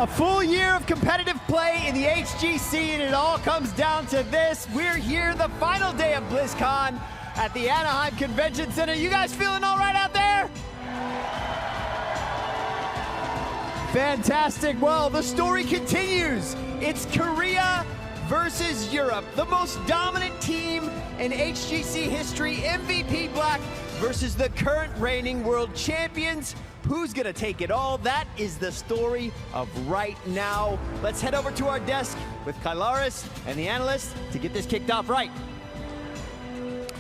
A full year of competitive play in the HGC, and it all comes down to this. We're here the final day of Blizzcon at the Anaheim Convention Center. You guys feeling all right out there? Fantastic. Well, the story continues. It's Korea versus Europe, the most dominant team in HGC history. MVP Black versus the current reigning world champions. Who's gonna take it all? That is the story of right now. Let's head over to our desk with Kylaris and the analysts to get this kicked off right.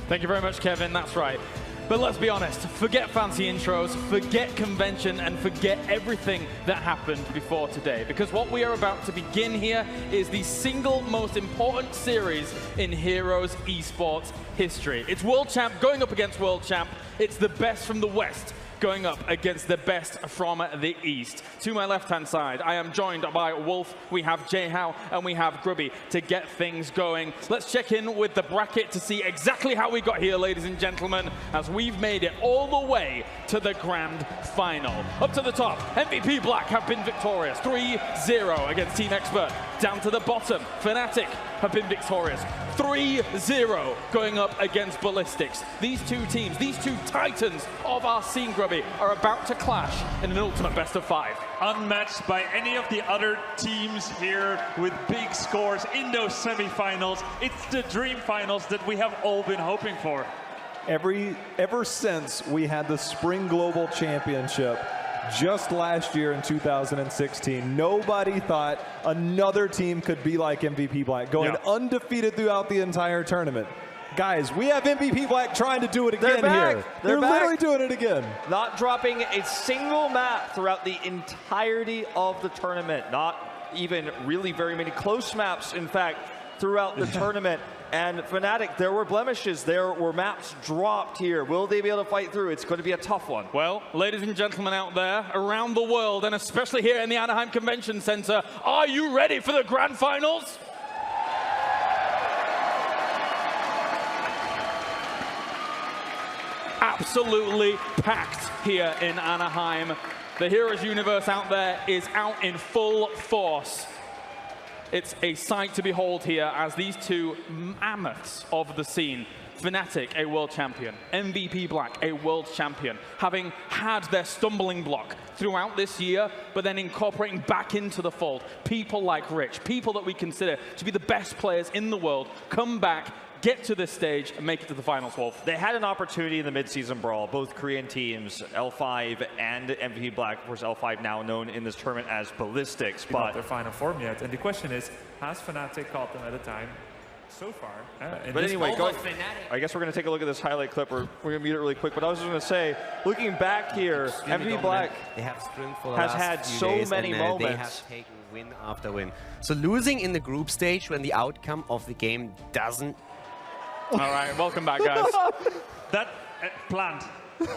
Thank you very much, Kevin. That's right. But let's be honest, forget fancy intros, forget convention, and forget everything that happened before today. Because what we are about to begin here is the single most important series in Heroes esports history. It's World Champ going up against World Champ. It's the best from the West going up against the best from the East. To my left-hand side, I am joined by Wolf, we have Jayhow, and we have Grubby to get things going. Let's check in with the bracket to see exactly how we got here, ladies and gentlemen, as we've made it all the way to the grand final. Up to the top, MVP Black have been victorious, 3-0 against Team Expert. Down to the bottom, Fnatic have been victorious, 3-0 going up against Ballistics. These two teams, these two titans of our scene, Grubby, are about to clash in an ultimate best of 5. Unmatched by any of the other teams here with big scores in those semifinals. It's the dream finals that we have all been hoping for. Ever since we had the Spring Global Championship just last year in 2016, nobody thought another team could be like MVP Black, going undefeated throughout the entire tournament. Guys, we have MVP Black trying to do it again here. They're literally doing it again. Not dropping a single map throughout the entirety of the tournament. Not even really very many close maps, in fact, throughout the tournament. And Fnatic, there were blemishes. There were maps dropped here. Will they be able to fight through? It's going to be a tough one. Well, ladies and gentlemen out there, around the world, and especially here in the Anaheim Convention Center, are you ready for the grand finals? Absolutely packed here in Anaheim. The Heroes universe out there is out in full force. It's a sight to behold here as these two mammoths of the scene, Fnatic, a world champion, MVP Black, a world champion, having had their stumbling block throughout this year, but then incorporating back into the fold people like Rich, people that we consider to be the best players in the world, come back, get to this stage and make it to the finals, Wolf. They had an opportunity in the mid-season brawl, both Korean teams, L5 and MVP Black, of course L5 now known in this tournament as Ballistics. But not their final form yet, and the question is, has Fnatic caught them at a time so far? But anyway, I guess we're going to take a look at this highlight clip. We're going to mute it really quick, but I was just going to say, looking back here, MVP Black has had so many moments. They have taken win after win. So losing in the group stage when the outcome of the game doesn't. All right, welcome back, guys. That planned.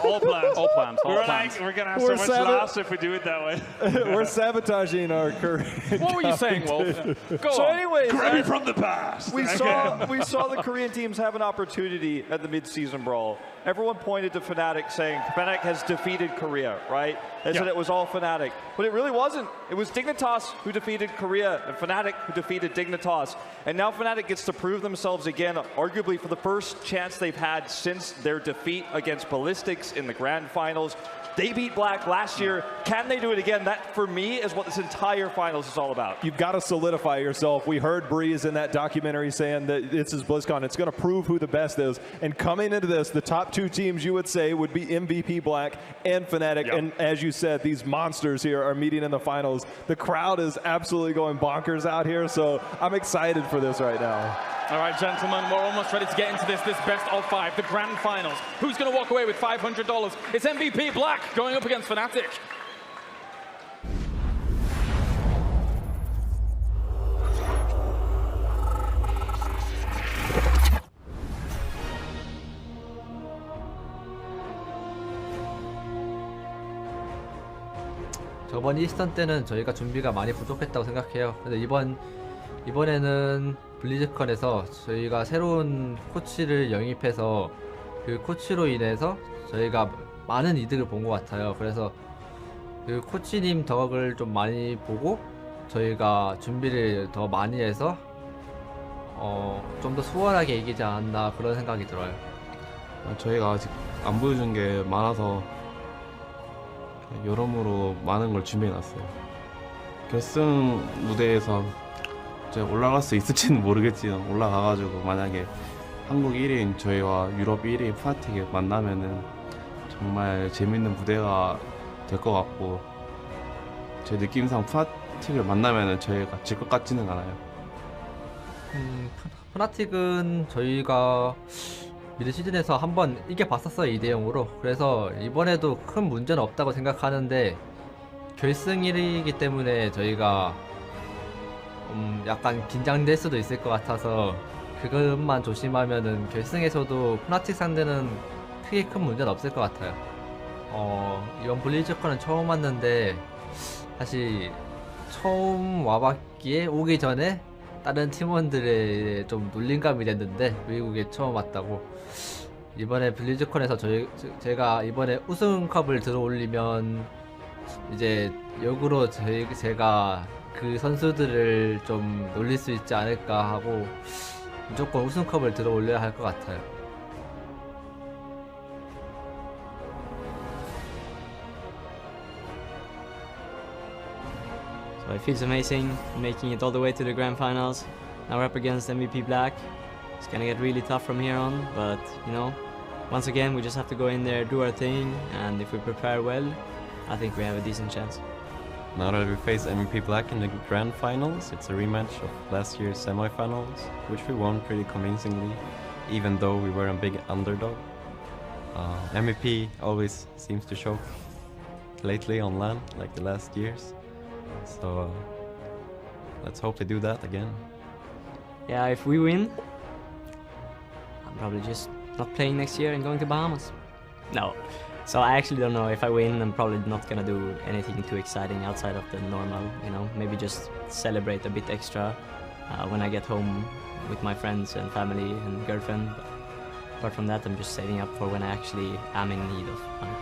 All planned. All planned. All We're planned. like, we're gonna have so much laughs if we do it that way. We're sabotaging our career. What were you saying, Wolf? Go so on. anyways, Grab from the past. we saw the Korean teams have an opportunity at the mid-season brawl. Everyone pointed to Fnatic saying Fnatic has defeated Korea, right? They said it was all Fnatic. But it really wasn't. It was Dignitas who defeated Korea and Fnatic who defeated Dignitas. And now Fnatic gets to prove themselves again, arguably for the first chance they've had since their defeat against Ballistics in the grand finals. They beat Black last year. Can they do it again? That, for me, is what this entire finals is all about. You've got to solidify yourself. We heard Breeze in that documentary saying that this is BlizzCon. It's going to prove who the best is. And coming into this, the top two teams you would say would be MVP Black and Fnatic. Yep. And as you said, these monsters here are meeting in the finals. The crowd is absolutely going bonkers out here. So I'm excited for this right now. All right, gentlemen, we're almost ready to get into this best of 5, the grand finals. Who's going to walk away with $500? It's MVP Black going up against Fnatic. 저번 이스턴 때는 저희가 준비가 많이 부족했다고 생각해요. 근데 이번에는 블리즈컨에서 저희가 새로운 코치를 영입해서 그 코치로 인해서 저희가 많은 이득을 본 것 같아요. 그래서 그 코치님 덕을 좀 많이 보고 저희가 준비를 더 많이 해서 좀 더 수월하게 이기지 않았나 그런 생각이 들어요. 저희가 아직 안 보여준 게 많아서 여러모로 많은 걸 준비해놨어요. 결승 무대에서 제가 올라갈 수 있을지는 모르겠지만 올라가가지고 만약에 한국 1위인 저희와 유럽 1위인 푸나틱을 만나면은 정말 재밌는 무대가 될 것 같고 제 느낌상 푸나틱을 만나면은 저희가 질 것 같지는 않아요. 푸나틱은 저희가 미드 시즌에서 한번 이겨봤었어요, 2대0으로. 그래서 이번에도 큰 문제는 없다고 생각하는데 결승 1위이기 때문에 저희가 약간 긴장될 수도 있을 것 같아서 그것만 조심하면은 결승에서도 푸나틱 상대는 크게 큰 문제는 없을 것 같아요. 이번 블리즈컨은 처음 왔는데 사실 처음 와봤기에 오기 전에 다른 팀원들의 좀 놀림감이 됐는데 외국에 처음 왔다고. 이번에 블리즈컨에서 제가 이번에 우승컵을 들어올리면 이제 역으로 제가 그 선수들을 좀 놀릴 수 있지 않을까 하고 무조건 우승컵을 들어올려야 할 것 같아요. So it feels amazing making it all the way to the grand finals. Now we're up against MVP Black. It's gonna get really tough from here on, but you know, once again we just have to go in there, do our thing, and if we prepare well, I think we have a decent chance. Now that we face MVP Black in the grand finals, it's a rematch of last year's semi-finals, which we won pretty convincingly, even though we were a big underdog. MVP always seems to show lately on LAN, like the last years. So let's hope they do that again. Yeah, if we win, I'm probably just not playing next year and going to Bahamas. No. So I actually don't know. If I win, I'm probably not gonna do anything too exciting outside of the normal, you know, maybe just celebrate a bit extra when I get home with my friends and family and girlfriend. But apart from that, I'm just saving up for when I actually am in need of money.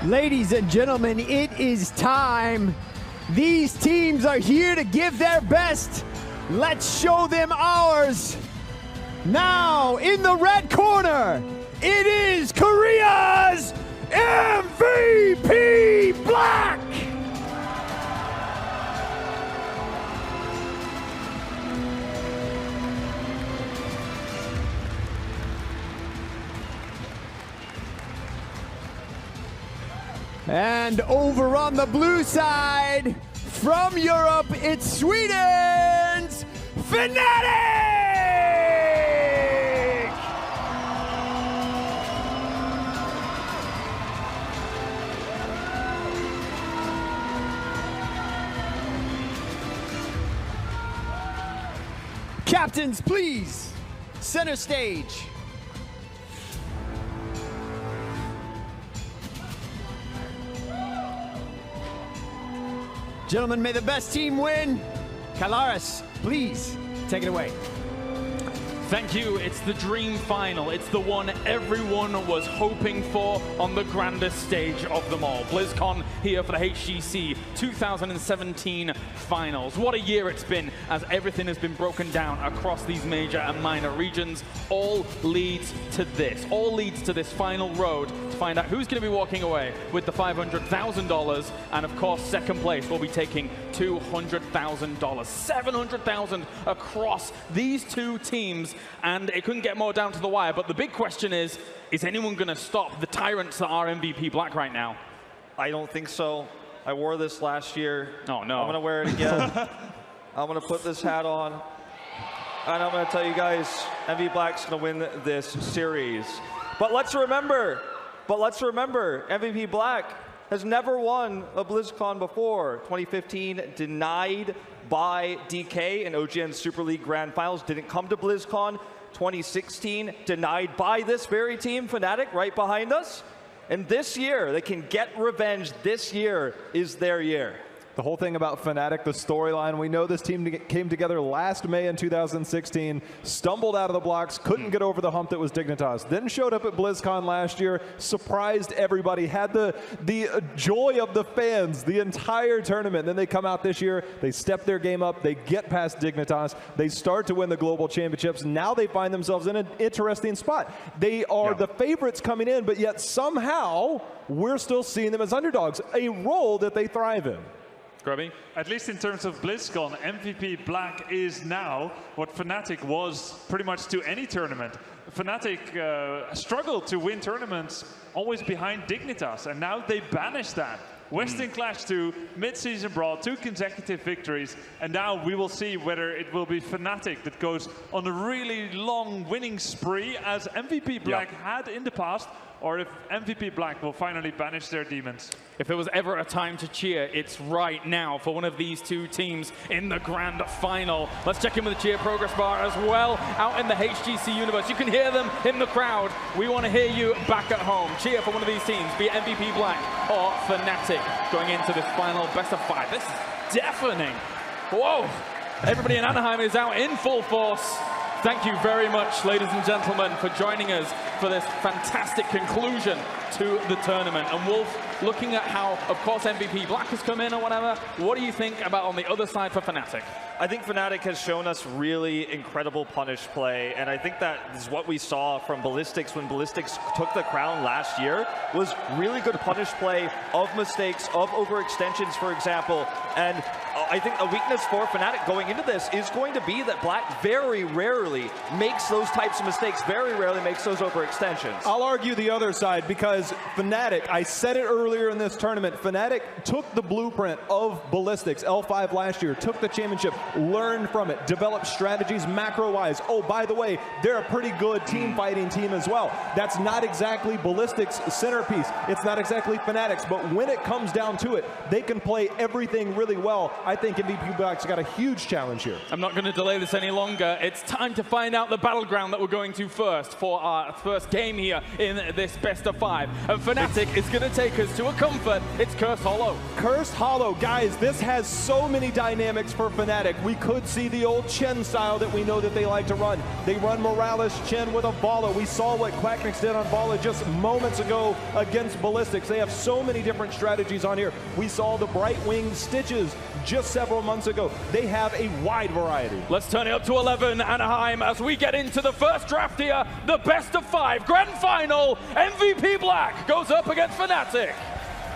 Ladies and gentlemen, it is time. These teams are here to give their best. Let's show them ours. Now, in the red corner, it is Korea's MVP Black! And over on the blue side, from Europe, it's Sweden's Fnatic! Captains, please, center stage. Gentlemen, may the best team win. Kalaris, please, take it away. Thank you. It's the dream final. It's the one everyone was hoping for on the grandest stage of them all. Blizzcon here for the HGC 2017 finals. What a year it's been as everything has been broken down across these major and minor regions. All leads to this. All leads to this final road to find out who's going to be walking away with the $500,000. And of course, second place will be taking $200,000. $700,000 across these two teams. And it couldn't get more down to the wire. But the big question is anyone going to stop the tyrants that are MVP Black right now? I don't think so. I wore this last year. Oh, no. I'm going to wear it again. I'm going to put this hat on. And I'm going to tell you guys, MVP Black's going to win this series. But let's remember, MVP Black has never won a BlizzCon before. 2015, denied by DK in OGN Super League Grand Finals, didn't come to BlizzCon. 2016, denied by this very team, Fnatic, right behind us. And this year, they can get revenge. This year is their year. The whole thing about Fnatic, the storyline, we know this team came together last May in 2016, stumbled out of the blocks, couldn't get over the hump that was Dignitas, then showed up at Blizzcon last year, surprised everybody, had the joy of the fans the entire tournament. Then they come out this year, they step their game up, they get past Dignitas, they start to win the global championships. Now they find themselves in an interesting spot. They are the favorites coming in, but yet somehow we're still seeing them as underdogs, a role that they thrive in. Grubby? At least in terms of Blizzcon, MVP Black is now what Fnatic was pretty much to any tournament. Fnatic struggled to win tournaments always behind Dignitas, and now they banished that. Western Clash 2, mid-season brawl, 2 consecutive victories, and now we will see whether it will be Fnatic that goes on a really long winning spree as MVP Black had in the past, or if MVP Black will finally banish their demons. If there was ever a time to cheer, it's right now for one of these two teams in the grand final. Let's check in with the cheer progress bar as well. Out in the HGC universe, you can hear them in the crowd. We want to hear you back at home. Cheer for one of these teams, be it MVP Black or Fnatic, going into this final best of 5. This is deafening. Whoa! Everybody in Anaheim is out in full force. Thank you very much, ladies and gentlemen, for joining us for this fantastic conclusion to the tournament. And Wolf, looking at how, of course, MVP Black has come in or whatever, what do you think about on the other side for Fnatic? I think Fnatic has shown us really incredible punish play, and I think that is what we saw from Ballistics when Ballistics took the crown last year, was really good punish play of mistakes, of overextensions, for example. And I think a weakness for Fnatic going into this is going to be that Black very rarely makes those types of mistakes, very rarely makes those overextensions. I'll argue the other side because Fnatic, I said it earlier in this tournament, Fnatic took the blueprint of Ballistics, L5 last year, took the championship, learned from it, developed strategies macro-wise. Oh, by the way, they're a pretty good team fighting team as well. That's not exactly Ballistics' centerpiece. It's not exactly Fnatic's, but when it comes down to it, they can play everything really well. I think MVP Black's got a huge challenge here. I'm not going to delay this any longer. It's time to find out the battleground that we're going to first for our first game here in this best of 5. And Fnatic is going to take us to a comfort. It's Cursed Hollow. Cursed Hollow, guys, this has so many dynamics for Fnatic. We could see the old Chen style that we know that they like to run. They run Morales Chen with a Bala. We saw what Quacknix did on Bala just moments ago against Ballistics. They have so many different strategies on here. We saw the Brightwing Stitches just several months ago. They have a wide variety. Let's turn it up to 11, Anaheim, as we get into the first draft here, the best of 5 grand final. MVP Black goes up against Fnatic.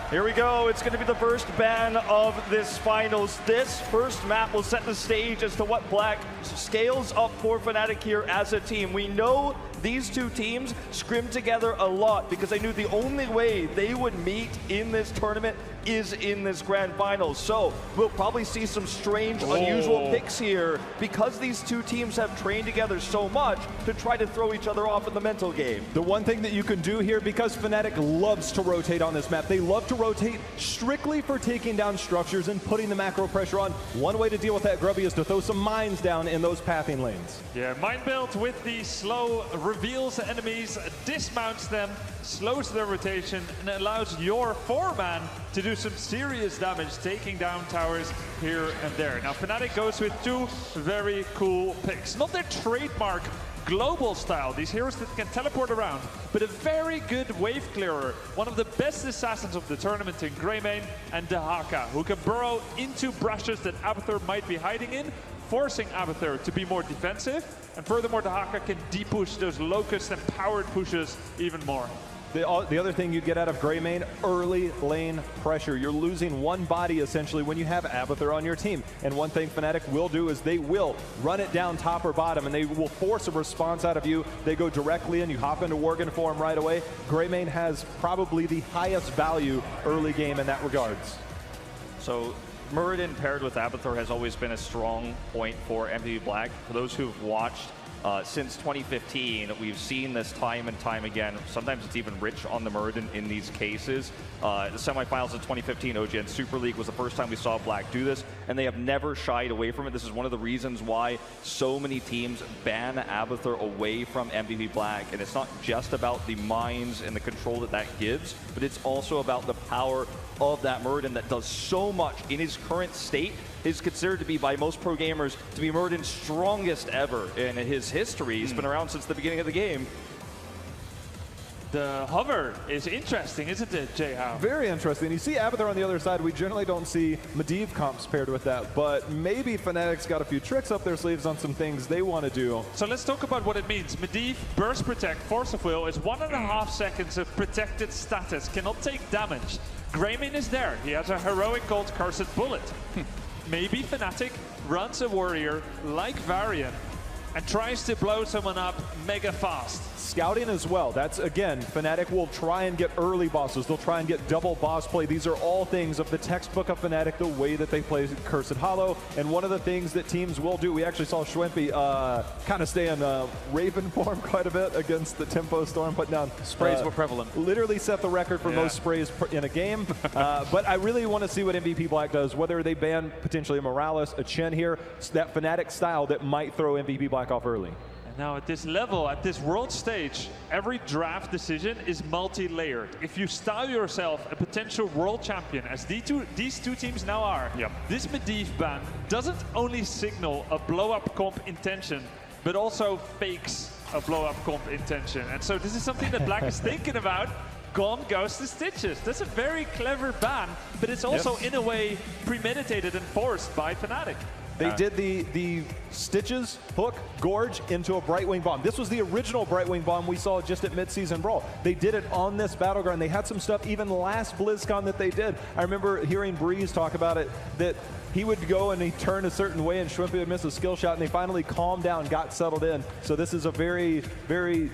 Here we go. It's going to be the first ban of this finals. This first map will set the stage as to what Black scales up for Fnatic here as a team. We know these two teams scrimmed together a lot because they knew the only way they would meet in this tournament is in this grand final. So we'll probably see some strange, unusual picks here because these two teams have trained together so much to try to throw each other off in the mental game. The one thing that you can do here, because Fnatic loves to rotate on this map, they love to rotate strictly for taking down structures and putting the macro pressure on. One way to deal with that, Grubby, is to throw some mines down in those pathing lanes. Yeah, mine build with the slow reveals enemies, dismounts them, slows their rotation, and allows your 4-man to do some serious damage, taking down towers here and there. Now, Fnatic goes with 2 very cool picks. Not their trademark global style, these heroes that can teleport around, but a very good wave clearer, one of the best assassins of the tournament in Greymane, and Dahaka, who can burrow into brushes that Abathur might be hiding in, forcing Abathur to be more defensive, and furthermore, Dahaka can de-push those locust and powered pushes even more. The other thing you get out of Greymane, early lane pressure. You're losing one body essentially when you have Abathur on your team. And one thing Fnatic will do is they will run it down top or bottom and they will force a response out of you. They go directly in, you hop into Worgen form right away. Greymane has probably the highest value early game in that regards. So Muradin paired with Abathur has always been a strong point for MVP Black. For those who've watched since 2015, we've seen this time and time again. Sometimes it's even rich on the Murden in these cases. The semifinals of 2015 OGN Super League was the first time we saw Black do this, and they have never shied away from it. This is one of the reasons why so many teams ban Abathur away from MVP Black, and it's not just about the mines and the control that that gives, but it's also about the power of that Murden that does so much in his current state. Is considered to be, by most pro gamers, to be Murden's strongest ever in his history. He's been around since the beginning of the game. The hover is interesting, isn't it, Jay-How? Very interesting. You see Abathur on the other side. We generally don't see Medivh comps paired with that, but maybe Fnatic's got a few tricks up their sleeves on some things they want to do. So let's talk about what it means. Medivh, Burst Protect, Force of Will is 1.5 seconds of protected status, cannot take damage. Greymane is there. He has a heroic gold Cursed Bullet. Maybe Fnatic runs a warrior like Varian and tries to blow someone up mega fast. Scouting as well. That's, again, Fnatic will try and get early bosses. They'll try and get double boss play. These are all things of the textbook of Fnatic, the way that they play Cursed Hollow. And one of the things that teams will do, we actually saw Schwempy kind of stay in Raven form quite a bit against the Tempo Storm, put down. Sprays were prevalent. Literally set the record for most sprays in a game. But I really want to see what MVP Black does, whether they ban potentially a Morales, a Chen here, that Fnatic style that might throw MVP Black off early. Now at this level, at this world stage, every draft decision is multi-layered. If you style yourself a potential world champion, as these two teams now are, this Medivh ban doesn't only signal a blow-up comp intention, but also fakes a blow-up comp intention. And so this is something that Black is thinking about. Gone goes the Stitches. That's a very clever ban, but it's also in a way premeditated and forced by Fnatic. They did the Stitches, Hook, Gorge into a Brightwing Bomb. This was the original Brightwing Bomb we saw just at Mid-Season Brawl. They did it on this Battleground. They had some stuff even last BlizzCon that they did. I remember hearing Breeze talk about it, that he would go and he turn a certain way and Schwempy would miss a skill shot, and they finally calmed down, got settled in. So this is a very, very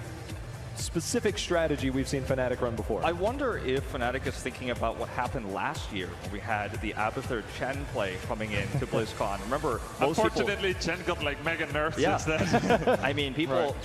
specific strategy we've seen Fnatic run before. I wonder if Fnatic is thinking about what happened last year when we had the Abathur Chen play coming in to BlizzCon. Remember, most unfortunately, Chen got like mega nerfed since then. I mean, people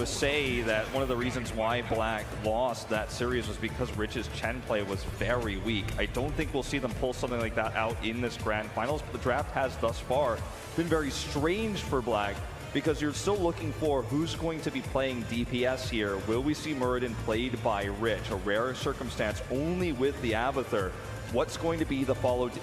say that one of the reasons why Black lost that series was because Rich's Chen play was very weak. I don't think we'll see them pull something like that out in this grand finals, but the draft has thus far been very strange for Black, because you're still looking for who's going to be playing DPS here. Will we see Muradin played by Rich? A rare circumstance only with the Abathur. What's going to be the follow-up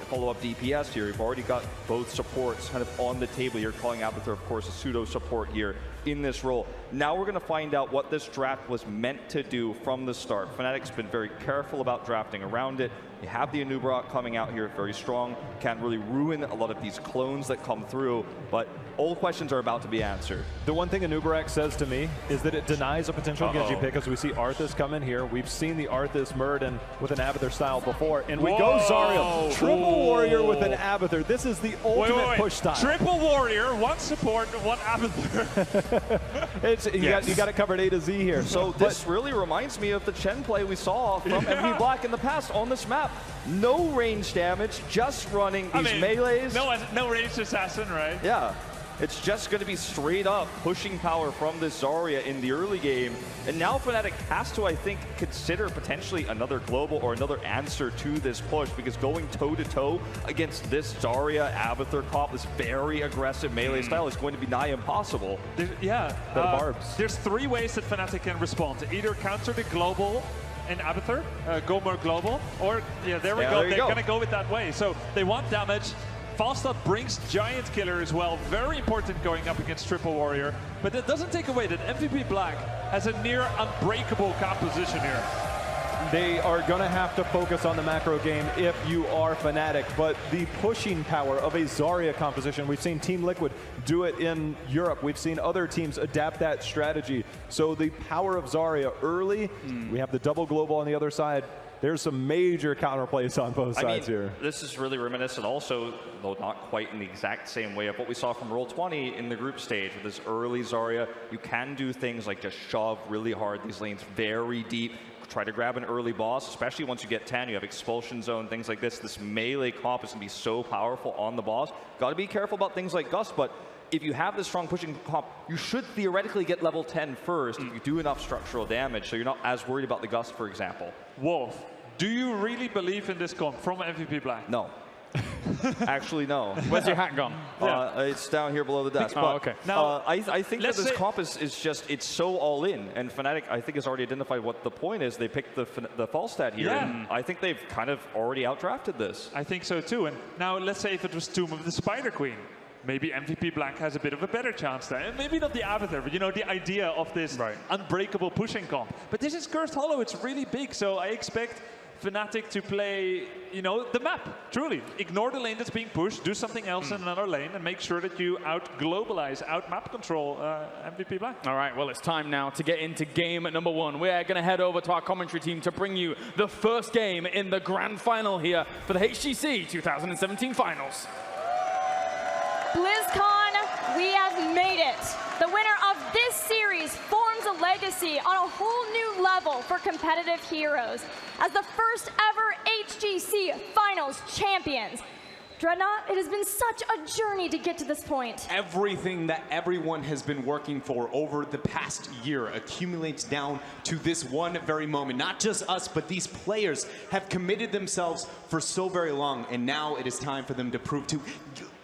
DPS here? You've already got both supports kind of on the table. You're calling Abathur, of course, a pseudo support here in this role. Now we're going to find out what this draft was meant to do from the start. Fnatic's been very careful about drafting around it. You have the Anub'arak coming out here very strong. Can't really ruin a lot of these clones that come through, but all questions are about to be answered. The one thing Anub'arak says to me is that it denies a potential Genji pick, as we see Arthas come in here. We've seen the Arthas Muradin with an Abathur style before, and we go Zariel. Triple Warrior with an Abathur. This is the ultimate push style. Triple Warrior, one support, one Abathur. You got it covered A to Z here. So this really reminds me of the Chen play we saw from MVP Black in the past on this map. No range damage, just running these melees. No ranged assassin, right? Yeah. It's just going to be straight up pushing power from this Zarya in the early game. And now Fnatic has to, I think, consider potentially another global or another answer to this push, because going toe-to-toe against this Zarya Abathur comp, this very aggressive melee style, is going to be nigh impossible. Barbs. There's three ways that Fnatic can respond. Either counter the global and Abathur, go more global, or there we go. They're going to go with that way. So they want damage. Falstad brings Giant Killer as well. Very important going up against Triple Warrior. But that doesn't take away that MVP Black has a near unbreakable composition here. They are going to have to focus on the macro game if you are Fnatic, but the pushing power of a Zarya composition, we've seen Team Liquid do it in Europe. We've seen other teams adapt that strategy. So the power of Zarya early, we have the double global on the other side. There's some major counterplays on both sides here. This is really reminiscent also, though not quite in the exact same way, of what we saw from Roll20 in the group stage with this early Zarya. You can do things like just shove really hard these lanes very deep, try to grab an early boss, especially once you get 10, you have expulsion zone, things like this. This melee comp is going to be so powerful on the boss. Got to be careful about things like Gust, but if you have this strong pushing comp, you should theoretically get level 10 first if you do enough structural damage, so you're not as worried about the Gust, for example. Wolf, do you really believe in this comp from MVP Black? No. Actually, no. Where's your hat gone? It's down here below the desk. Oh, okay. Now, I think that this comp is just, it's so all in. And Fnatic, I think, has already identified what the point is. They picked the false stat here. Yeah. And I think they've kind of already outdrafted this. I think so too. And now let's say if it was Tomb of the Spider Queen. Maybe MVP Black has a bit of a better chance there. And maybe not the Avatar, but you know, the idea of this unbreakable pushing comp. But this is Cursed Hollow, it's really big, so I expect Fnatic to play, you know, the map, truly. Ignore the lane that's being pushed, do something else in another lane, and make sure that you out-globalize, out-map control MVP Black. All right, well, it's time now to get into game number 1. We're going to head over to our commentary team to bring you the first game in the grand final here for the HGC 2017 finals. BlizzCon, we have made it. The winner of this series forms a legacy on a whole new level for competitive heroes as the first ever HGC Finals champions. Dreadnought, it has been such a journey to get to this point. Everything that everyone has been working for over the past year accumulates down to this one very moment. Not just us, but these players have committed themselves for so very long, and now it is time for them to prove to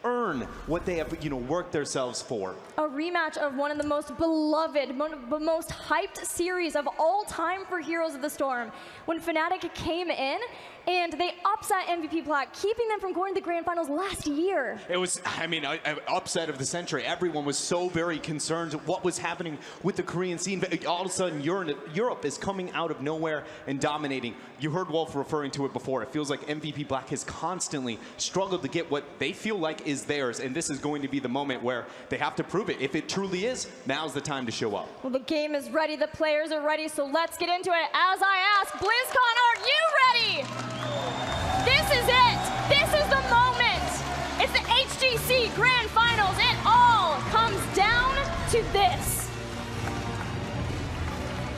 earn what they have, worked themselves for. A rematch of one of the most beloved, most hyped series of all time for Heroes of the Storm. When Fnatic came in and they upset MVP Black, keeping them from going to the grand finals last year. It was, an upset of the century. Everyone was so very concerned what was happening with the Korean scene. But all of a sudden, Europe is coming out of nowhere and dominating. You heard Wolf referring to it before. It feels like MVP Black has constantly struggled to get what they feel like is theirs. And this is going to be the moment where they have to prove it. If it truly is, now's the time to show up. Well, the game is ready. The players are ready. So let's get into it. As I ask, BlizzCon, are you ready? This is it. This is the moment. It's the HGC Grand Finals. It all comes down to this.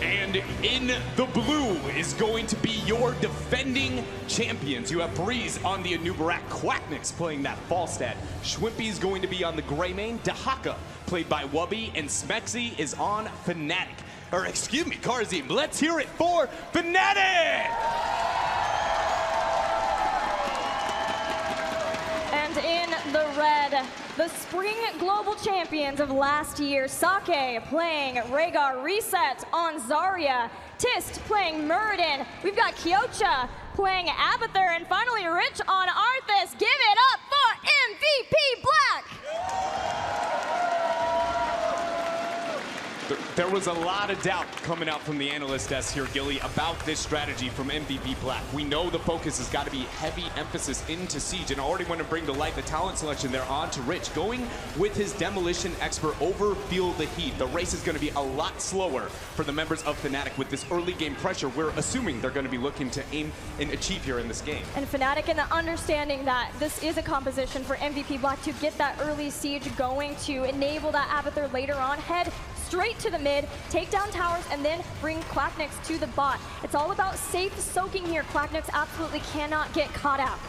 And in the blue is going to be your defending champions. You have Breeze on the Anubarak, Quacknix playing that Falstad. Schwimpy's going to be on the gray main. Dahaka played by Wubby, and Smexy is on Fnatic. Or excuse me, Karzim. Let's hear it for Fnatic! And in the red, the Spring Global Champions of last year, Sake playing Rhaegar Reset on Zarya, Tist playing Muradin, we've got Kyocha playing Abathur, and finally Rich on Arthas. Give it up for MVP Black! There was a lot of doubt coming out from the analyst desk here, Gilly, about this strategy from MVP Black. We know the focus has got to be heavy emphasis into Siege, and I already want to bring to light the talent selection there on to Rich. Going with his Demolition Expert over Feel the Heat. The race is going to be a lot slower for the members of Fnatic with this early game pressure we're assuming they're going to be looking to aim and achieve here in this game. And Fnatic, in the understanding that this is a composition for MVP Black to get that early Siege going, to enable that Abathur later on, head straight to the mid, take down towers, and then bring Quacknix to the bot. It's all about safe soaking here. Quacknix absolutely cannot get caught out.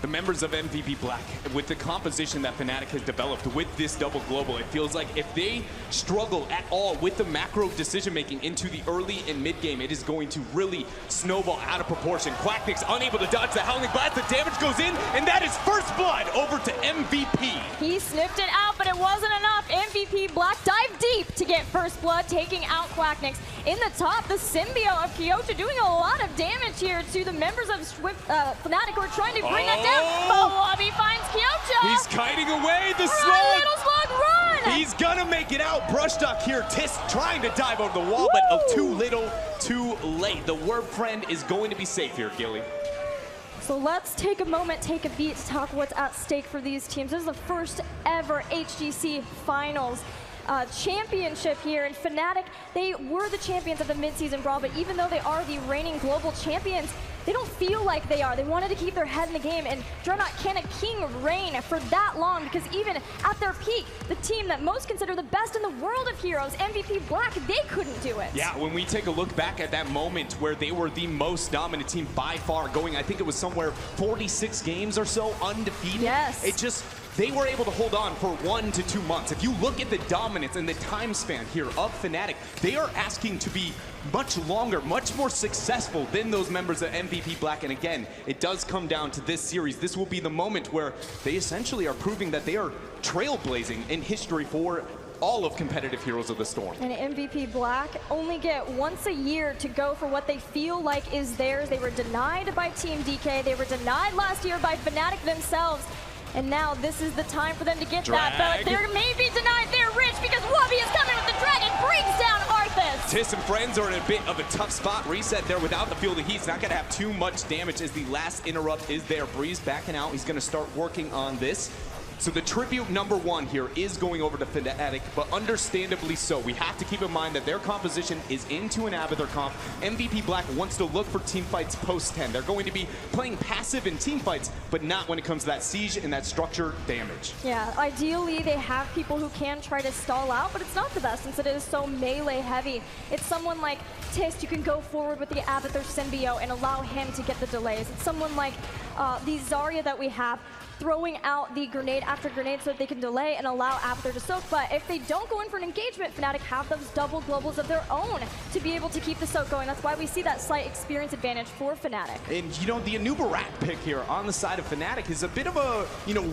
The members of MVP Black, with the composition that Fnatic has developed with this double global, it feels like if they struggle at all with the macro decision-making into the early and mid-game, it is going to really snowball out of proportion. Quacknix unable to dodge the Howling Blast, the damage goes in, and that is first blood over to MVP. He sniffed it out, but it wasn't enough. MVP Black dived deep to get first blood, taking out Quacknix. In the top, the symbiote of Kyocha doing a lot of damage here to the members of Fnatic who are trying to bring that down. But Wubby finds Kyocha. He's kiting away the Run, slug. little slug, run! He's gonna make it out. Brushduck here. Tisk trying to dive over the wall, but too little, too late. The Word Friend is going to be safe here, Gilly. So let's take a moment, take a beat to talk what's at stake for these teams. This is the first ever HGC Finals championship here, and Fnatic, they were the champions of the mid-season brawl, but even though they are the reigning global champions, they don't feel like they are. They wanted to keep their head in the game, and Dreadnought can a king reign for that long, because even at their peak, the team that most consider the best in the world of heroes, MVP Black, they couldn't do it. Yeah, when we take a look back at that moment where they were the most dominant team by far, going, I think it was somewhere 46 games or so undefeated. Yes. It just, they were able to hold on for 1 to 2 months. If you look at the dominance and the time span here of Fnatic, they are asking to be much longer, much more successful than those members of MVP Black. And again, it does come down to this series. This will be the moment where they essentially are proving that they are trailblazing in history for all of competitive Heroes of the Storm. And MVP Black only get once a year to go for what they feel like is theirs. They were denied by Team DK. They were denied last year by Fnatic themselves. And now this is the time for them to get that. But they're maybe denied their rich because Wubby is coming with the dragon, brings down Arthas. Tiss and friends are in a bit of a tough spot. Reset there without the field of heat's not going to have too much damage as the last interrupt is there. Breeze backing out. He's going to start working on this. So the tribute number 1 here is going over to Fnatic, but understandably so. We have to keep in mind that their composition is into an Abathur comp. MVP Black wants to look for team fights post-10. They're going to be playing passive in team fights, but not when it comes to that siege and that structure damage. Yeah, ideally they have people who can try to stall out, but it's not the best since it is so melee heavy. It's someone like Tist, you can go forward with the Abathur symbiote and allow him to get the delays. It's someone like the Zarya that we have, throwing out the grenade after grenade so that they can delay and allow Abathur to soak. But if they don't go in for an engagement, Fnatic have those double globals of their own to be able to keep the soak going. That's why we see that slight experience advantage for Fnatic. And you know, the Anubarak pick here on the side of Fnatic is a bit of a,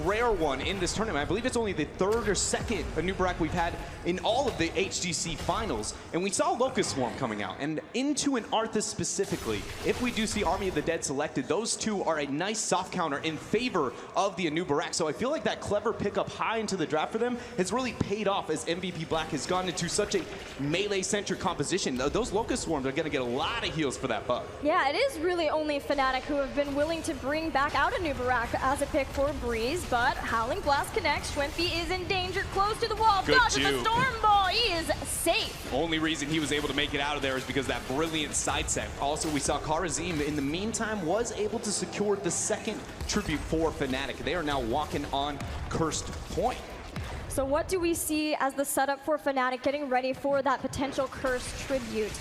rare one in this tournament. I believe it's only the 3rd or 2nd Anubarak we've had in all of the HGC finals. And we saw Locust Swarm coming out. And into an Arthas specifically, if we do see Army of the Dead selected, those two are a nice soft counter in favor of the Anubarak. So I feel like that clever pickup high into the draft for them has really paid off as MVP Black has gone into such a melee-centric composition. Those Locust Swarms are going to get a lot of heals for that bug. Yeah, it is really only Fnatic who have been willing to bring back out Anubarak as a pick for Breeze, but Howling Blast connects. Schwimpy is in danger, close to the wall. Dodges the Storm Ball. He is safe. Only reason he was able to make it out of there is because that brilliant side set. Also, we saw Karazim in the meantime was able to secure the 2nd tribute for Fnatic. They are now walking on Cursed Point. So what do we see as the setup for Fnatic getting ready for that potential Cursed tribute?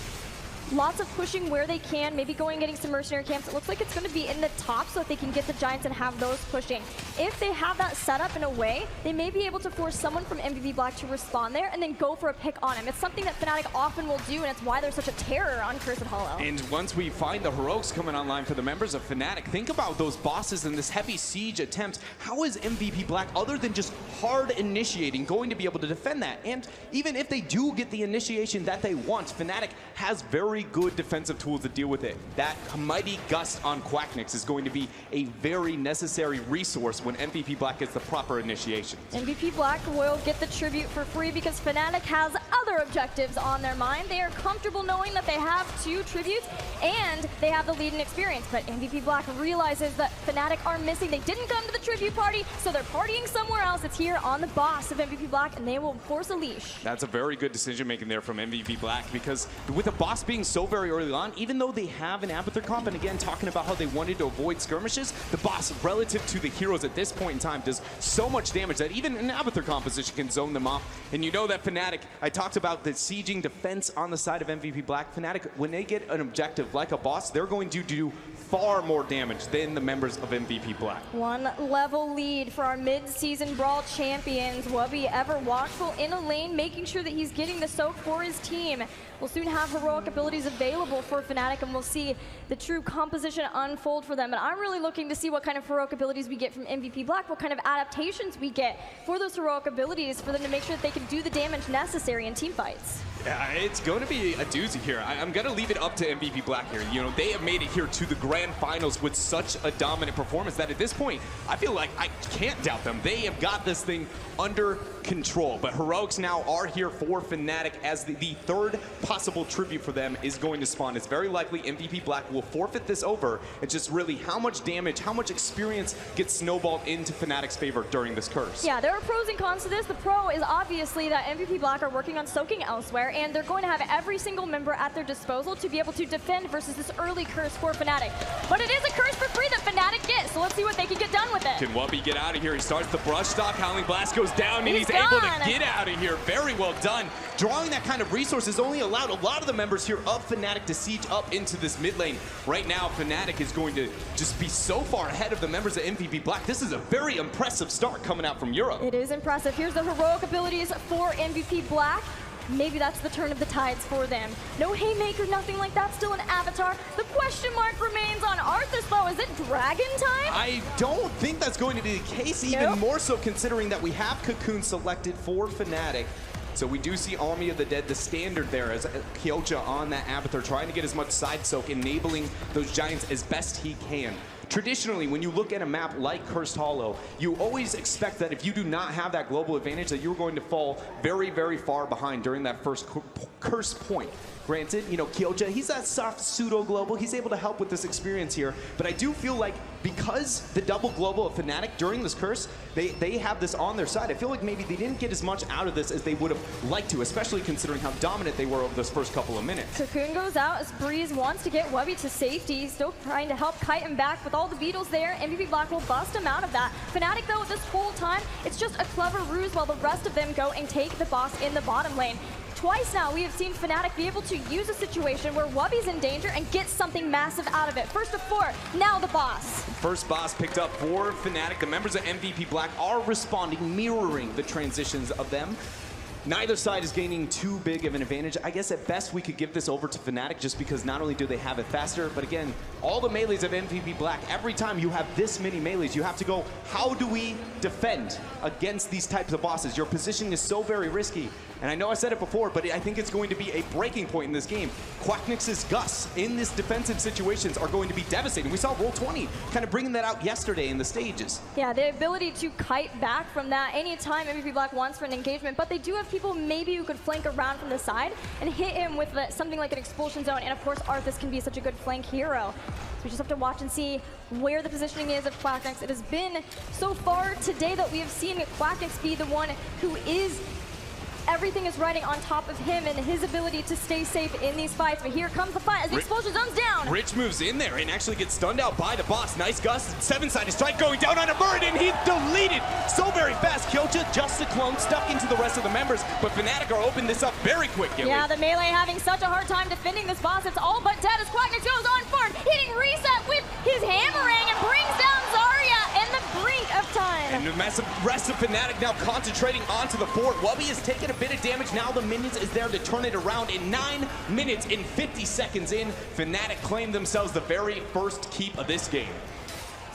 Lots of pushing where they can, maybe going and getting some mercenary camps. It looks like it's going to be in the top so that they can get the Giants and have those pushing. If they have that set up in a way, they may be able to force someone from MVP Black to respond there and then go for a pick on him. It's something that Fnatic often will do, and it's why there's such a terror on Cursed Hollow. And once we find the heroics coming online for the members of Fnatic, think about those bosses and this heavy siege attempts. How is MVP Black, other than just hard initiating, going to be able to defend that? And even if they do get the initiation that they want, Fnatic has very good defensive tools to deal with it. That mighty gust on Quacknix is going to be a very necessary resource when MVP Black gets the proper initiation. MVP Black will get the tribute for free because Fnatic has other objectives on their mind. They are comfortable knowing that they have 2 tributes and they have the lead in experience. But MVP Black realizes that Fnatic are missing. They didn't come to the tribute party, so they're partying somewhere else. It's here on the boss of MVP Black, and they will force a leash. That's a very good decision making there from MVP Black, because with the boss being so very early on, even though they have an Abathur comp, and again, talking about how they wanted to avoid skirmishes, the boss, relative to the heroes at this point in time, does so much damage that even an Abathur composition can zone them off. And you know that Fnatic, I talked about the sieging defense on the side of MVP Black. Fnatic, when they get an objective like a boss, they're going to do far more damage than the members of MVP Black. 1 level lead for our mid-season Brawl champions. Wubby ever watchful in a lane, making sure that he's getting the soak for his team. We'll soon have heroic abilities available for Fnatic, and we'll see the true composition unfold for them. And I'm really looking to see what kind of heroic abilities we get from MVP Black, what kind of adaptations we get for those heroic abilities for them to make sure that they can do the damage necessary in team fights. Yeah, it's going to be a doozy here. I'm going to leave it up to MVP Black here. You know, they have made it here to the grand finals with such a dominant performance that at this point, I feel like I can't doubt them. They have got this thing under control. But heroics now are here for Fnatic as the 3rd possible tribute for them is going to spawn. It's very likely MVP Black will forfeit this over. It's just really how much damage, how much experience gets snowballed snowballed into Fnatic's favor during this curse. Yeah, there are pros and cons to this. The pro is obviously that MVP Black are working on soaking elsewhere, and they're going to have every single member at their disposal to be able to defend versus this early curse for Fnatic. But it is a curse for free that Fnatic gets, so let's see what they can get done with it. Can Wubby get out of here? He starts the brush stock. Howling Blast goes down, and he's gone. able to get out of here. Very well done. Drawing that kind of resource has only allowed a lot of the members here of Fnatic to siege up into this mid lane. Right now, Fnatic is going to just be so far ahead of the members of MVP Black. This is a very impressive start coming out from Europe. It is impressive. Here's the heroic abilities for MVP Black. Maybe that's the turn of the tides for them. No Haymaker, nothing like that, still an avatar. The question mark remains on Arthas though. Is it Dragon time? I don't think that's going to be the case, even more so considering that we have Cocoon selected for Fnatic. So we do see Army of the Dead, the standard there, as Kyocha on that Avatar, trying to get as much side soak, enabling those Giants as best he can. Traditionally, when you look at a map like Cursed Hollow, you always expect that if you do not have that global advantage, that you're going to fall very, very far behind during that first curse point. Granted, you know, Kyocha, he's that soft pseudo-global. He's able to help with this experience here. But I do feel like because the double global of Fnatic during this curse, they have this on their side. I feel like maybe they didn't get as much out of this as they would have liked to, especially considering how dominant they were over those first couple of minutes. Cocoon goes out as Breeze wants to get Wubby to safety. He's still trying to help kite him back with all the beetles there. MVP Black will bust him out of that. Fnatic, though, this whole time, it's just a clever ruse while the rest of them go and take the boss in the bottom lane. Twice now we have seen Fnatic be able to use a situation where Wubby's in danger and get something massive out of it. First of 4, now the boss. First boss picked up for Fnatic. The members of MVP Black are responding, mirroring the transitions of them. Neither side is gaining too big of an advantage. I guess at best we could give this over to Fnatic just because not only do they have it faster, but again, all the melees of MVP Black, every time you have this many melees, you have to go, how do we defend against these types of bosses? Your positioning is so very risky. And I know I said it before, but I think it's going to be a breaking point in this game. Quacknix's Gus in this defensive situations are going to be devastating. We saw Roll20 kind of bringing that out yesterday in the stages. Yeah, the ability to kite back from that anytime MVP Black wants for an engagement, but they do have people maybe who could flank around from the side and hit him with something like an expulsion zone, and of course Arthas can be such a good flank hero. So we just have to watch and see where the positioning is of Quacknix. It has been so far today that we have seen Quacknix be the one who is everything is riding on top of him and his ability to stay safe in these fights. But here comes the fight as the expulsion zone's down. Rich moves in there and actually gets stunned out by the boss. Nice Gus. 7-sided strike going down on a bird, and he's deleted so very fast. Kyocha, just a clone, stuck into the rest of the members, but Fnatic are opening this up very quick, Gilly. Yeah, the melee having such a hard time defending this boss. It's all but dead as Quacknix goes on forward, hitting reset with his hammering and brings down Zarya in the brink of time. And the rest of Fnatic now concentrating onto the fort. Wubby is taking a bit of damage. Now the minions is there to turn it around. In 9 minutes and 50 seconds in, Fnatic claim themselves the very first keep of this game.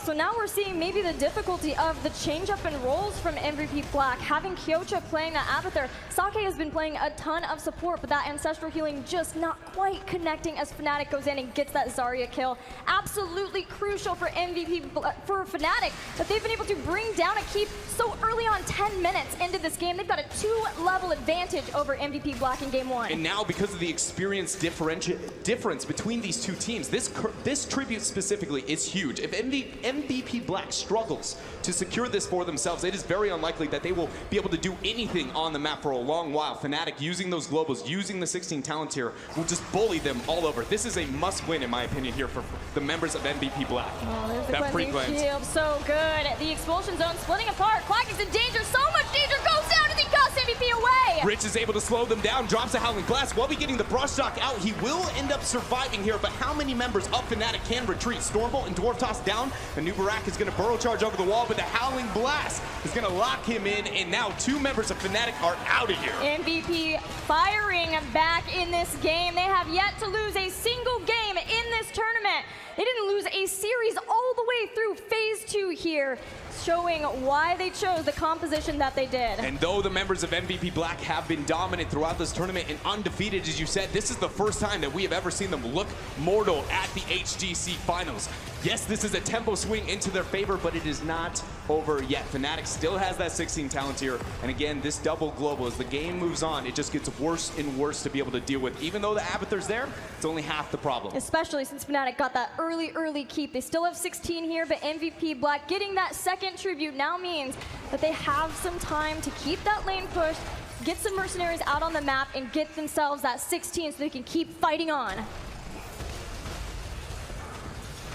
So now we're seeing maybe the difficulty of the change up in roles from MVP Black. Having Kyocha playing that Avatar, Sake has been playing a ton of support, but that ancestral healing just not quite connecting as Fnatic goes in and gets that Zarya kill. Absolutely crucial for for Fnatic that they've been able to bring down a keep so early on, 10 minutes into this game. They've got a 2-level advantage over MVP Black in game 1. And now because of the experience difference between these two teams, this tribute specifically is huge. If MVP Black struggles to secure this for themselves, it is very unlikely that they will be able to do anything on the map for a long while. Fnatic using those globals, using the 16 talent tier, will just bully them all over. This is a must-win, in my opinion, here for the members of MVP Black. Oh, there's the cleansing shield, so good. The expulsion zone splitting apart. Quacknix in danger, so much danger, goes down as he cuts MVP away. Rich is able to slow them down, drops a Howling Blast. Wubby getting the brush stock out. He will end up surviving here, but how many members of Fnatic can retreat? Stormbolt and Dwarf Toss down. The new Barak is going to burrow charge over the wall, but the Howling Blast is going to lock him in, and now 2 members of Fnatic are out of here. MVP firing back in this game. They have yet to lose a single game in this tournament. They didn't lose a series all the way through phase 2 here, showing why they chose the composition that they did. And though the members of MVP Black have been dominant throughout this tournament and undefeated, as you said, this is the first time that we have ever seen them look mortal at the HGC finals. Yes, this is a tempo swing into their favor, but it is not over yet. Fnatic still has that 16 talent tier, and again, this double global, as the game moves on, it just gets worse and worse to be able to deal with. Even though the Avatar's there, it's only half the problem. Especially since Fnatic got that early keep. They still have 16 16 here, but MVP Black getting that second tribute now means that they have some time to keep that lane push, get some mercenaries out on the map, and get themselves that 16 so they can keep fighting on.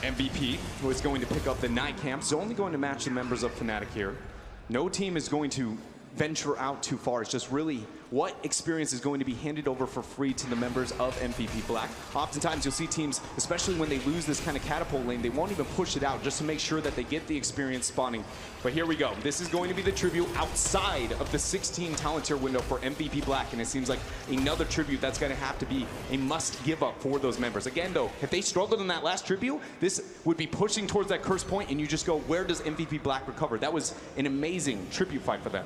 MVP, who is going to pick up the night camps, is only going to match the members of Fnatic here. No team is going to venture out too far. It's just really what experience is going to be handed over for free to the members of MVP Black. Oftentimes you'll see teams, especially when they lose this kind of catapult lane, they won't even push it out just to make sure that they get the experience spawning. But here we go. This is going to be the tribute outside of the 16 talent tier window for MVP Black, and it seems like another tribute that's going to have to be a must give up for those members. Again though, if they struggled in that last tribute, this would be pushing towards that curse point, and you just go, where does MVP Black recover? That was an amazing tribute fight for them.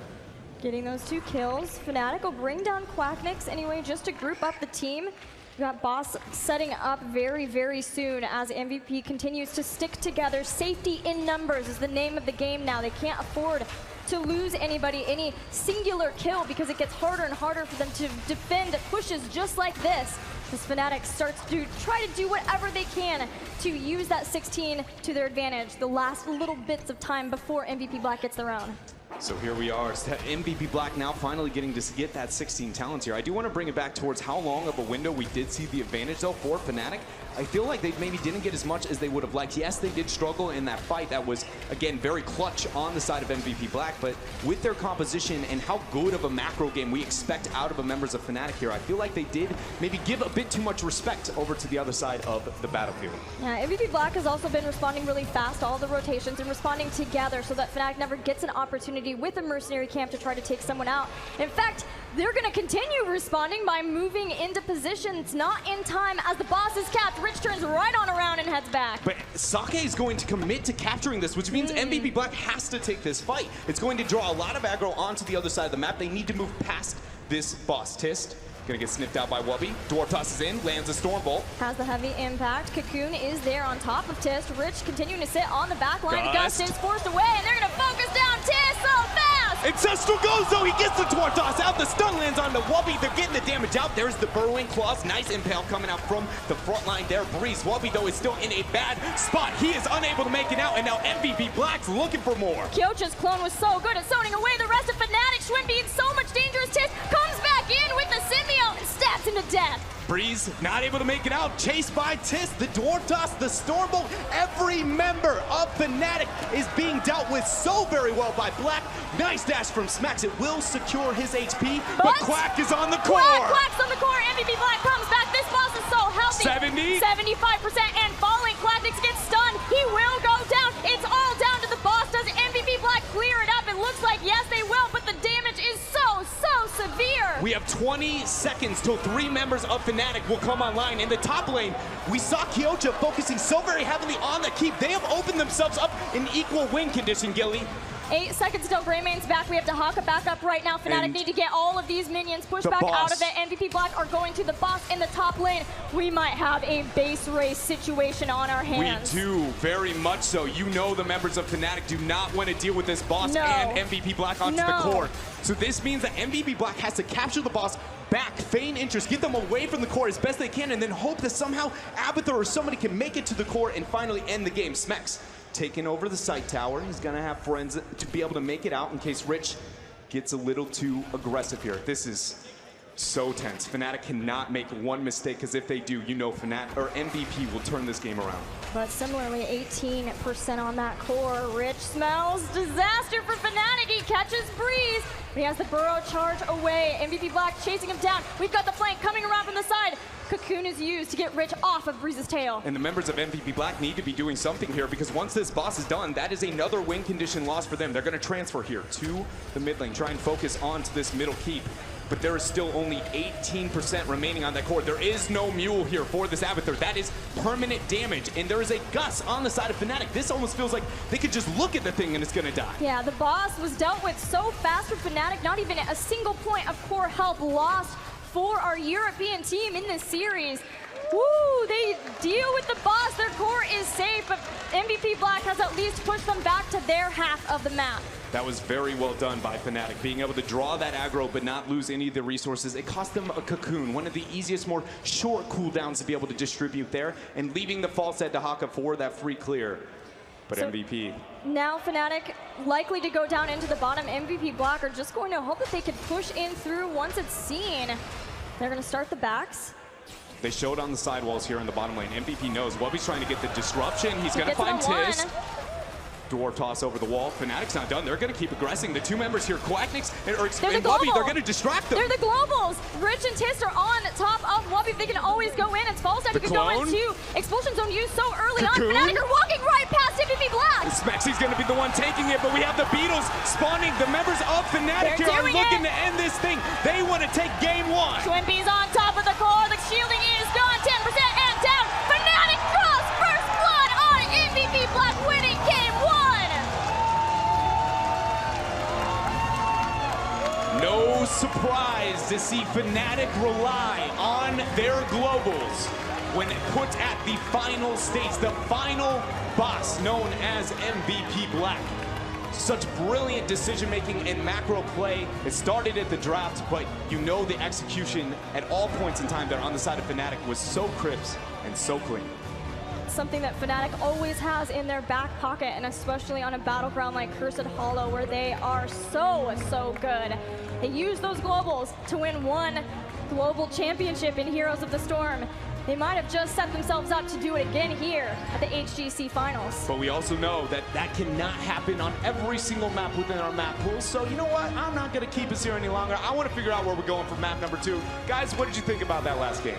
Getting those 2 kills. Fnatic will bring down Quacknix anyway, just to group up the team. We got Boss setting up very, very soon as MVP continues to stick together. Safety in numbers is the name of the game now. They can't afford to lose anybody, any singular kill, because it gets harder and harder for them to defend pushes just like this. As Fnatic starts to try to do whatever they can to use that 16 to their advantage. The last little bits of time before MVP Black gets their own. So here we are, MVP Black now finally getting to get that 16 talents here. I do want to bring it back towards how long of a window we did see the advantage though for Fnatic. I feel like they maybe didn't get as much as they would have liked. Yes, they did struggle in that fight. That was, again, very clutch on the side of MVP Black, but with their composition and how good of a macro game we expect out of the members of Fnatic here, I feel like they did maybe give a bit too much respect over to the other side of the battlefield. Yeah, MVP Black has also been responding really fast to all the rotations and responding together so that Fnatic never gets an opportunity with a mercenary camp to try to take someone out. In fact, they're going to continue responding by moving into positions not in time as the boss is capped. Rich turns right on around and heads back. But Sake is going to commit to capturing this, which means MVP Black has to take this fight. It's going to draw a lot of aggro onto the other side of the map. They need to move past this boss. Tist gonna get sniffed out by Wubby. Dwarf tosses in, lands a Storm Bolt. Has the heavy impact. Cocoon is there on top of Tist. Rich continuing to sit on the back line. Gust is forced away, and they're gonna focus down Tist so fast! Ancestral goes though, he gets the Dwarf toss out. The stun lands on the Wubby. They're getting the damage out. There's the Burrowing Claws. Nice impale coming out from the front line there. Breeze. Wubby though is still in a bad spot. He is unable to make it out, and now MVP Black's looking for more. Kyocha's clone was so good at zoning away the rest of Fnatic. Schwinn in so much danger as Tist comes back in with the symbiote and stabs him to death. Breeze not able to make it out, chased by Tist, the Dwarf Toss, the Storm Bolt. Every member of Fnatic is being dealt with so very well by Black. Nice dash from Smacks. It will secure his HP, but Quack is on the core. Quack's on the core. MVP Black comes back. This boss is so healthy. 70? 75% and falling. Quacknix gets stunned. He will go down. It's all down to the boss. Does MVP Black clear it up? It looks like yes, they will, but the damage is so severe. We have 20 seconds till 3 members of Fnatic will come online. In the top lane, we saw Kyocha focusing so very heavily on the keep. They have opened themselves up in equal win condition, Gilly. 8 seconds till Greymane's back. We have to hawk it back up right now. Fnatic need to get all of these minions pushed back out of it. MVP Black are going to the boss in the top lane. We might have a base race situation on our hands. We do, very much so. You know the members of Fnatic do not want to deal with this boss and MVP Black onto the core. So this means that MVP Black has to capture the boss back, feign interest, get them away from the core as best they can, and then hope that somehow Abathur or somebody can make it to the core and finally end the game. Smex taking over the site tower. He's gonna have friends to be able to make it out in case Rich gets a little too aggressive here. This is so tense. Fnatic cannot make one mistake, because if they do, you know Fnatic or MVP will turn this game around. But similarly, 18% on that core. Rich smells disaster for Fnatic. He catches Breeze. He has the burrow charge away. MVP Black chasing him down. We've got the flank coming around from the side. Cocoon is used to get Rich off of Breeze's tail. And the members of MVP Black need to be doing something here, because once this boss is done, that is another win condition loss for them. They're going to transfer here to the mid lane, try and focus onto this middle keep. But there is still only 18% remaining on that core. There is no mule here for this Abathur. That is permanent damage, and there is a Gus on the side of Fnatic. This almost feels like they could just look at the thing and it's gonna die. Yeah, the boss was dealt with so fast for Fnatic, not even a single point of core health lost for our European team in this series. Woo, they deal with the boss, their core is safe, but MVP Black has at least pushed them back to their half of the map. That was very well done by Fnatic, being able to draw that aggro but not lose any of the resources. It cost them a Cocoon, one of the easiest, more short cooldowns to be able to distribute there, and leaving the false head to Haka for that free clear. But So MVP. now Fnatic likely to go down into the bottom. MVP Black are just going to hope that they could push in through once it's seen. They're going to start the backs. They showed on the sidewalls here in the bottom lane. MVP knows Wubby's trying to get the disruption. He's going to Gets find the one. Tiz. Dwarf toss over the wall. Fnatic's not done. They're going to keep aggressing. The two members here, Quacknix and Wubby, they're going to distract them. They're the globals. Rich and Tist are on top of Wubby. They can always go in. It's Falstad who can go in too. Expulsion zone used so early Cocoon. on. Fnatic are walking right past MVP Black. Smexy's going to be the one taking it, but we have the Beatles spawning. The members of Fnatic They're here are doing looking it. to end this thing. They want to take game one. Twimpy's on top of the core. The shielding is gone. 10% and down. Fnatic draws first blood on MVP Black, winning game one. No surprise to see Fnatic rely on their globals when put at the final stage, the final boss known as MVP Black. Such brilliant decision-making and macro play. It started at the draft, but you know the execution at all points in time there on the side of Fnatic was so crisp and so clean. Something that Fnatic always has in their back pocket, and especially on a battleground like Cursed Hollow, where they are so good. They use those globals to win one global championship in Heroes of the Storm. They might have just set themselves up to do it again here at the HGC Finals. But we also know that that cannot happen on every single map within our map pool. So you know what? I'm not going to keep us here any longer. I want to figure out where we're going for map number 2. Guys, what did you think about that last game?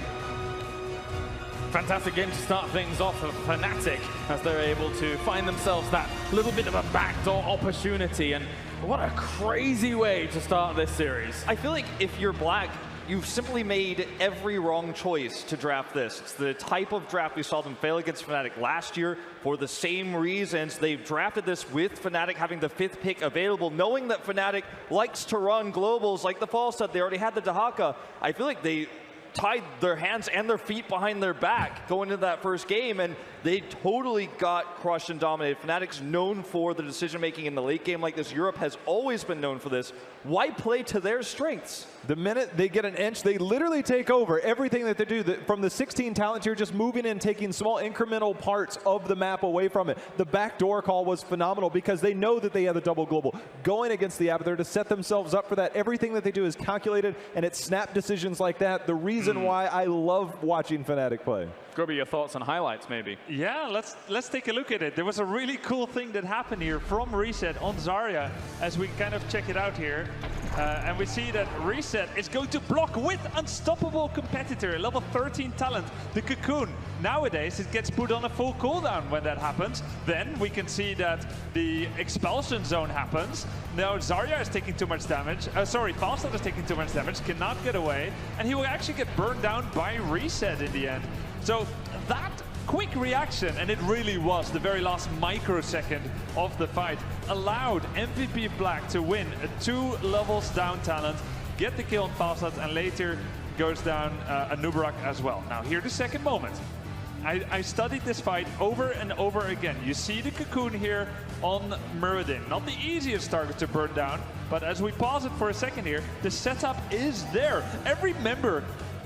Fantastic game to start things off for Fnatic as they're able to find themselves that little bit of a backdoor opportunity. And what a crazy way to start this series. I feel like if you're Black, you've simply made every wrong choice to draft this. It's the type of draft we saw them fail against Fnatic last year for the same reasons. They've drafted this with Fnatic having the 5th pick available, knowing that Fnatic likes to run globals like the Falstad. They already had the Dahaka. I feel like they tied their hands and their feet behind their back going into that first game, and they totally got crushed and dominated. Fnatic's known for the decision-making in the late game like this. Europe has always been known for this. Why play to their strengths? The minute they get an inch, they literally take over everything that they do. From the 16 talents here, just moving in, taking small incremental parts of the map away from it. The backdoor call was phenomenal because they know that they have a double global. Going against the Avatar to set themselves up for that, everything that they do is calculated, and it's snap decisions like that. The reason why I love watching Fnatic play. Groby, your thoughts and highlights, maybe? Yeah, let's take a look at it. There was a really cool thing that happened here from Reset on Zarya as we kind of check it out here. And we see that Reset is going to block with unstoppable competitor, level 13 talent, the Cocoon. Nowadays, it gets put on a full cooldown when that happens. Then we can see that the expulsion zone happens. Now Zarya is taking too much damage. Falstad is taking too much damage, cannot get away, and he will actually get burned down by Reset in the end. So that quick reaction, and it really was the very last microsecond of the fight, allowed MVP Black to win a 2 levels down talent, get the kill on Falstad, and later goes down a Nubarak as well. Now here the second moment. I studied this fight over and over again. You see the Cocoon here on Muradin. Not the easiest target to burn down, but as we pause it for a second here, the setup is there. Every member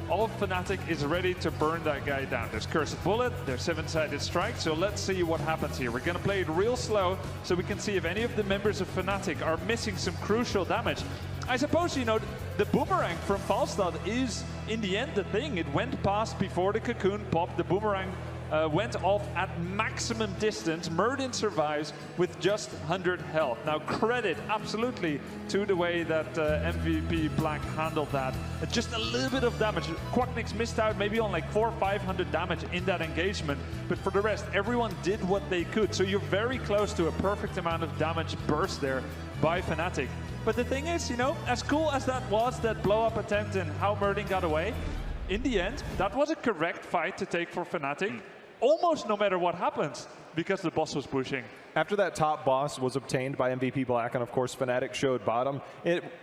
of Fnatic is ready to burn that guy down. There's Cursed Bullet, there's 7-sided Strike, so let's see what happens here. We're gonna play it real slow so we can see if any of the members of Fnatic are missing some crucial damage. I suppose, you know, the boomerang from Falstad is, in the end, the thing. It went past before the Cocoon popped. The boomerang went off at maximum distance. Muradin survives with just 100 health. Now, credit absolutely to the way that MVP Black handled that. Just a little bit of damage. Quacknix missed out maybe on like 400 or 500 damage in that engagement, but for the rest, everyone did what they could. So you're very close to a perfect amount of damage burst there by Fnatic. But the thing is, you know, as cool as that was, that blow-up attempt and how Muradin got away, in the end, that was a correct fight to take for Fnatic. Almost no matter what happens, because the boss was pushing. After that top boss was obtained by MVP Black, and of course Fnatic showed bottom,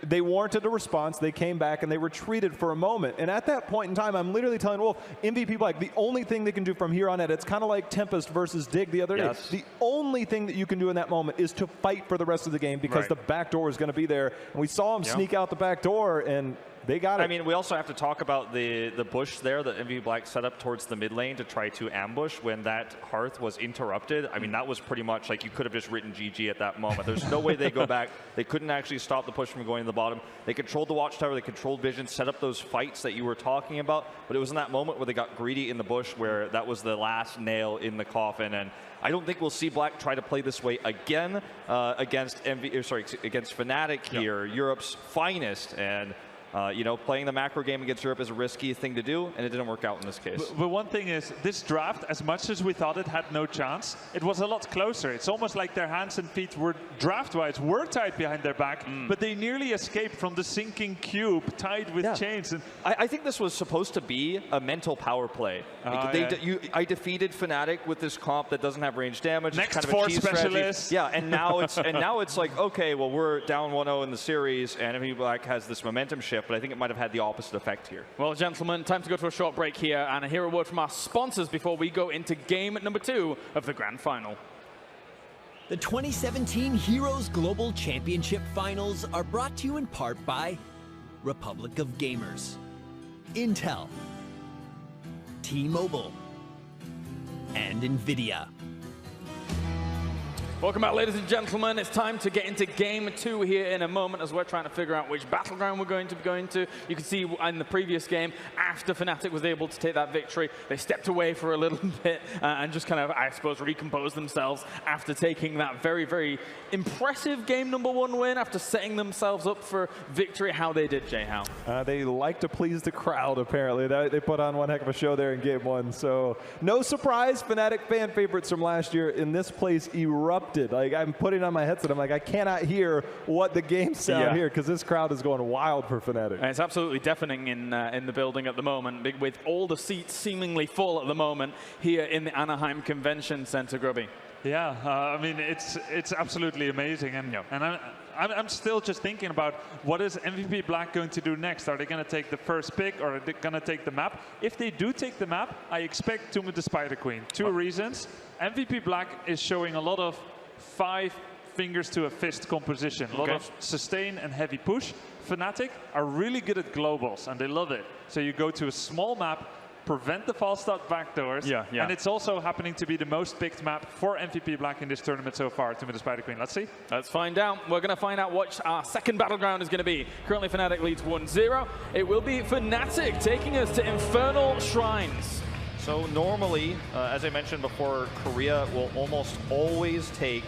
they warranted a response. They came back and they retreated for a moment. And at that point in time, I'm literally telling Wolf, MVP Black, the only thing they can do from here on out, it's kind of like Tempest versus Dig the other day. The only thing that you can do in that moment is to fight for the rest of the game because the back door is going to be there. And we saw him sneak out the back door, and They got it. I mean, we also have to talk about the bush there that MVP Black set up towards the mid lane to try to ambush when that Hearth was interrupted. I mean, that was pretty much like you could have just written GG at that moment. There's no way they go back. They couldn't actually stop the push from going to the bottom. They controlled the Watchtower, they controlled Vision, set up those fights that you were talking about, but it was in that moment where they got greedy in the bush where that was the last nail in the coffin. And I don't think we'll see Black try to play this way again against Fnatic here, Europe's finest. And you know, playing the macro game against Europe is a risky thing to do, and it didn't work out in this case. But one thing is, this draft, as much as we thought it had no chance, it was a lot closer. It's almost like their hands and feet were, draft-wise, were tied behind their back, but they nearly escaped from the sinking cube tied with chains. And I think this was supposed to be a mental power play. I defeated Fnatic with this comp that doesn't have range damage. Next it's kind of a cheese specialist. Strategy. Yeah, and now it's like, okay, well, we're down 1-0 in the series, and MVP Black has this momentum shift. But I think it might have had the opposite effect here. Well, gentlemen, time to go to a short break here and hear a word from our sponsors before we go into game number 2 of the Grand Final. The 2017 Heroes Global Championship Finals are brought to you in part by Republic of Gamers, Intel, T-Mobile, and NVIDIA. Welcome back, ladies and gentlemen. It's time to get into game 2 here in a moment as we're trying to figure out which battleground we're going to be going to. You can see in the previous game, after Fnatic was able to take that victory, they stepped away for a little bit and just kind of, I suppose, recomposed themselves after taking that very, very impressive game number 1 win, after setting themselves up for victory. How they did, Jay, how? They like to please the crowd, apparently. They put on one heck of a show there in game 1. So no surprise, Fnatic fan favorites from last year in this place erupted. Like, I'm putting on my headset, I'm like, I cannot hear what the game sound here because this crowd is going wild for Fnatic. And it's absolutely deafening in the building at the moment, with all the seats seemingly full at the moment here in the Anaheim Convention Center, Grubby. Yeah, I mean, it's absolutely amazing. And I'm still just thinking about what is MVP Black going to do next. Are they going to take the first pick, or are they going to take the map? If they do take the map, I expect Tomb of the Spider Queen. 2 reasons. MVP Black is showing a lot of 5 fingers to a fist composition. A lot of sustain and heavy push. Fnatic are really good at globals, and they love it. So you go to a small map, prevent the false start backdoors, and it's also happening to be the most picked map for MVP Black in this tournament so far, Tomb of the Spider Queen. Let's see. Let's find out. We're going to find out what our second battleground is going to be. Currently, Fnatic leads 1-0. It will be Fnatic taking us to Infernal Shrines. So normally, as I mentioned before, Korea will almost always take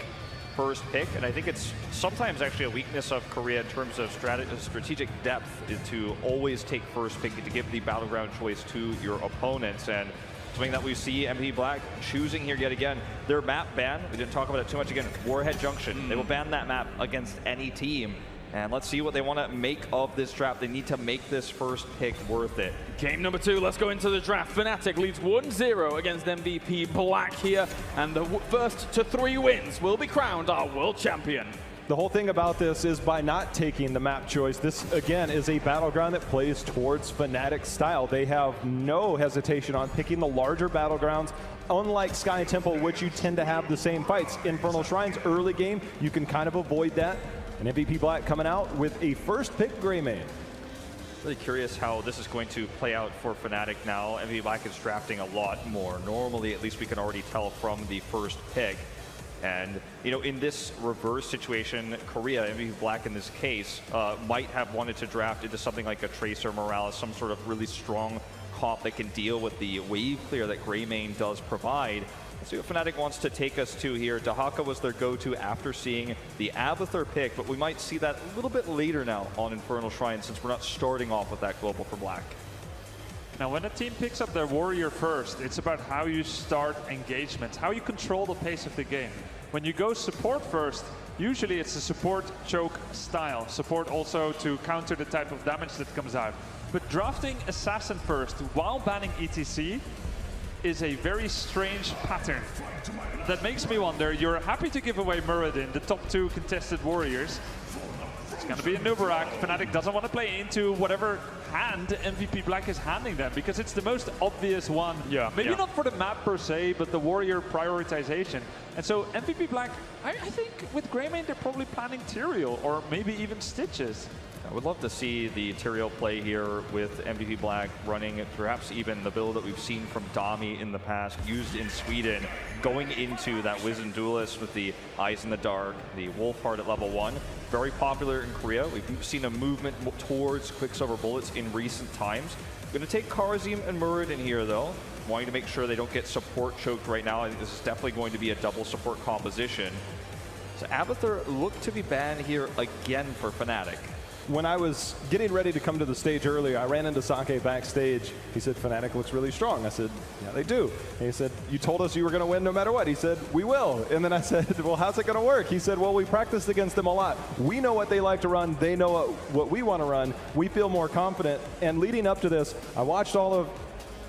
first pick, and I think it's sometimes actually a weakness of Korea in terms of strategic depth is to always take first pick, to give the battleground choice to your opponents. And something that we see MVP Black choosing here yet again. Their map ban, we didn't talk about it too much again, Warhead Junction. They will ban that map against any team. And let's see what they want to make of this draft. They need to make this first pick worth it. Game number 2, let's go into the draft. Fnatic leads 1-0 against MVP Black here, and the first to 3 wins will be crowned our world champion. The whole thing about this is by not taking the map choice, this again is a battleground that plays towards Fnatic's style. They have no hesitation on picking the larger battlegrounds. Unlike Sky and Temple, which you tend to have the same fights. Infernal Shrines, early game, you can kind of avoid that. And MVP Black coming out with a first pick Greymane. Really curious how this is going to play out for Fnatic now. MVP Black is drafting a lot more. Normally, at least we can already tell from the first pick. And, you know, in this reverse situation, Korea, MVP Black in this case, might have wanted to draft into something like a Tracer Morales, some sort of really strong comp that can deal with the wave clear that Greymane does provide. Let's see what Fnatic wants to take us to here. Dahaka was their go-to after seeing the Abathur pick, but we might see that a little bit later now on Infernal Shrine since we're not starting off with that global for Black. Now, when a team picks up their warrior first, it's about how you start engagements, how you control the pace of the game. When you go support first, usually it's a support choke style. Support also to counter the type of damage that comes out. But drafting assassin first while banning ETC is a very strange pattern. That makes me wonder, you're happy to give away Muradin, the top 2 contested warriors. It's going to be a Nubarak. Fnatic doesn't want to play into whatever hand MVP Black is handing them because it's the most obvious one. Maybe not for the map per se, but the warrior prioritization. And so MVP Black, I think with Greymane, they're probably planning Tyrael or maybe even Stitches. I would love to see the Tyrael play here with MVP Black running perhaps even the build that we've seen from Dami in the past, used in Sweden, going into that Wizened Duelist with the Eyes in the Dark, the Wolfheart at level 1. Very popular in Korea. We've seen a movement towards Quicksilver Bullets in recent times. Going to take Karazim and Murid in here though, wanting to make sure they don't get support choked right now. I think this is definitely going to be a double support composition. So Abathur looked to be banned here again for Fnatic. When I was getting ready to come to the stage earlier, I ran into Sake backstage. He said, Fnatic looks really strong. I said, yeah, they do. And he said, you told us you were going to win no matter what. He said, we will. And then I said, well, how's it going to work? He said, well, we practiced against them a lot. We know what they like to run. They know what we want to run. We feel more confident. And leading up to this, I watched all of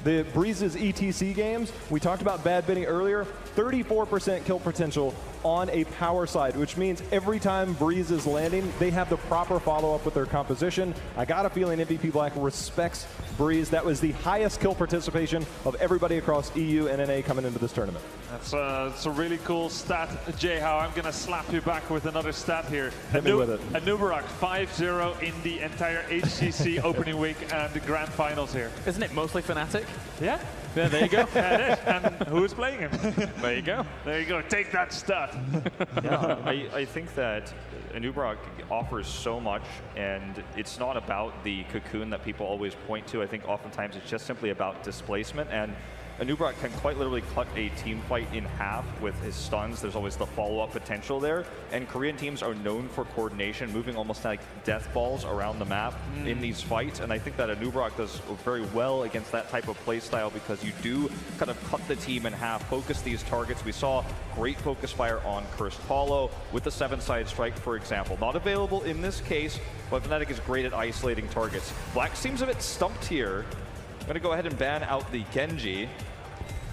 the Breeze's ETC games. We talked about Bad Benny earlier. 34% kill potential on a power side, which means every time Breeze is landing, they have the proper follow-up with their composition. I got a feeling MVP Black respects Breeze. That was the highest kill participation of everybody across EU and NA coming into this tournament. That's a really cool stat, J-How. I'm going to slap you back with another stat here. Hit me with it. Anubarak 5-0 in the entire HGC opening week and the grand finals here. Isn't it mostly Fnatic? Yeah. Yeah, there you go. Yeah, it is. And who's playing him? There you go. There you go. Take that stat. Yeah, I think that Anubarak offers so much, and it's not about the cocoon that people always point to. I think oftentimes it's just simply about displacement, and Anubarak can quite literally cut a team fight in half with his stuns. There's always the follow-up potential there, and Korean teams are known for coordination, moving almost like death balls around the map in these fights, and I think that Anubarak does very well against that type of playstyle because you do kind of cut the team in half, focus these targets. We saw great focus fire on Cursed Hollow with the 7-side strike, for example. Not available in this case, but Fnatic is great at isolating targets. Black seems a bit stumped here. I'm going to go ahead and ban out the Genji.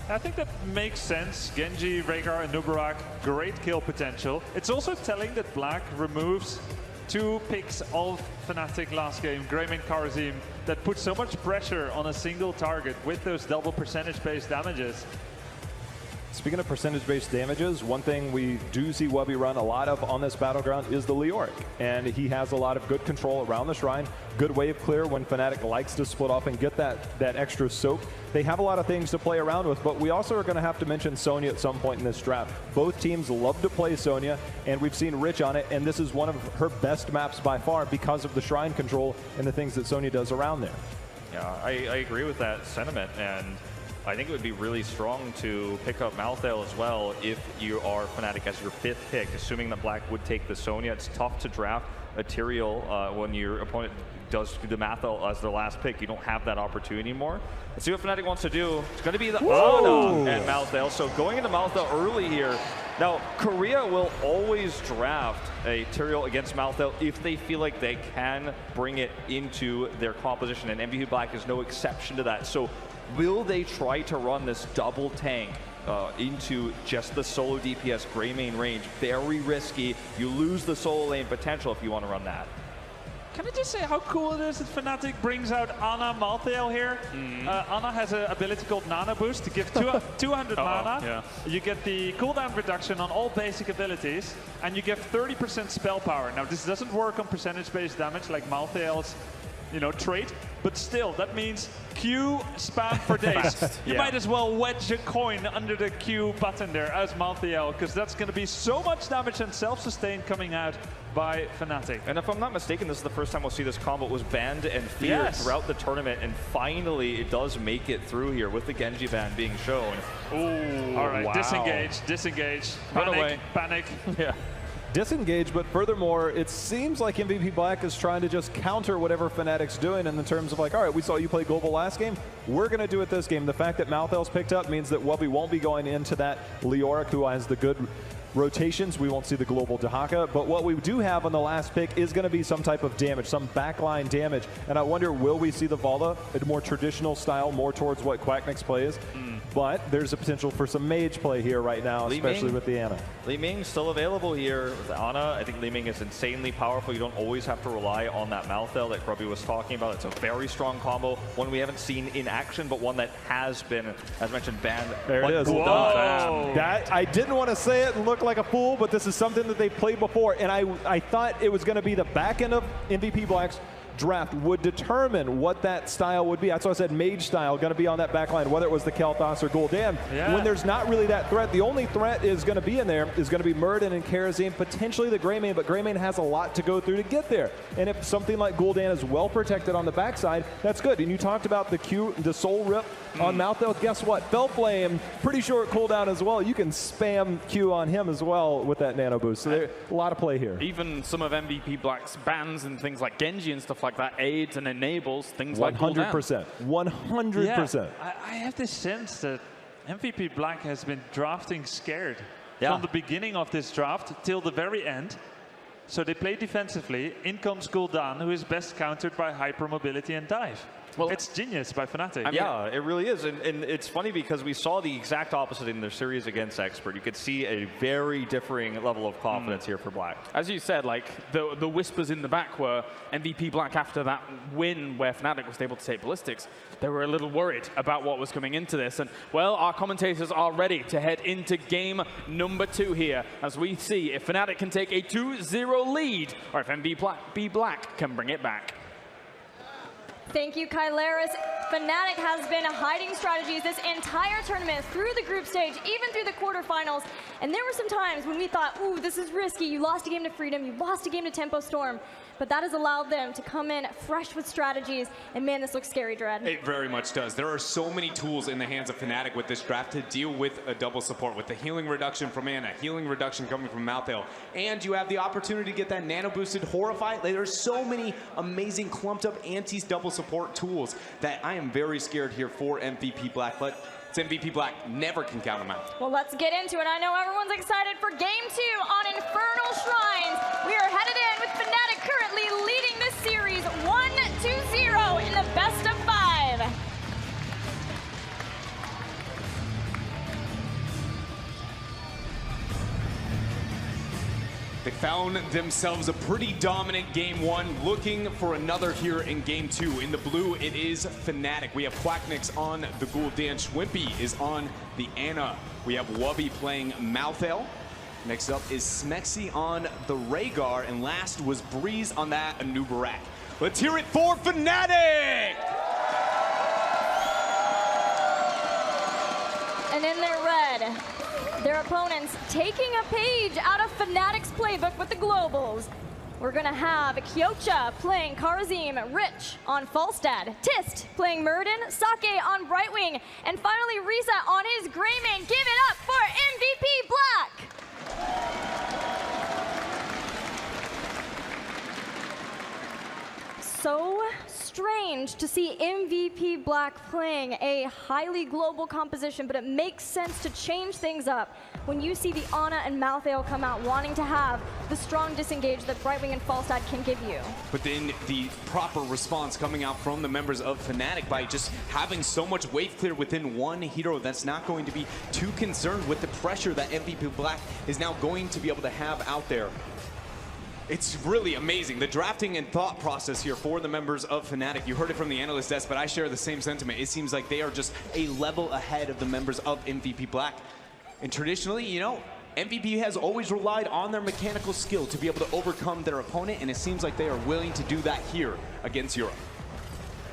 I think that makes sense. Genji, Rhaegar, and Anubarak, great kill potential. It's also telling that Black removes 2 picks of Fnatic last game, Greymane and Karazim, that put so much pressure on a single target with those double percentage-based damages. Speaking of percentage-based damages, one thing we do see Wubby run a lot of on this battleground is the Leoric. And he has a lot of good control around the Shrine, good wave clear when Fnatic likes to split off and get that extra soak. They have a lot of things to play around with, but we also are going to have to mention Sonya at some point in this draft. Both teams love to play Sonya, and we've seen Rich on it, and this is one of her best maps by far because of the Shrine control and the things that Sonya does around there. Yeah, I agree with that sentiment, and I think it would be really strong to pick up Malthael as well if you are Fnatic as your 5th pick, assuming that Black would take the Sonya. It's tough to draft a Tyrael when your opponent does the Malthael as their last pick. You don't have that opportunity anymore. Let's see what Fnatic wants to do. It's going to be the Ana and Malthael. So going into Malthael early here. Now, Korea will always draft a Tyrael against Malthael if they feel like they can bring it into their composition, and MVP Black is no exception to that. So will they try to run this double tank into just the solo DPS Greymane range? Very risky. You lose the solo lane potential if you want to run that. Can I just say how cool it is that Fnatic brings out Ana Malthael here? Ana has an ability called Nana Boost to give 200 mana. Yeah. You get the cooldown reduction on all basic abilities, and you get 30% spell power. Now, this doesn't work on percentage-based damage like Malthael's trait, but still, that means Q spam for days. You might as well wedge a coin under the Q button there as Malthael, because that's going to be so much damage and self-sustain coming out by Fnatic. And if I'm not mistaken, this is the first time we'll see this combo. It was banned and feared throughout the tournament, and finally it does make it through here with the Genji ban being shown. Ooh, all right, disengage, Run away. Panic. Yeah. Disengage, but furthermore, it seems like MVP Black is trying to just counter whatever Fnatic's doing in the terms of like, all right, we saw you play Global last game, we're going to do it this game. The fact that Malthael's picked up means that Wubby won't be going into that Leoric, who has the good rotations. We won't see the Global Dahaka, but what we do have on the last pick is going to be some type of damage, some backline damage, and I wonder, will we see the Vala, a more traditional style, more towards what Quacknix plays? but there's a potential for some mage play here right now, especially with the Ana. Li Ming still available here with Ana. I think Li Ming is insanely powerful. You don't always have to rely on that Malthael that Grubby was talking about. It's a very strong combo, one we haven't seen in action, but one that has been, as mentioned, banned. There it is. Whoa. That, I didn't want to say it and look like a fool, but this is something that they played before, and I thought it was going to be the back end of MVP Black's draft would determine what that style would be. That's why I said mage style, going to be on that back line, whether it was the Kel'Thas or Gul'dan. Yeah. When there's not really that threat, the only threat is going to be in there is going to be Muradin and Karazim, potentially the Greymane, but Greymane has a lot to go through to get there. And if something like Gul'dan is well protected on the backside, that's good. And you talked about the Q, the Soul Rip on Malthael. Guess what? Fellflame, pretty short cooldown as well. You can spam Q on him as well with that nano boost. So there's a lot of play here. Even some of MVP Black's bans and things like Genji and stuff like that aids and enables things like 100%. 100%. Yeah, I have this sense that MVP Black has been drafting scared Yeah. from the beginning of this draft till the very end. So they play defensively. In comes Gul'dan, who is best countered by hypermobility and dive. Well, it's genius by Fnatic. Yeah, it really is. And it's funny because we saw the exact opposite in their series against Expert. You could see a very differing level of confidence here for Black. As you said, like the whispers in the back were MVP Black after that win where Fnatic was able to take Ballistics. They were a little worried about what was coming into this. And, well, our commentators are ready to head into game number 2 here as we see if Fnatic can take a 2-0 lead or if MVP Black can bring it back. Thank you, Kyleris. Fnatic has been hiding strategies this entire tournament through the group stage, even through the quarterfinals. And there were some times when we thought, ooh, this is risky. You lost a game to Freedom, you lost a game to Tempo Storm. But that has allowed them to come in fresh with strategies. And man, this looks scary, Dread. It very much does. There are so many tools in the hands of Fnatic with this draft to deal with a double support, with the healing reduction from Ana, healing reduction coming from Malthael, and you have the opportunity to get that nano-boosted Horrify. Like, there's so many amazing clumped-up anti-double support tools that I am very scared here for MVP Black, but it's MVP Black, never can count them out. Well, let's get into it. I know everyone's excited for game 2 on Infernal Shrines. We are headed in with Fnatic currently leading this series 1-0 in the best of 5. They found themselves a pretty dominant game 1, looking for another here in game 2. In the blue, it is Fnatic. We have Quacknix on the Gul'dan. Schwimpy is on the Ana. We have Wubby playing Malthael. Next up is Smexy on the Rhaegar, and last was Breeze on that Anubarak. Let's hear it for Fnatic! And in their red, their opponents taking a page out of Fnatic's playbook with the Globals. We're gonna have Kyocha playing Karazim, Rich on Falstad, Tist playing Muradin, Sake on Brightwing, and finally Reset on his Greymane. Give it up for MVP Black! So strange to see MVP Black playing a highly global composition, but it makes sense to change things up when you see the Ana and Malthael come out wanting to have the strong disengage that Brightwing and Falstad can give you. But then the proper response coming out from the members of Fnatic by just having so much wave clear within one hero that's not going to be too concerned with the pressure that MVP Black is now going to be able to have out there. It's really amazing, the drafting and thought process here for the members of Fnatic. You heard it from the analyst desk, but I share the same sentiment. It seems like they are just a level ahead of the members of MVP Black. And traditionally, you know, MVP has always relied on their mechanical skill to be able to overcome their opponent, and it seems like they are willing to do that here against Europe.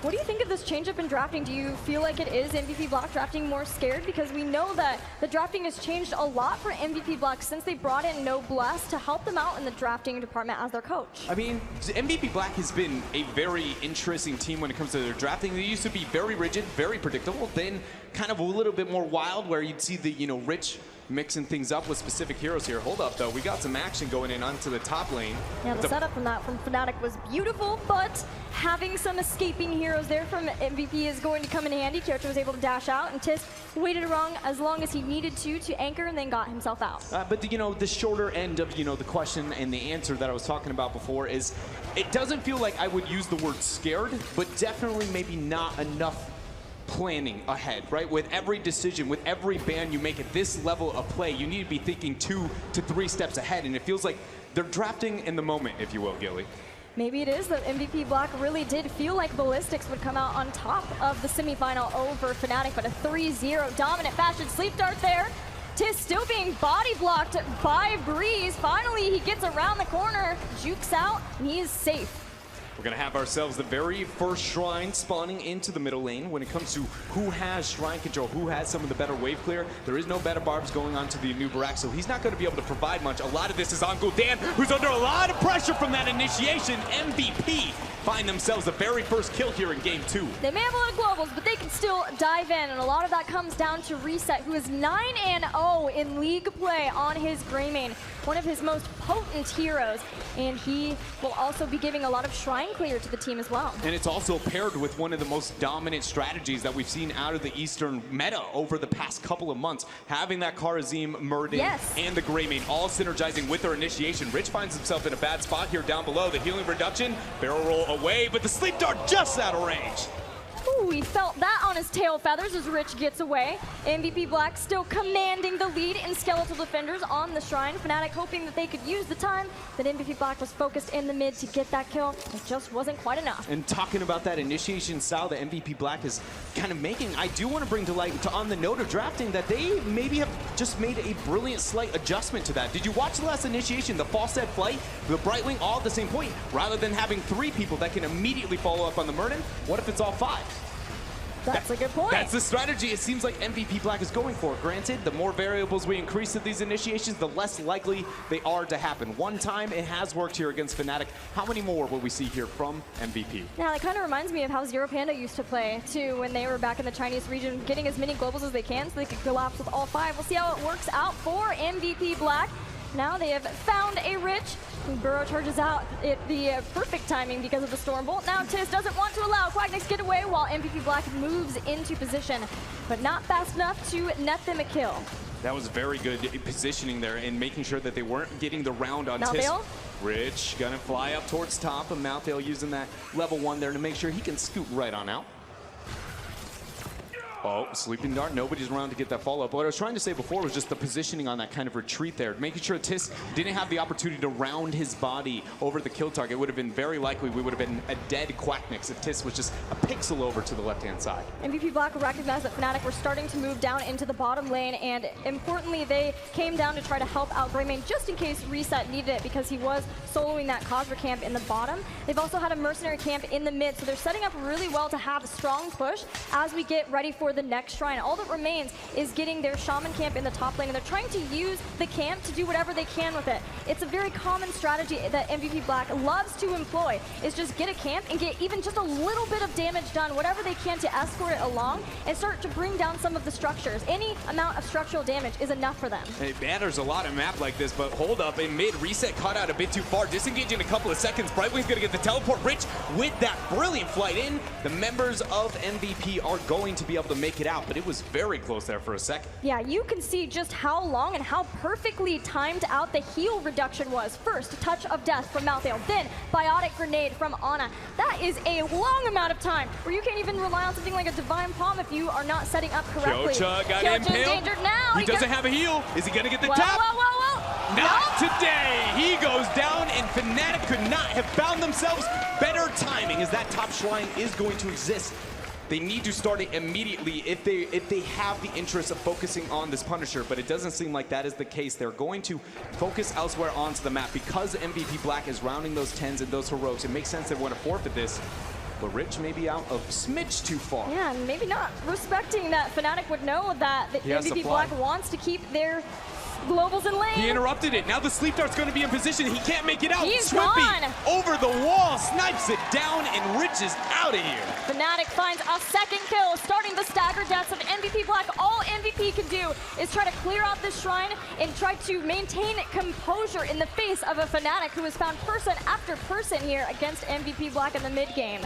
What do you think of this change-up in drafting? Do you feel like it is MVP Black drafting more scared? Because we know that the drafting has changed a lot for MVP Black since they brought in Noblesse to help them out in the drafting department as their coach. I mean, MVP Black has been a very interesting team when it comes to their drafting. They used to be very rigid, very predictable, then kind of a little bit more wild where you'd see the, you know, Rich mixing things up with specific heroes here. Hold up, though. We got some action going in onto the top lane. Yeah, the setup from that from Fnatic was beautiful, but having some escaping heroes there from MVP is going to come in handy. Kyoto was able to dash out, and Tis waited around as long as he needed to anchor, and then got himself out. But, you know, the shorter end of, you know, the question and the answer that I was talking about before is it doesn't feel like I would use the word scared, but definitely maybe not enough planning ahead, right? With every decision, with every ban you make at this level of play, you need to be thinking 2 to 3 steps ahead, and it feels like they're drafting in the moment, if you will, Gilly. Maybe it is that MVP Black really did feel like Ballistics would come out on top of the semifinal over Fnatic, but a 3-0 dominant fashion sleep dart there. Tiss still being body blocked by Breeze. Finally, he gets around the corner, jukes out, and he is safe. We're going to have ourselves the very first Shrine spawning into the middle lane. When it comes to who has Shrine control, who has some of the better wave clear, there is no better barbs going on to the new Barak, so he's not going to be able to provide much. A lot of this is on Gul'dan, who's under a lot of pressure from that initiation. MVP find themselves the very first kill here in game 2. They may have a lot of globals, but they can still dive in, and a lot of that comes down to Reset, who is 9-0 in league play on his Greymane, one of his most potent heroes, and he will also be giving a lot of Shrine clear to the team as well. And it's also paired with one of the most dominant strategies that we've seen out of the Eastern meta over the past couple of months. Having that Kharazim, Murden, and the Greymane all synergizing with their initiation. Rich finds himself in a bad spot here down below. The healing reduction, barrel roll away, but the sleep dart just out of range. Ooh, he felt that on his tail feathers as Rich gets away. MVP Black still commanding the lead in skeletal defenders on the Shrine. Fnatic hoping that they could use the time that MVP Black was focused in the mid to get that kill. It just wasn't quite enough. And talking about that initiation style that MVP Black is kind of making, I do want to bring to light, on the note of drafting, that they maybe have just made a brilliant slight adjustment to that. Did you watch the last initiation, the false dead flight, the Brightwing, all at the same point? Rather than having 3 people that can immediately follow up on the Murden, what if it's all 5? That's a good point. That's the strategy it seems like MVP Black is going for. Granted, the more variables we increase to these initiations, the less likely they are to happen. One time it has worked here against Fnatic. How many more will we see here from MVP? Now, that kind of reminds me of how Zero Panda used to play, too, when they were back in the Chinese region, getting as many globals as they can so they could collapse with all 5. We'll see how it works out for MVP Black. Now they have found a Rich. Burrow charges out at the perfect timing because of the Stormbolt. Now Tiz doesn't want to allow Quagnix get away while MVP Black moves into position, but not fast enough to net them a kill. That was very good positioning there and making sure that they weren't getting the round on Tiz. Rich gonna fly up towards top, and Malthael using that level 1 there to make sure he can scoot right on out. Oh, Sleeping Dart, nobody's around to get that follow-up. What I was trying to say before was just the positioning on that kind of retreat there, making sure Tiss didn't have the opportunity to round his body over the kill target. It would have been very likely we would have been a dead Quacknix if Tiss was just a pixel over to the left-hand side. MVP Black recognized that Fnatic were starting to move down into the bottom lane, and importantly, they came down to try to help out Greymane just in case Reset needed it because he was soloing that Kozra camp in the bottom. They've also had a Mercenary camp in the mid, so they're setting up really well to have a strong push as we get ready for the next Shrine. All that remains is getting their Shaman camp in the top lane, and they're trying to use the camp to do whatever they can with it. It's a very common strategy that MVP Black loves to employ, is just get a camp and get even just a little bit of damage done, whatever they can to escort it along and start to bring down some of the structures. Any amount of structural damage is enough for them. It matters a lot in a map like this, but hold up, in mid, Reset caught out a bit too far, disengaging in a couple of seconds. Brightwing's gonna get the teleport. Rich with that brilliant flight in. The members of MVP are going to be able to make it out, but it was very close there for a second. Yeah, you can see just how long and how perfectly timed out the heal reduction was. First, Touch of Death from Malthael, then Biotic Grenade from Ana. That is a long amount of time where you can't even rely on something like a Divine Palm if you are not setting up correctly. Kyocha got impaled. Now. He doesn't have a heal. Is he gonna get the Well, tap? well. Not today. He goes down, and Fnatic could not have found themselves better timing as that top shrine is going to exist. They need to start it immediately if they have the interest of focusing on this Punisher, but it doesn't seem like that is the case. They're going to focus elsewhere onto the map because MVP Black is rounding those 10s and those heroics. It makes sense they want to forfeit this, but Rich may be out a smidge too far. Yeah, maybe not respecting that Fnatic would know that the MVP Black wants to keep their globals in lane. He interrupted it. Now the Sleep Dart's going to be in position. He can't make it out. He's Swimpy gone. over the wall, snipes it down, and Rich is out of here. Fnatic finds a second kill, starting the stagger deaths of MVP Black. All MVP can do is try to clear out this shrine and try to maintain composure in the face of a Fnatic who has found person after person here against MVP Black in the mid game.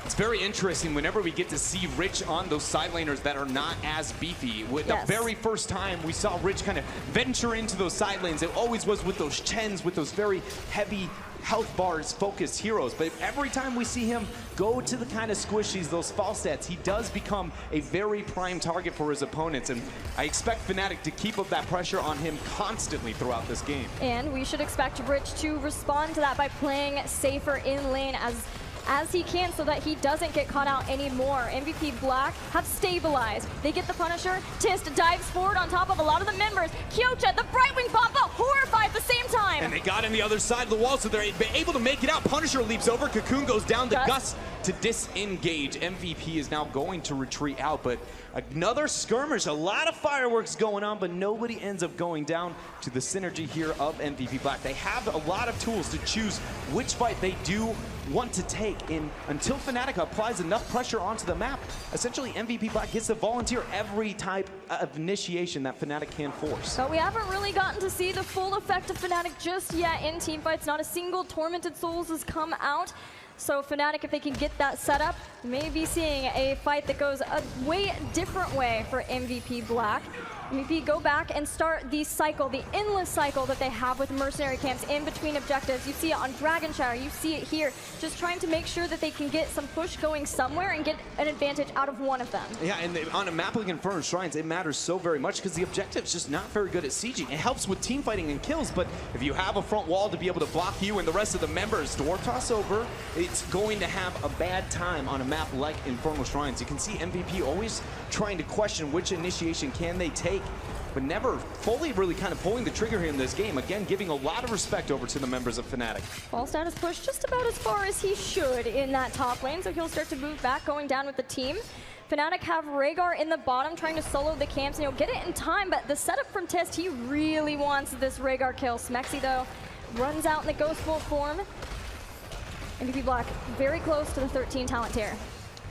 It's very interesting whenever we get to see Rich on those side laners that are not as beefy. With the very first time we saw Rich kind of venture into those side lanes, it always was with those Chens, with those very heavy health bars focused heroes, but every time we see him go to the kind of squishies, those false sets, he does become a very prime target for his opponents, and I expect Fnatic to keep up that pressure on him constantly throughout this game. And we should expect Rich to respond to that by playing safer in lane as he can so that he doesn't get caught out anymore. MVP Black have stabilized. They get the Punisher. Tist dives forward on top of a lot of the members. Kyocha, the Brightwing Papa, horrified at the same time. And they got in the other side of the wall, so they're able to make it out. Punisher leaps over, Cocoon goes down, the Gus to disengage. MVP is now going to retreat out, but another skirmish, a lot of fireworks going on, but nobody ends up going down to the synergy here of MVP Black. They have a lot of tools to choose which fight they do want to take, and until Fnatic applies enough pressure onto the map, essentially MVP Black gets to volunteer every type of initiation that Fnatic can force. But we haven't really gotten to see the full effect of Fnatic just yet in teamfights. Not a single Tormented Souls has come out. So Fnatic, if they can get that set up, may be seeing a fight that goes a way different way for MVP Black. MVP go back and start the cycle, the endless cycle that they have with mercenary camps in between objectives. You see it on Dragon Shower, you see it here, just trying to make sure that they can get some push going somewhere and get an advantage out of one of them. Yeah, and on a map like Infernal Shrines, it matters so very much because the objective's just not very good at sieging. It helps with team fighting and kills, but if you have a front wall to be able to block you and the rest of the members, Dwarf Toss over, it's going to have a bad time on a map like Infernal Shrines. You can see MVP always trying to question which initiation can they take, but never fully really kind of pulling the trigger here in this game. Again, giving a lot of respect over to the members of Fnatic. Falstad has pushed just about as far as he should in that top lane, so he'll start to move back, going down with the team. Fnatic have Rhaegar in the bottom, trying to solo the camps, and he'll get it in time, but the setup from Tist, he really wants this Rhaegar kill. Smexy, though, runs out in the Ghost Bolt form. MVP Black very close to the 13 talent tier.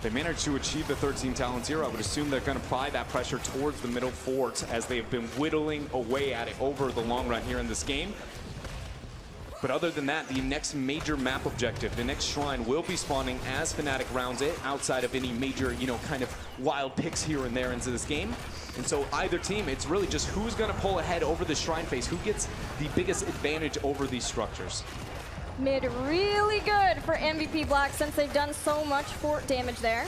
They managed to achieve the 13 talents here. I would assume they're going to apply that pressure towards the middle fort as they have been whittling away at it over the long run here in this game. But other than that, the next major map objective, the next shrine, will be spawning as Fnatic rounds it, outside of any major, kind of wild picks here and there into this game. And so either team, it's really just who's going to pull ahead over the shrine face, who gets the biggest advantage over these structures. Mid really good for MVP Black since they've done so much fort damage there.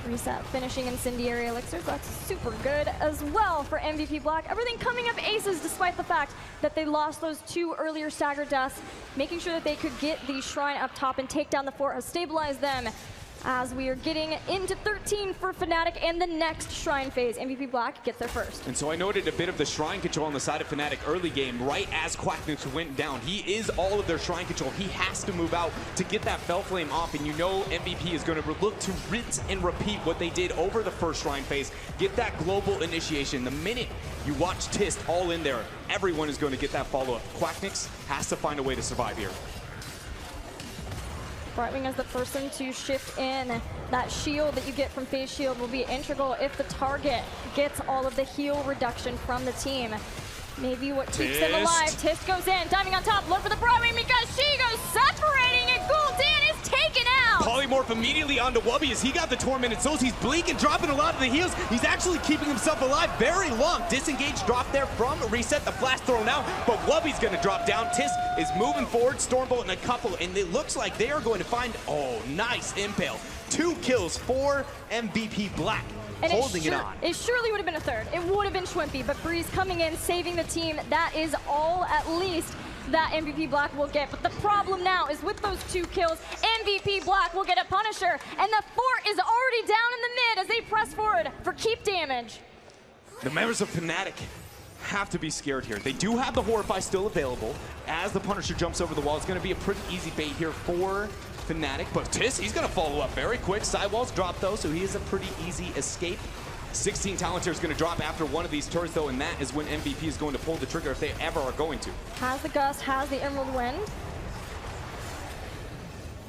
Reset finishing Incendiary Elixirs, that's super good as well for MVP Black. Everything coming up aces despite the fact that they lost those 2 earlier stagger deaths. Making sure that they could get the shrine up top and take down the fort has stabilized them. As we are getting into 13 for Fnatic and the next shrine phase. MVP Black gets there first. And so I noted a bit of the shrine control on the side of Fnatic early game, right as Quacknix went down. He is all of their shrine control. He has to move out to get that Fel Flame off, and MVP is going to look to rinse and repeat what they did over the first shrine phase. Get that global initiation. The minute you watch Tist all in there, everyone is going to get that follow-up. Quacknix has to find a way to survive here. Brightwing as the person to shift in. That shield that you get from Phase Shield will be integral if the target gets all of the heal reduction from the team. Maybe what keeps them alive. Tist goes in, diving on top, look for the Brightwing because she goes separating, and Gul'dan is taken out! Polymorph immediately onto Wubby as he got the Tormented Souls. He's blinking, dropping a lot of the heals. He's actually keeping himself alive very long. Disengage drop there from Reset, the flash thrown out, but Wubby's gonna drop down. Tist is moving forward, Stormbolt and a couple, and it looks like they are going to find, oh, nice Impale. 2 kills for MVP Black. And holding it on. It surely would have been a third. It would have been Schwimpy, but Breeze coming in, saving the team. That is all, at least, that MVP Black will get. But the problem now is with those 2 kills, MVP Black will get a Punisher, and the fort is already down in the mid as they press forward for keep damage. The members of Fnatic have to be scared here. They do have the Horrify still available. As the Punisher jumps over the wall, it's going to be a pretty easy bait here for Fnatic, but Tist, he's going to follow up very quick. Sidewalls drop though, so he is a pretty easy escape. 16 Talent is going to drop after one of these turrets though, and that is when MVP is going to pull the trigger if they ever are going to. Has the Gust, has the Emerald Wind.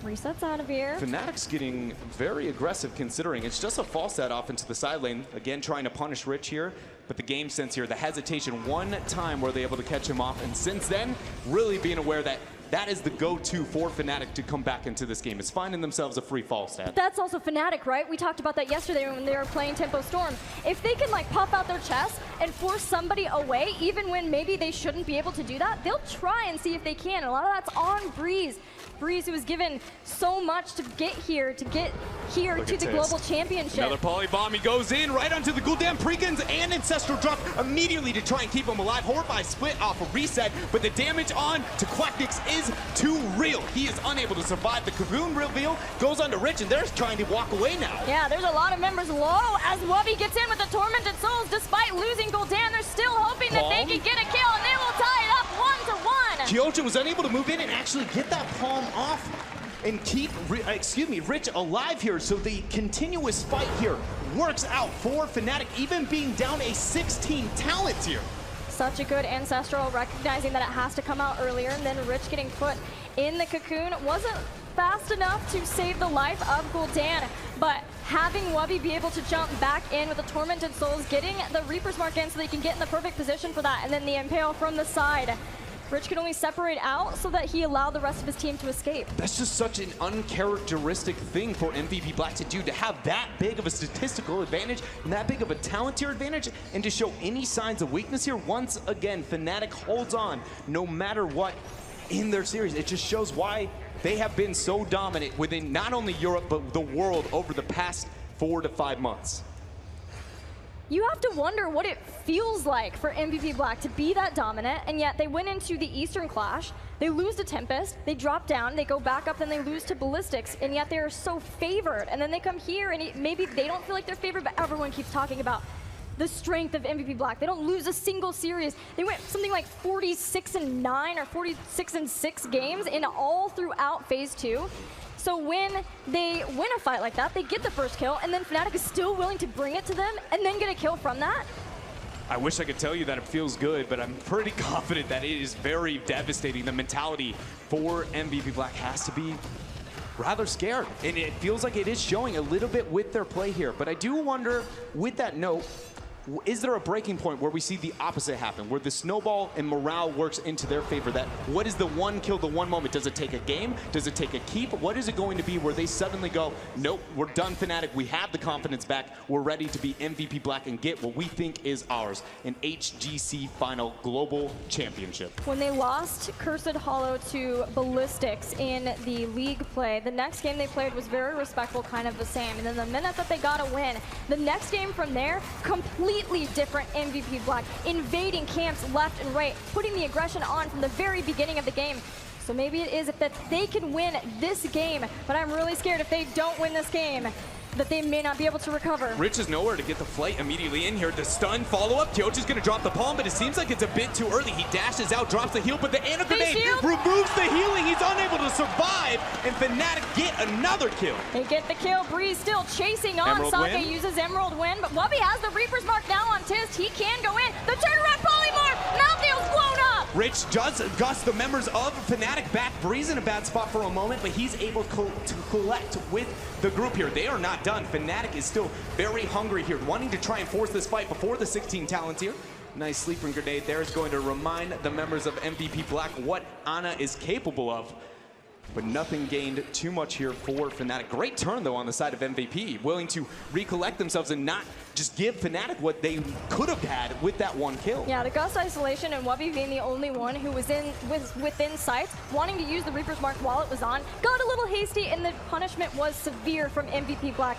Resets out of here. Fnatic's getting very aggressive considering it's just a false set off into the side lane. Again, trying to punish Rich here, but the game sense here, the hesitation one time where they're able to catch him off, and since then, really being aware that that is the go-to for Fnatic to come back into this game. It's finding themselves a free fall stat. That's also Fnatic, right? We talked about that yesterday when they were playing Tempo Storm. If they can like pop out their chest and force somebody away, even when maybe they shouldn't be able to do that, they'll try and see if they can. And a lot of that's on Breeze. Breeze, who was given so much to get here to the global championship. Another poly bomb. He goes in right onto the Gul'dan Precons and Ancestral drop immediately to try and keep him alive. Horrify split off a reset, but the damage on to Quacknix is too real. He is unable to survive. The Cocoon reveal goes on to Rich, and they're trying to walk away now. Yeah, there's a lot of members low as Wubby gets in with the Tormented Souls. Despite losing Gul'dan, they're still hoping that they can get a kill, and they will tie it up 1-1. Kyoja was unable to move in and actually get that palm off and keep, Rich alive here. So the continuous fight here works out for Fnatic, even being down a 16 talent here. Such a good Ancestral, recognizing that it has to come out earlier, and then Rich getting put in the Cocoon wasn't fast enough to save the life of Gul'dan, but having Wubby be able to jump back in with the Tormented Souls, getting the Reaper's Mark in so they can get in the perfect position for that, and then the Impale from the side. Rich could only separate out so that he allowed the rest of his team to escape. That's just such an uncharacteristic thing for MVP Black to do, to have that big of a statistical advantage and that big of a talent tier advantage, and to show any signs of weakness here. Once again, Fnatic holds on no matter what in their series. It just shows why they have been so dominant within not only Europe, but the world over the past 4 to 5 months. You have to wonder what it feels like for MVP Black to be that dominant, and yet they went into the Eastern Clash, they lose to Tempest, they drop down, they go back up, then they lose to Ballistics, and yet they're so favored. And then they come here, and maybe they don't feel like they're favored, but everyone keeps talking about the strength of MVP Black. They don't lose a single series. They went something like 46-9 or 46-6 games in all throughout Phase 2. So when they win a fight like that, they get the first kill, and then Fnatic is still willing to bring it to them and then get a kill from that. I wish I could tell you that it feels good, but I'm pretty confident that it is very devastating. The mentality for MVP Black has to be rather scared, and it feels like it is showing a little bit with their play here. But I do wonder, with that note, is there a breaking point where we see the opposite happen, where the snowball and morale works into their favor? That what is the one kill, the one moment? Does it take a game? Does it take a keep? What is it going to be where they suddenly go, nope, we're done, Fnatic. We have the confidence back. We're ready to be MVP Black and get what we think is ours, an HGC Final Global Championship. When they lost Cursed Hollow to Ballistics in the league play, the next game they played was very respectful, kind of the same. And then the minute that they got a win, the next game from there, completely different MVP Black, invading camps left and right, putting the aggression on from the very beginning of the game. So maybe it is that they can win this game, but I'm really scared if they don't win this game, that they may not be able to recover. Rich is nowhere to get the flight immediately in here. The stun follow-up. Kyoja's going to drop the palm, but it seems like it's a bit too early. He dashes out, drops the heal, but the Ana grenade removes the healing. He's unable to survive, and Fnatic get another kill. They get the kill. Breeze still chasing on. Sake uses Emerald Win, but Wubby has the Reaper's Mark now on Tist. He can go in. The turnaround polymorph. Malthael's blown up. Rich does gust the members of Fnatic back. Breeze in a bad spot for a moment, but he's able to collect with the group here. They are not done. Fnatic is still very hungry here, wanting to try and force this fight before the 16 talents here. Nice sleeping grenade there is going to remind the members of MVP Black what Ana is capable of. But nothing gained too much here for Fnatic. Great turn, though, on the side of MVP. Willing to recollect themselves and not just give Fnatic what they could have had with that one kill. Yeah, the Gust Isolation and Wubby being the only one who was within sight, wanting to use the Reaper's Mark while it was on, got a little hasty, and the punishment was severe from MVP Black.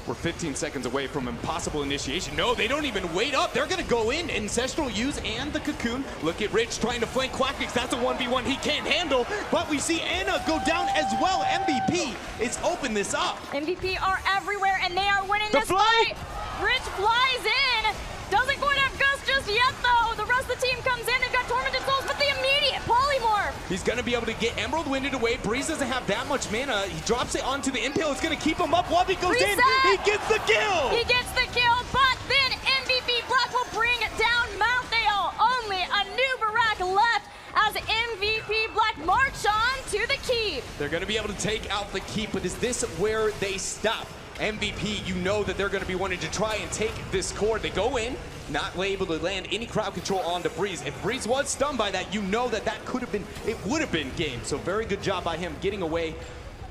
We're 15 seconds away from impossible initiation. No, they don't even wait up. They're going to go in. Ancestral use and the Cocoon. Look at Rich trying to flank Quacknix. That's a 1v1 he can't handle. But we see Ana go down as well. MVP is open this up. MVP are everywhere, and they are winning this fight. Rich flies in. Doesn't quite have Gust just yet, though. The rest of the team comes in. They've got Tormented Souls, but the immediate polymorph. He's going to be able to get Emerald Winded away. Breeze doesn't have that much mana. He drops it onto the Impale. It's going to keep him up. Wubby goes in. He gets the kill. He gets the kill, but then MVP Black will bring down Malthael. Only a new Barak left as MVP Black march on to the keep. They're going to be able to take out the keep, but is this where they stop? MVP, you know that they're going to be wanting to try and take this core. They go in, not able to land any crowd control onto Breeze. If Breeze was stunned by that, you know that that could have been, it would have been game. So very good job by him getting away.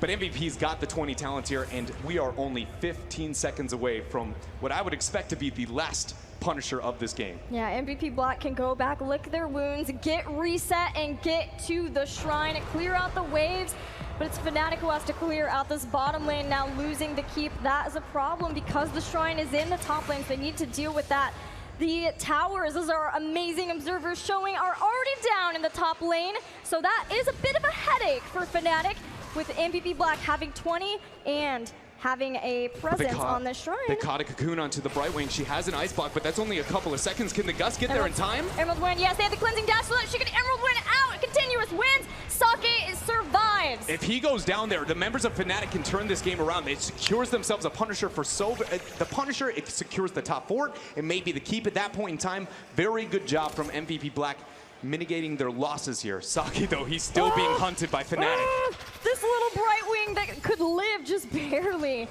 But MVP's got the 20 talents here, and we are only 15 seconds away from what I would expect to be the last Punisher of this game. Yeah, MVP Black can go back, lick their wounds, get reset, and get to the shrine, clear out the waves. But it's Fnatic who has to clear out this bottom lane, now losing the keep. That is a problem because the shrine is in the top lanes. They need to deal with that. The towers, as our amazing observers showing, are already down in the top lane. So that is a bit of a headache for Fnatic, with MVP Black having 20 and having a presence on the shrine. They caught a Cocoon onto the Bright Wing. She has an Ice Block, but that's only a couple of seconds. Can the Gus get there in time? Emerald Wind, yes, they have the cleansing dash so that she can Emerald Wind out. Continuous wins. Sake survives. If he goes down there, the members of Fnatic can turn this game around. It secures themselves a Punisher for the Punisher. It secures the top 4. It may be the keep at that point in time. Very good job from MVP Black, mitigating their losses here. Sake, though, he's still being hunted by Fnatic. This little Bright Wing that could live just barely.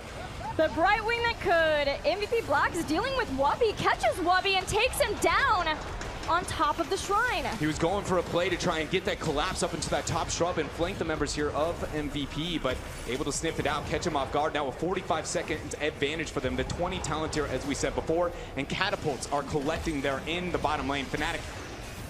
The Bright Wing that could. MVP Black is dealing with Wubby, catches Wubby and takes him down on top of the shrine. He was going for a play to try and get that collapse up into that top shrub and flank the members here of MVP, but able to sniff it out, catch him off guard. Now a 45-second advantage for them. The 20 talent here, as we said before, and catapults are collecting there in the bottom lane. Fnatic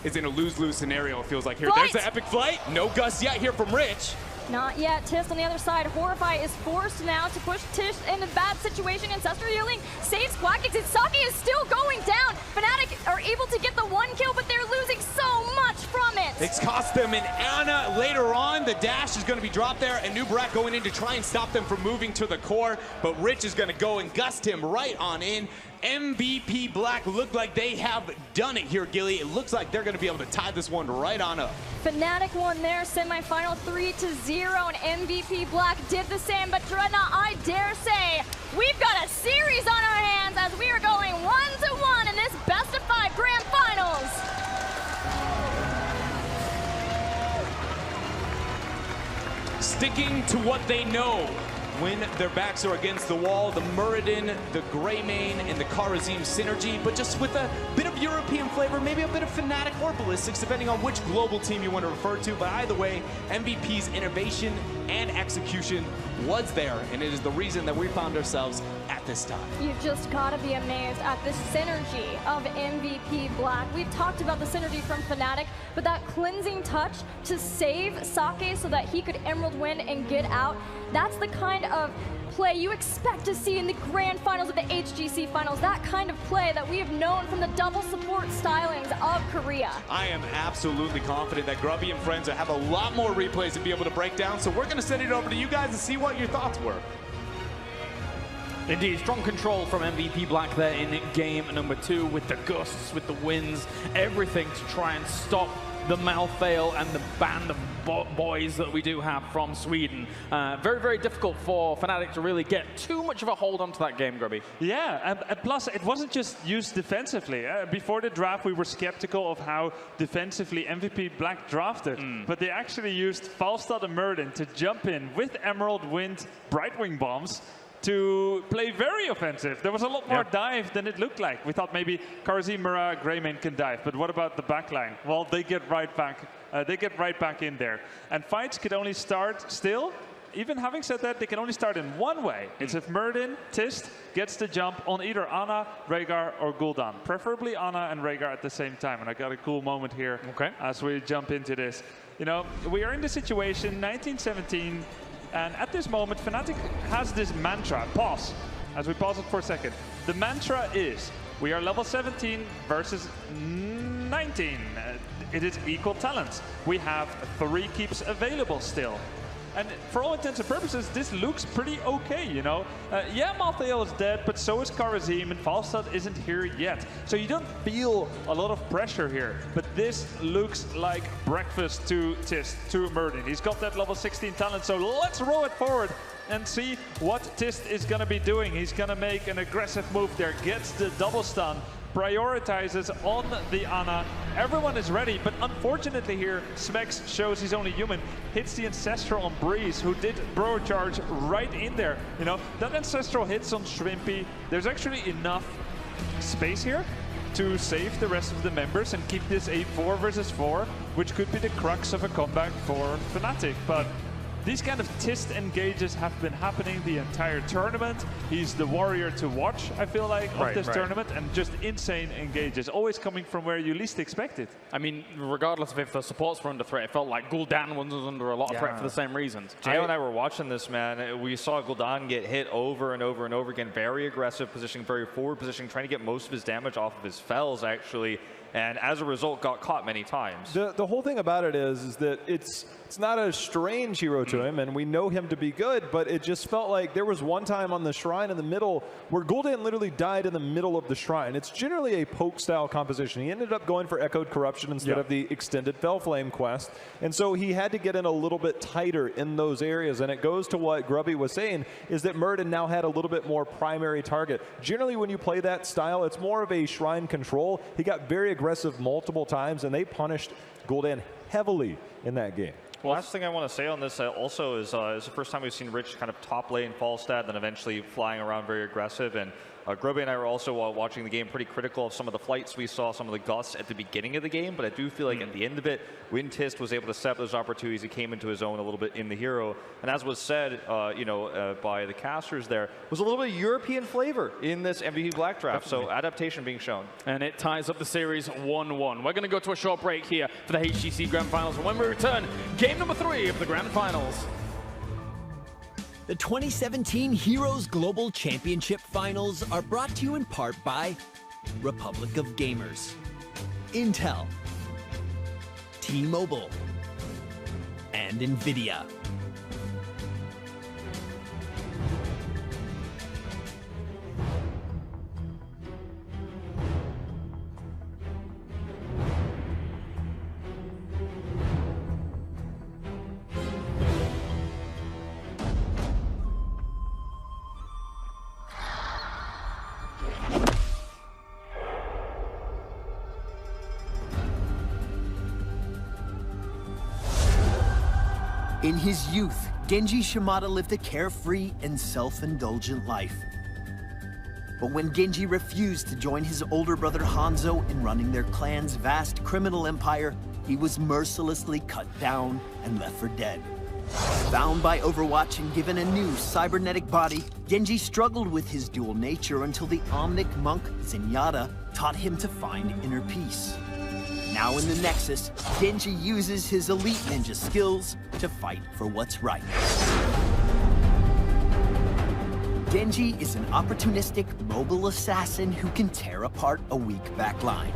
is in a lose-lose scenario, it feels like here. Flight. There's the epic flight. No Gus yet here from Rich. Not yet. Tist on the other side. Horrify is forced now to push Tish in a bad situation. Ancestral Healing saves Black Exit. Sake is still going down. Fnatic are able to get the 1 kill, but they're losing so much from it. It's cost them an Ana later on. The dash is going to be dropped there, and Nubrak going in to try and stop them from moving to the core, but Rich is going to go and gust him right on in. MVP Black look like they have done it here, Gilly. It looks like they're going to be able to tie this one right on up. Fnatic won their semifinal 3-0, and MVP Black did the same. But Dreadnought, I dare say, we've got a series on our hands as we are going 1-1 in this best-of-5 grand finals. Sticking to what they know when their backs are against the wall, the Muradin, the Greymane, and the Kharazim synergy, but just with a bit of European flavor, maybe a bit of Fnatic or Ballistics, depending on which global team you want to refer to. But either way, MVP's innovation and execution was there, and it is the reason that we found ourselves at this time. You've just got to be amazed at the synergy of MVP Black. We've talked about the synergy from Fnatic, but that cleansing touch to save Sake so that he could Emerald Win and get out, that's the kind of play you expect to see in the grand finals of the HGC finals. That kind of play that we have known from the double support stylings of Korea. I am absolutely confident that Grubby and friends will have a lot more replays to be able to break down, so we're going to send it over to you guys and see what your thoughts were. Indeed, strong control from MVP Black there in game number 2 with the gusts, with the winds, everything to try and stop the Malfail and the band of boys that we do have from Sweden. Very, very difficult for Fnatic to really get too much of a hold onto that game, Grubby. Yeah, and plus it wasn't just used defensively. Before the draft, we were skeptical of how defensively MVP Black drafted, but they actually used Falstad and Muradin to jump in with Emerald Wind Brightwing bombs to play very offensive. There was a lot more dive than it looked like. We thought maybe Kharazim, Mura, Greymane can dive, but what about the backline? Well, they get right back. They get right back in there. And fights could only start still. Even having said that, they can only start in one way. It's if Muradin, Tist, gets the jump on either Ana, Rhaegar, or Gul'dan. Preferably Ana and Rhaegar at the same time. And I got a cool moment here as we jump into this. You know, we are in the situation, 1917, and at this moment, Fnatic has this mantra. Pause, as we pause it for a second. The mantra is, we are level 17 versus 19. It is equal talents. We have 3 keeps available still. And for all intents and purposes, this looks pretty okay, you know? Yeah, Malthael is dead, but so is Kharazim, and Falstad isn't here yet. So you don't feel a lot of pressure here. But this looks like breakfast to Tist, to Muradin. He's got that level 16 talent, so let's roll it forward and see what Tist is going to be doing. He's going to make an aggressive move there, gets the double stun, prioritizes on the Ana. Everyone is ready, but unfortunately here, Smex shows he's only human, hits the Ancestral on Breeze, who did Bro Charge right in there. You know, that Ancestral hits on Shrimpy. There's actually enough space here to save the rest of the members and keep this a 4 versus 4, which could be the crux of a comeback for Fnatic. But these kind of tist engages have been happening the entire tournament. He's the warrior to watch, I feel like, of this tournament, and just insane engages, always coming from where you least expect it. I mean, regardless of if the supports were under threat, it felt like Gul'dan was under a lot of threat for the same reasons. Jay and I were watching this, man. We saw Gul'dan get hit over and over and over again. Very aggressive positioning, very forward positioning, trying to get most of his damage off of his fells, actually. And as a result, got caught many times. The whole thing about it is that it's not a strange hero to him, and we know him to be good, but it just felt like there was one time on the shrine in the middle where Gul'dan literally died in the middle of the shrine. It's generally a poke-style composition. He ended up going for Echoed Corruption instead of the extended Fell Flame quest, and so he had to get in a little bit tighter in those areas, and it goes to what Grubby was saying, is that Muradin now had a little bit more primary target. Generally, when you play that style, it's more of a shrine control. He got very aggressive multiple times, and they punished Gul'dan heavily in that game. Well, last thing I want to say on this also is it's the first time we've seen Rich kind of top lane Falstad, then eventually flying around very aggressive. And Groby and I were also watching the game pretty critical of some of the flights we saw, some of the gusts at the beginning of the game. But I do feel like at the end of it, when Tist was able to set up those opportunities, he came into his own a little bit in the hero. And as was said, by the casters there, was a little bit of European flavor in this MVP Black draft. Definitely. So adaptation being shown. And it ties up the series 1-1. We're going to go to a short break here for the HGC Grand Finals. And when we return, game number 3 of the Grand Finals. The 2017 Heroes Global Championship Finals are brought to you in part by Republic of Gamers, Intel, T-Mobile, and NVIDIA. In his youth, Genji Shimada lived a carefree and self-indulgent life. But when Genji refused to join his older brother Hanzo in running their clan's vast criminal empire, he was mercilessly cut down and left for dead. Bound by Overwatch and given a new cybernetic body, Genji struggled with his dual nature until the Omnic monk Zenyatta taught him to find inner peace. Now in the Nexus, Genji uses his elite ninja skills to fight for what's right. Genji is an opportunistic, mobile assassin who can tear apart a weak backline.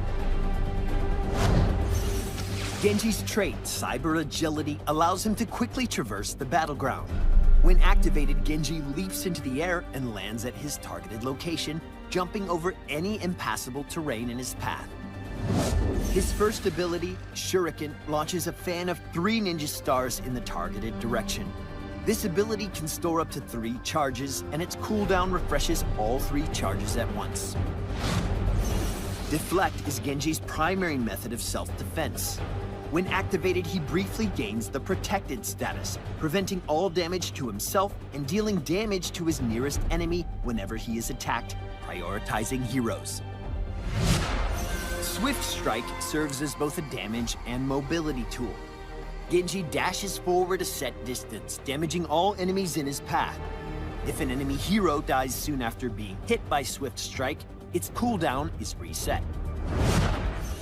Genji's trait, Cyber Agility, allows him to quickly traverse the battleground. When activated, Genji leaps into the air and lands at his targeted location, jumping over any impassable terrain in his path. His first ability, Shuriken, launches a fan of 3 ninja stars in the targeted direction. This ability can store up to 3 charges, and its cooldown refreshes all 3 charges at once. Deflect is Genji's primary method of self-defense. When activated, he briefly gains the Protected status, preventing all damage to himself and dealing damage to his nearest enemy whenever he is attacked, prioritizing heroes. Swift Strike serves as both a damage and mobility tool. Genji dashes forward a set distance, damaging all enemies in his path. If an enemy hero dies soon after being hit by Swift Strike, its cooldown is reset.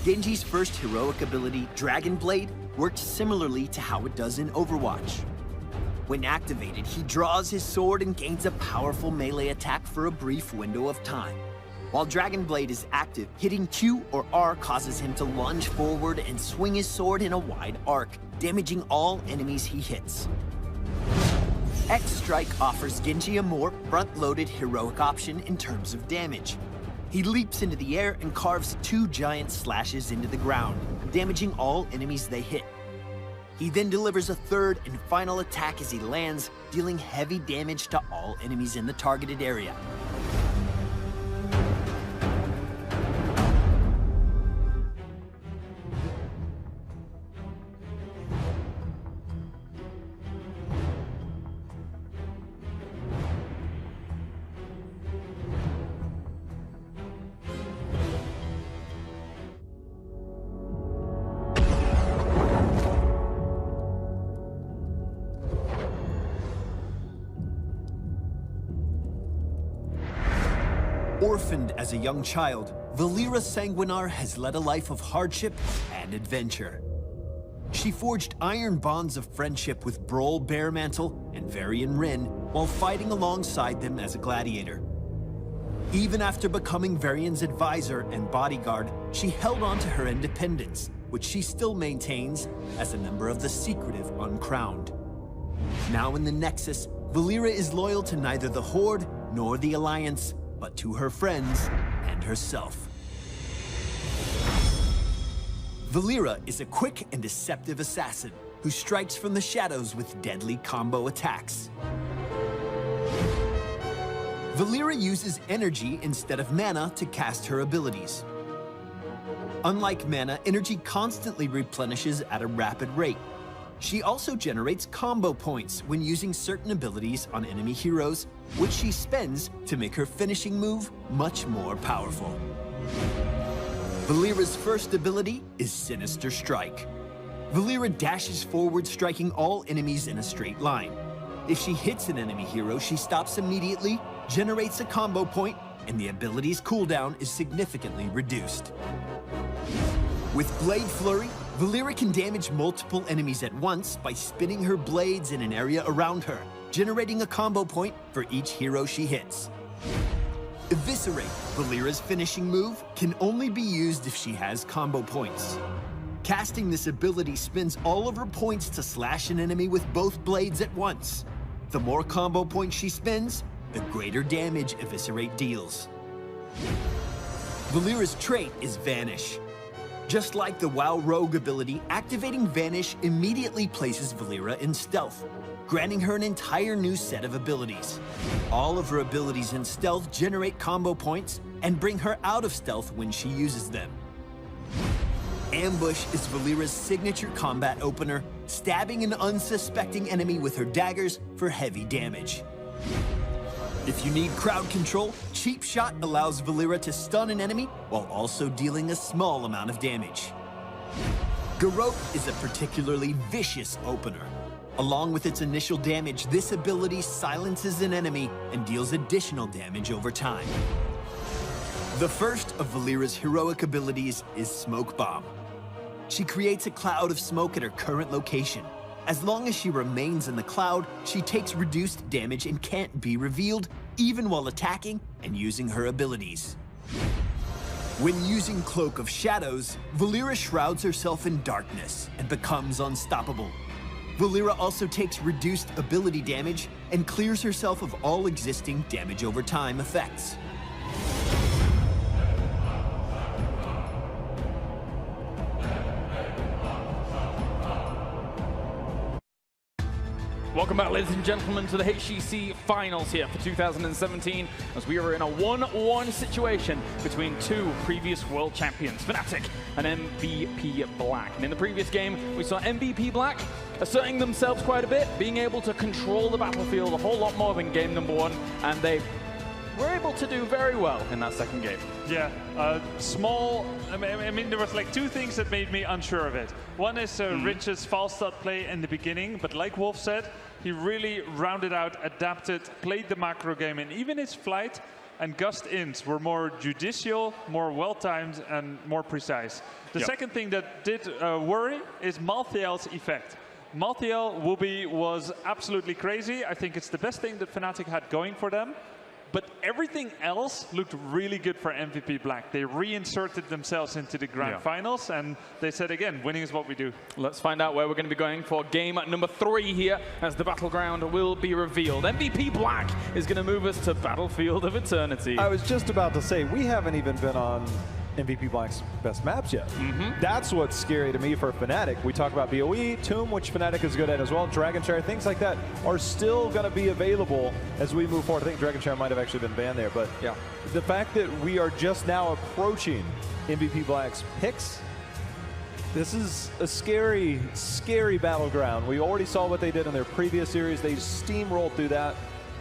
Genji's first heroic ability, Dragon Blade, works similarly to how it does in Overwatch. When activated, he draws his sword and gains a powerful melee attack for a brief window of time. While Dragon Blade is active, hitting Q or R causes him to lunge forward and swing his sword in a wide arc, damaging all enemies he hits. X Strike offers Genji a more front-loaded heroic option in terms of damage. He leaps into the air and carves 2 giant slashes into the ground, damaging all enemies they hit. He then delivers a third and final attack as he lands, dealing heavy damage to all enemies in the targeted area. Orphaned as a young child, Valera Sanguinar has led a life of hardship and adventure. She forged iron bonds of friendship with Brawl Baremantle and Varian Rin while fighting alongside them as a gladiator. Even after becoming Varian's advisor and bodyguard, she held on to her independence, which she still maintains as a member of the secretive Uncrowned. Now in the Nexus, Valera is loyal to neither the Horde nor the Alliance, but to her friends and herself. Valera is a quick and deceptive assassin who strikes from the shadows with deadly combo attacks. Valera uses energy instead of mana to cast her abilities. Unlike mana, energy constantly replenishes at a rapid rate. She also generates combo points when using certain abilities on enemy heroes, which she spends to make her finishing move much more powerful. Valera's first ability is Sinister Strike. Valera dashes forward, striking all enemies in a straight line. If she hits an enemy hero, she stops immediately, generates a combo point, and the ability's cooldown is significantly reduced. With Blade Flurry, Valera can damage multiple enemies at once by spinning her blades in an area around her, generating a combo point for each hero she hits. Eviscerate, Valera's finishing move, can only be used if she has combo points. Casting this ability spends all of her points to slash an enemy with both blades at once. The more combo points she spends, the greater damage Eviscerate deals. Valera's trait is Vanish. Just like the WoW Rogue ability, activating Vanish immediately places Valera in stealth, granting her an entire new set of abilities. All of her abilities in stealth generate combo points and bring her out of stealth when she uses them. Ambush is Valera's signature combat opener, stabbing an unsuspecting enemy with her daggers for heavy damage. If you need crowd control, Cheap Shot allows Valera to stun an enemy while also dealing a small amount of damage. Garrote is a particularly vicious opener. Along with its initial damage, this ability silences an enemy and deals additional damage over time. The first of Valera's heroic abilities is Smoke Bomb. She creates a cloud of smoke at her current location. As long as she remains in the cloud, she takes reduced damage and can't be revealed, even while attacking and using her abilities. When using Cloak of Shadows, Valera shrouds herself in darkness and becomes unstoppable. Valera also takes reduced ability damage and clears herself of all existing damage over time effects. Welcome back, ladies and gentlemen, to the HGC Finals here for 2017, as we are in a 1-1 situation between two previous world champions, Fnatic and MVP Black. And in the previous game, we saw MVP Black asserting themselves quite a bit, being able to control the battlefield a whole lot more than game number one, and they were able to do very well in that second game. Yeah, I mean, there was like two things that made me unsure of it. One is Rich's false start play in the beginning, but like Wolf said, he really rounded out, adapted, played the macro game, and even his flight and gust ins were more judicial, more well-timed, and more precise. The second thing that did worry is Malthael's effect. Malthael Wooby was absolutely crazy. I think it's the best thing that Fnatic had going for them. But everything else looked really good for MVP Black. They reinserted themselves into the grand finals, and they said again, winning is what we do. Let's find out where we're going to be going for game number 3 here, as the battleground will be revealed. MVP Black is going to move us to Battlefield of Eternity. I was just about to say, we haven't even been on MVP Black's best maps yet. That's what's scary to me for Fnatic. We talk about BOE, Tomb, which Fnatic is good at as well, Dragonshire, things like that are still going to be available as we move forward. I think Dragonshire might have actually been banned there, but the fact that we are just now approaching MVP Black's picks, this is a scary, scary battleground. We already saw what they did in their previous series. They steamrolled through that.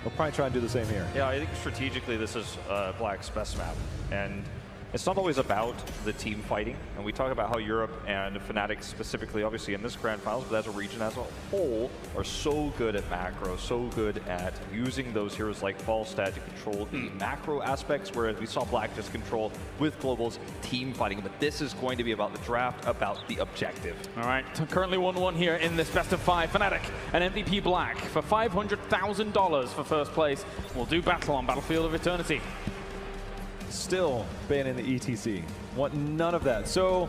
We'll probably try and do the same here. Yeah, I think strategically this is Black's best map. And it's not always about the team fighting. And we talk about how Europe and Fnatic specifically, obviously in this grand finals, but as a region as a whole, are so good at macro, so good at using those heroes like Falstad to control the macro aspects, whereas we saw Black just control with Global's team fighting. But this is going to be about the draft, about the objective. All right, currently 1-1 here in this best of 5. Fnatic and MVP Black for $500,000 for first place. We'll do battle on Battlefield of Eternity. Still banning the ETC. Want none of that. So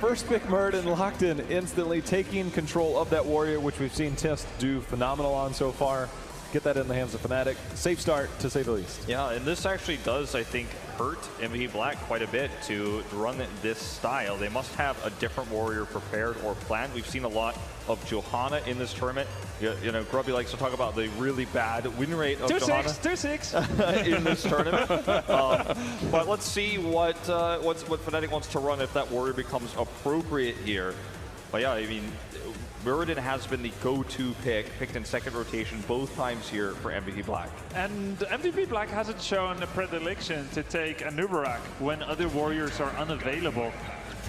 first pick Muradin locked in instantly, taking control of that warrior, which we've seen Tist do phenomenal on so far. Get that in the hands of Fnatic. Safe start, to say the least. Yeah, and this actually does, I think, hurt MVP Black quite a bit to run this style. They must have a different warrior prepared or planned. We've seen a lot of Johanna in this tournament. You know, Grubby likes to talk about the really bad win rate of Johanna 2-6 in this tournament. But let's see what Fnatic wants to run if that warrior becomes appropriate here. But yeah, I mean, Muradin has been the go-to pick, picked in second rotation both times here for MVP Black. And MVP Black hasn't shown a predilection to take a Nubarak when other warriors are unavailable.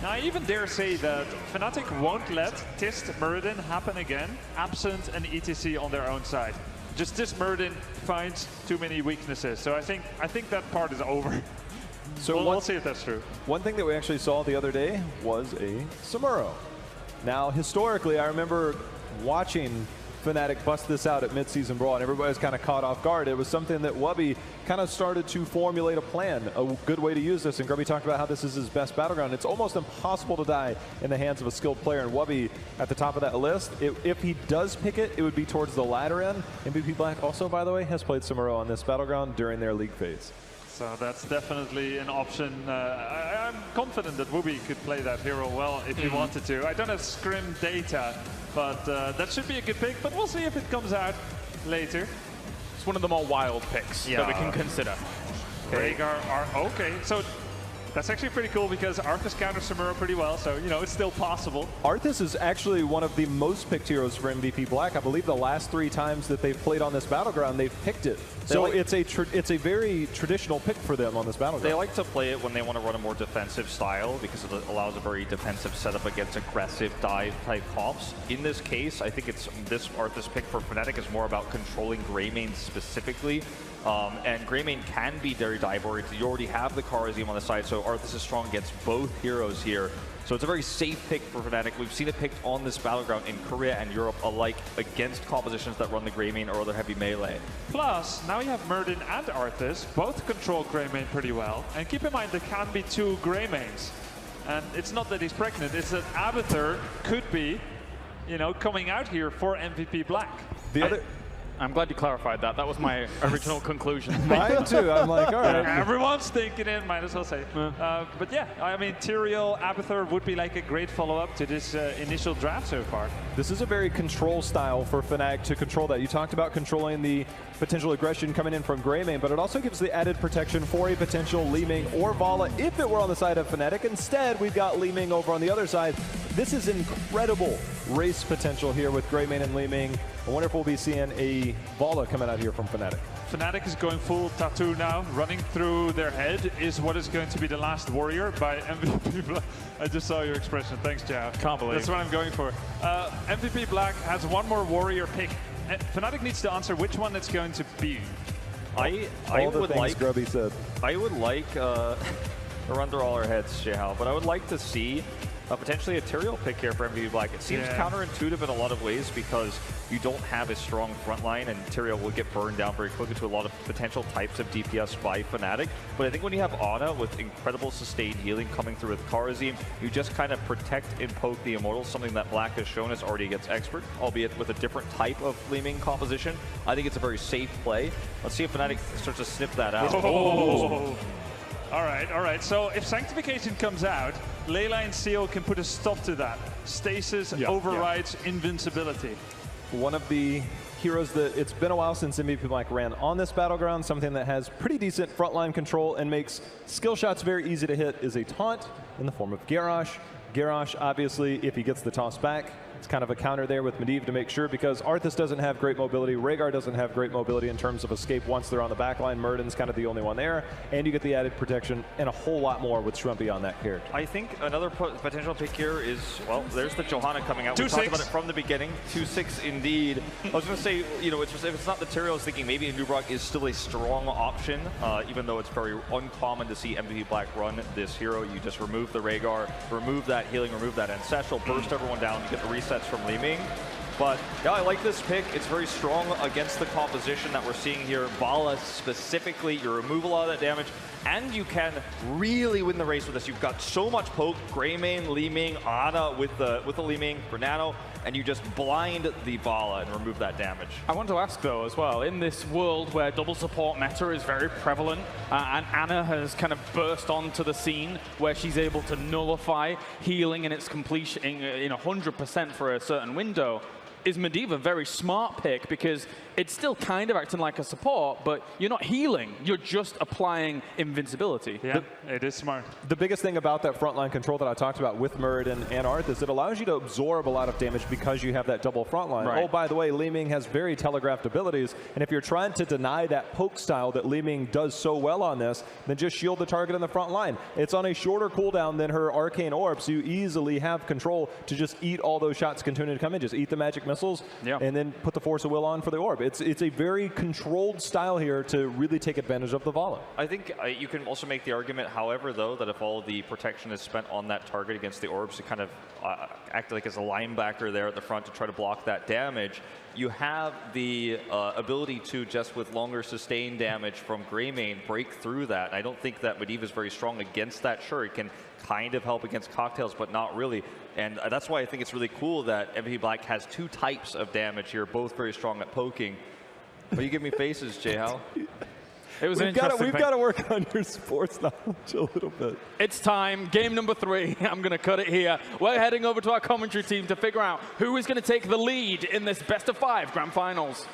Now, I even dare say that Fnatic won't let Tist Muradin happen again, absent an ETC on their own side. Just Tist Muradin finds too many weaknesses. So I think that part is over. So we'll see if that's true. One thing that we actually saw the other day was a Samuro. Now, historically, I remember watching Fnatic bust this out at mid-season brawl, and everybody was kind of caught off guard. It was something that Wubby kind of started to formulate a plan, a good way to use this, and Grubby talked about how this is his best battleground. It's almost impossible to die in the hands of a skilled player, and Wubby at the top of that list. If he does pick it, it would be towards the latter end. MVP Black also, by the way, has played Samuro on this battleground during their league phase. So that's definitely an option. I'm confident that Wubby could play that hero well if he wanted to. I don't have scrim data, but that should be a good pick, but we'll see if it comes out later. It's one of the more wild picks that we can consider. Rhaegar, okay, so that's actually pretty cool because Arthas counters Samuro pretty well, so you know it's still possible. Arthas is actually one of the most picked heroes for MVP Black. I believe the last 3 times that they've played on this battleground, they've picked it. So it's a very traditional pick for them on this battleground. They like to play it when they want to run a more defensive style because it allows a very defensive setup against aggressive dive type comps. In this case, I think it's this Arthas pick for Fnatic is more about controlling Greymane specifically. And Greymane can be very dive oriented. You already have the Kharazim on the side, so Arthas is strong against both heroes here. So it's a very safe pick for Fnatic. We've seen it picked on this battleground in Korea and Europe alike against compositions that run the Greymane or other heavy melee. Plus, now you have Muradin and Arthas, both control Greymane pretty well. And keep in mind, there can be 2 Greymanes. And it's not that he's pregnant, it's that Abathur could be, you know, coming out here for MVP Black. I'm glad you clarified that. That was my original conclusion. Mine too. I'm like, all right. Everyone's thinking it, might as well say. But yeah, I mean, Tyrael, Abathur would be like a great follow-up to this initial draft so far. This is a very control style for Fnatic to control that. You talked about controlling the potential aggression coming in from Greymane, but it also gives the added protection for a potential Li Ming or Vala if it were on the side of Fnatic. Instead, we've got Li Ming over on the other side. This is incredible race potential here with Greymane and Li Ming. I wonder if we'll be seeing a Vala coming out here from Fnatic. Fnatic is going full tattoo now. Running through their head is what is going to be the last warrior by MVP Black. I just saw your expression. Thanks, Jao. Can't believe. That's what I'm going for. MVP Black has one more warrior pick. Fnatic needs to answer which one it's going to be. I would like Grubby said. I would like we're under all our heads, Jao, but I would like to see potentially a Tyrael pick here for MVP Black. It seems counterintuitive in a lot of ways because you don't have a strong front line and Tyrael will get burned down very quickly to a lot of potential types of DPS by Fnatic. But I think when you have Ana with incredible sustained healing coming through with Kharazim, you just kind of protect and poke the Immortals, something that Black has shown us already gets expert, albeit with a different type of Li Ming composition. I think it's a very safe play. Let's see if Fnatic starts to snip that out. Oh. All right. So if Sanctification comes out, Leyline Seal can put a stop to that. Stasis overrides invincibility. One of the heroes that it's been a while since MVP Black ran on this battleground, something that has pretty decent frontline control and makes skill shots very easy to hit is a taunt in the form of Garrosh. Garrosh, obviously, if he gets the toss back, It's kind of a counter there with Medivh to make sure, because Arthas doesn't have great mobility, Rhaegar doesn't have great mobility in terms of escape once they're on the backline. Muradin's kind of the only one there, and you get the added protection and a whole lot more with Shrumpy on that character. I think another potential pick here is, well, there's the Johanna coming out. We talked about it from the beginning. 2-6 indeed. I was going to say, you know, if it's not the Tyrael, I was thinking maybe Nubrock is still a strong option, even though it's very uncommon to see MVP Black run this hero. You just remove the Rhaegar, remove that healing, remove that Ancestral, burst everyone down, you get the resets from Li Ming. But yeah, I like this pick. It's very strong against the composition that we're seeing here. Vala specifically, you remove a lot of that damage, and you can really win the race with this. You've got so much poke, Greymane, Li Ming, Ana with the Li Ming for Nano, and you just blind the Vala and remove that damage. I want to ask though as well, in this world where double support meta is very prevalent, and Ana has kind of burst onto the scene where she's able to nullify healing in its completion in 100% for a certain window, is Medivh a very smart pick, because it's still kind of acting like a support, but you're not healing, you're just applying invincibility. Yeah, it is smart. The biggest thing about that frontline control that I talked about with Muradin and Arthas, it allows you to absorb a lot of damage because you have that double frontline. Right. Oh, by the way, Li Ming has very telegraphed abilities, and if you're trying to deny that poke style that Li Ming does so well on this, then just shield the target in the front line. It's on a shorter cooldown than her Arcane Orb, so you easily have control to just eat all those shots continuing to come in. Just eat the magic missiles, and then put the Force of Will on for the Orb. It's a very controlled style here to really take advantage of the Vala. I think you can also make the argument, however, though, that if all the protection is spent on that target against the Orbs to kind of act like as a linebacker there at the front to try to block that damage, you have the ability to, just with longer sustained damage from Greymane, break through that. And I don't think that Medivh is very strong against that. Sure, it can kind of help against cocktails, but not really. And that's why I think it's really cool that MVP Black has two types of damage here, both very strong at poking. But you give me faces, J-Hal. It was we've got to work on your sports knowledge a little bit. It's time. Game number 3. I'm going to cut it here. We're heading over to our commentary team to figure out who is going to take the lead in this best-of-5 grand finals.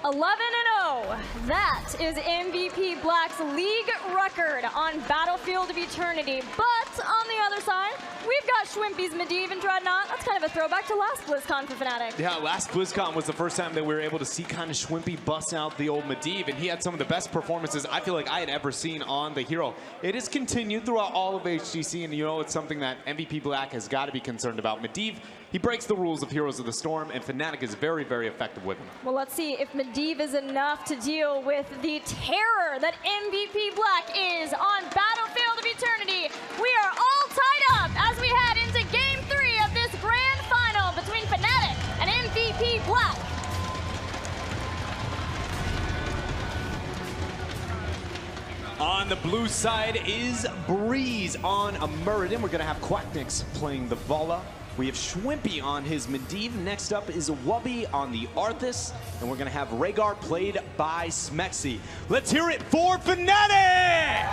11-0. That is MVP Black's league record on Battlefield of Eternity. But on the other side, we've got Shwimpy's Medivh and Dreadnought. That's kind of a throwback to last BlizzCon for Fnatic. Yeah, last BlizzCon was the first time that we were able to see kind of Shwimpy bust out the old Medivh, and he had some of the best performances I feel like I had ever seen on the hero. It has continued throughout all of HGC, and you know it's something that MVP Black has got to be concerned about. Medivh, he breaks the rules of Heroes of the Storm, and Fnatic is very, very effective with him. Well, let's see if Medivh is enough to deal with the terror that MVP Black is on Battlefield of Eternity. We are all tied up as we head into Game 3 of this grand final between Fnatic and MVP Black. On the blue side is Breeze on a Muradin. We're going to have Quacknix playing the Vala. We have Shwimpy on his Medivh. Next up is Wubby on the Arthas. And we're going to have Rhaegar played by Smexy. Let's hear it for Fnatic!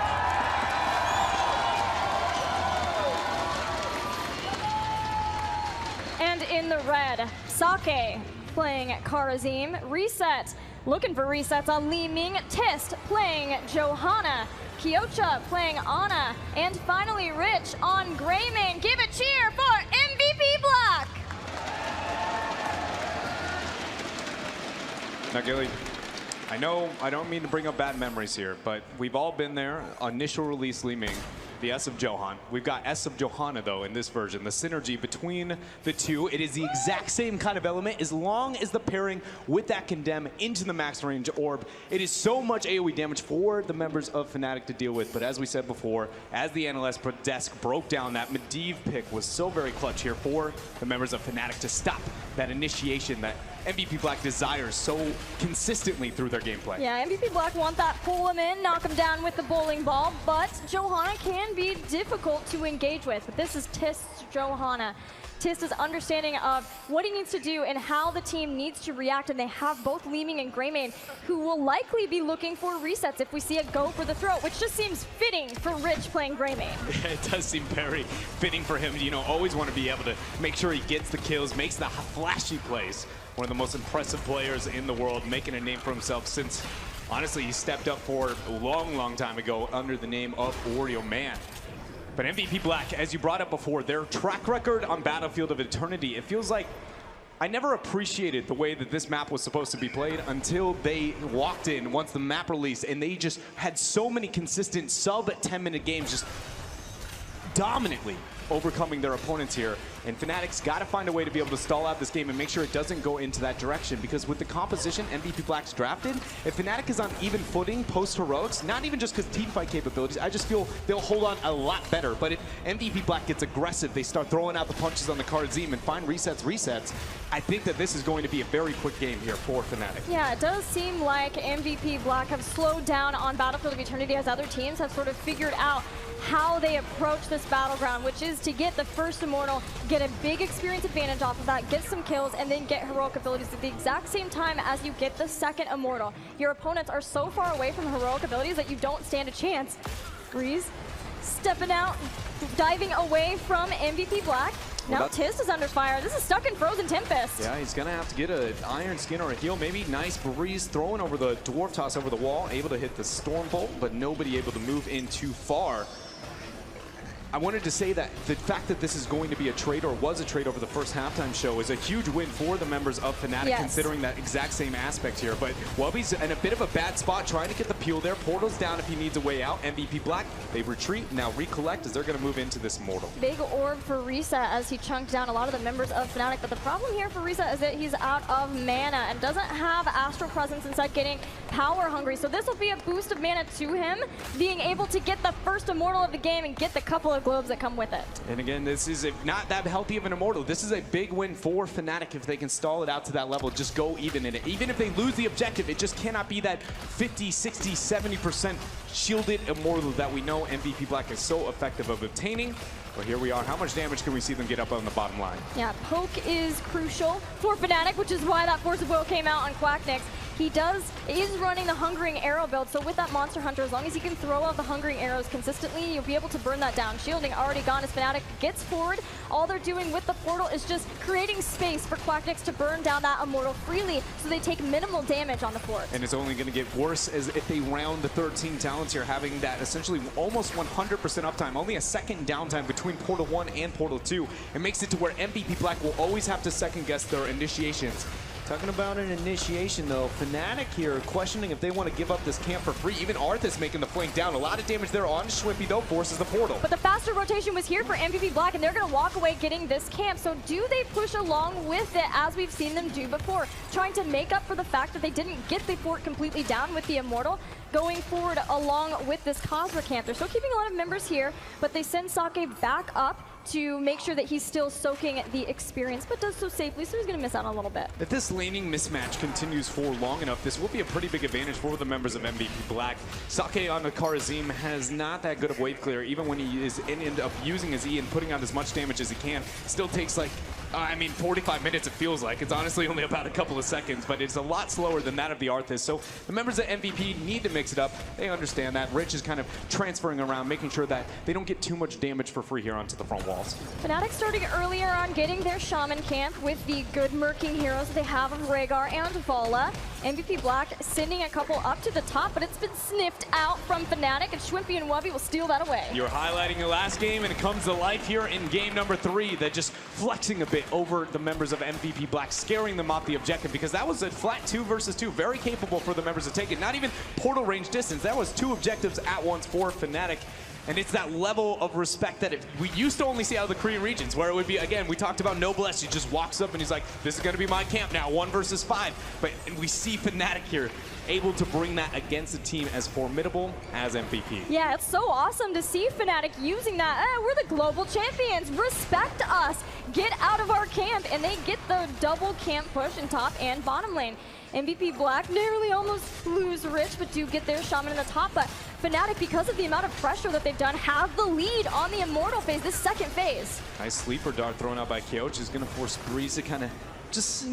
And in the red, Sake playing Karazim. Reset, looking for resets on Li Ming. Tist playing Johanna. Kyocha playing Ana. And finally, Rich on Greymane. Give a cheer for MVP Black! Now, Gilly, I know I don't mean to bring up bad memories here, but we've all been there. Initial release Li Ming, the S of Johan. We've got S of Johanna, though, in this version. The synergy between the two, it is the exact same kind of element as long as the pairing with that Condemn into the max range orb. It is so much AoE damage for the members of Fnatic to deal with, but as we said before, as the analyst desk broke down, that Medivh pick was so very clutch here for the members of Fnatic to stop that initiation that MVP Black desires so consistently through their gameplay. Yeah, MVP Black want that pull him in, knock him down with the bowling ball, but Johanna can be difficult to engage with. But this is Tist's Johanna. Tist is understanding of what he needs to do and how the team needs to react, and they have both Li Ming and Greymane, who will likely be looking for resets if we see it go for the throat, which just seems fitting for Rich playing Greymane. It does seem very fitting for him, you know, always want to be able to make sure he gets the kills, makes the flashy plays. One of the most impressive players in the world, making a name for himself since, honestly, he stepped up for a long, long time ago under the name of Oreo Man. But MVP Black, as you brought up before, their track record on Battlefield of Eternity, it feels like I never appreciated the way that this map was supposed to be played until they walked in once the map released, and they just had so many consistent sub-10-minute games just dominantly overcoming their opponents here. And Fnatic's got to find a way to be able to stall out this game and make sure it doesn't go into that direction, because with the composition MVP Black's drafted, if Fnatic is on even footing post-heroics, not even just because teamfight capabilities, I just feel they'll hold on a lot better. But if MVP Black gets aggressive, they start throwing out the punches on the Karazim and find resets, I think that this is going to be a very quick game here for Fnatic. Yeah, it does seem like MVP Black have slowed down on Battlefield of Eternity as other teams have sort of figured out how they approach this battleground, which is to get the first Immortal, get a big experience advantage off of that, get some kills, and then get heroic abilities at the exact same time as you get the second Immortal. Your opponents are so far away from the heroic abilities that you don't stand a chance. Breeze stepping out, diving away from MVP Black. Now Tist is under fire. This is stuck in Frozen Tempest. Yeah, he's going to have to get an Iron Skin or a heal. Maybe nice Breeze throwing over the Dwarf Toss over the wall, able to hit the Storm Bolt, but nobody able to move in too far. I wanted to say that the fact that this is going to be a trade, or was a trade over the first halftime show, is a huge win for the members of Fnatic, considering that exact same aspect here. But Wubby's in a bit of a bad spot, trying to get the peel there. Portal's down if he needs a way out. MVP Black, they retreat, now recollect as they're going to move into this Immortal. Big orb for Reset as he chunked down a lot of the members of Fnatic. But the problem here for Reset is that he's out of mana and doesn't have Astral Presence, instead getting power hungry. So this will be a boost of mana to him, being able to get the first Immortal of the game and get the couple of globes that come with it. And again, this is not that healthy of an Immortal. This is a big win for Fnatic if they can stall it out to that level, just go even in it. Even if they lose the objective, it just cannot be that 50, 60, 70% shielded Immortal that we know MVP Black is so effective of obtaining. But here we are. How much damage can we see them get up on the bottom line? Yeah, poke is crucial for Fnatic, which is why that Force of Will came out on Quacknix. He is running the Hungering Arrow build, so with that Monster Hunter, as long as you can throw out the Hungering Arrows consistently, you'll be able to burn that down. Shielding already gone as Fnatic gets forward. All they're doing with the portal is just creating space for Quacknix to burn down that Immortal freely, so they take minimal damage on the fort. And it's only going to get worse as if they round the 13 talents here, having that essentially almost 100% uptime, only a second downtime between Portal 1 and Portal 2. It makes it to where MVP Black will always have to second guess their initiations. Talking about an initiation, though, Fnatic here questioning if they want to give up this camp for free. Even Arthas making the flank down. A lot of damage there on Schwimpy, though, forces the portal. But the faster rotation was here for MVP Black, and they're going to walk away getting this camp. So do they push along with it, as we've seen them do before, trying to make up for the fact that they didn't get the fort completely down with the Immortal, going forward along with this Cosra camp? They're still keeping a lot of members here, but they send Sake back up to make sure that he's still soaking the experience, but does so safely, so he's going to miss out on a little bit. If this laning mismatch continues for long enough, this will be a pretty big advantage for the members of MVP Black. Sake on the Karazim has not that good of wave clear, even when he is end up using his E and putting out as much damage as he can. Still takes like, 45 minutes it feels like. It's honestly only about a couple of seconds, but it's a lot slower than that of the Arthas. So the members of MVP need to mix it up. They understand that. Rich is kind of transferring around, making sure that they don't get too much damage for free here onto the front walls. Fnatic starting earlier on getting their Shaman camp with the good murking heroes they have of Rhaegar and Vala. MVP Black sending a couple up to the top, but it's been sniffed out from Fnatic, and Schwimpy and Wubby will steal that away. You're highlighting the last game, and it comes to life here in game number 3. They're just flexing a bit over the members of MVP Black, scaring them off the objective, because that was a flat 2 versus 2. Very capable for the members to take it. Not even portal range distance. That was 2 objectives at once for Fnatic. And it's that level of respect that we used to only see out of the Korean regions, where it would be, again, we talked about Noblesse. He just walks up and he's like, this is going to be my camp now, 1 versus 5. But we see Fnatic here able to bring that against a team as formidable as MVP. Yeah, it's so awesome to see Fnatic using that. We're the global champions. Respect us. Get out of our camp. And they get the double camp push in top and bottom lane. MVP Black narrowly almost lose Rich, but do get their Shaman in the top. But Fnatic, because of the amount of pressure that they've done, have the lead on the Immortal phase, this second phase. Nice sleeper dart thrown out by KO, which is going to force Breeze to kind of just,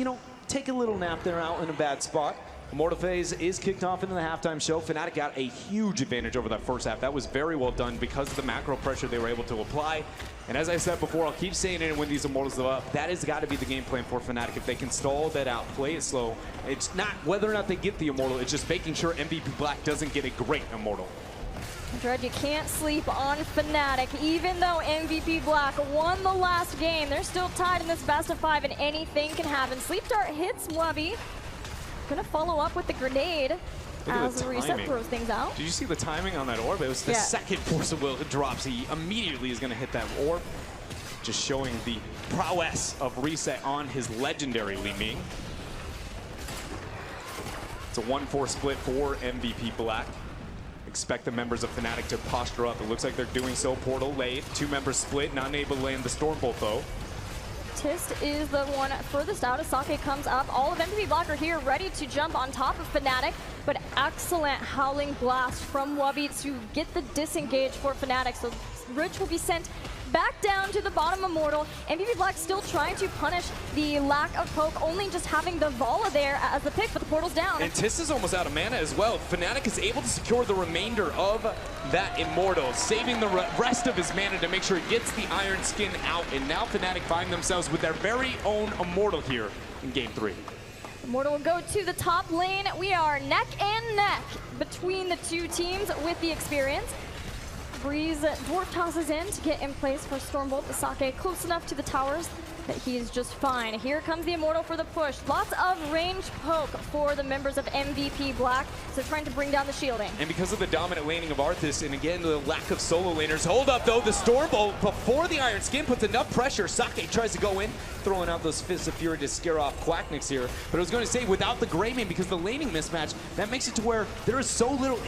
take a little nap there out in a bad spot. Immortal phase is kicked off into the halftime show. Fnatic got a huge advantage over that first half. That was very well done because of the macro pressure they were able to apply. And as I said before, I'll keep saying it when these Immortals are up, that has got to be the game plan for Fnatic. If they can stall that out, play it slow, it's not whether or not they get the Immortal, it's just making sure MVP Black doesn't get a great Immortal. Dread, you can't sleep on Fnatic. Even though MVP Black won the last game, they're still tied in this best of 5 and anything can happen. Sleep Dart hits Wubby. Gonna follow up with the grenade as the reset throws things out. Did you see the timing on that orb? It was the second Force of Will drops. He immediately is gonna hit that orb. Just showing the prowess of reset on his legendary Li Ming. It's a 1-4 split for MVP Black. Expect the members of Fnatic to posture up. It looks like they're doing so. Portal laid, 2 members split, not able to land the Stormbolt though. Tist is the one furthest out as Sake comes up. All of MVP Black are here ready to jump on top of Fnatic, but excellent Howling Blast from Wubby to get the disengage for Fnatic. So Rich will be sent back down to the bottom Immortal. MVP Black still trying to punish the lack of poke, only just having the Vala there as the pick, but the portal's down. And Tis is almost out of mana as well. Fnatic is able to secure the remainder of that Immortal, saving the rest of his mana to make sure he gets the Iron Skin out. And now Fnatic find themselves with their very own Immortal here in Game 3. Immortal will go to the top lane. We are neck and neck between the two teams with the experience. Breeze dwarf tosses in to get in place for Stormbolt. The Sake close enough to the towers that he is just fine. Here comes the Immortal for the push. Lots of range poke for the members of MVP Black, so trying to bring down the shielding. And because of the dominant laning of Arthas, and again, the lack of solo laners, hold up though, the Stormbolt before the Iron Skin puts enough pressure. Sake tries to go in, throwing out those Fists of Fury to scare off Quacknix here. But I was going to say, without the Greymane, because the laning mismatch, that makes it to where there is so little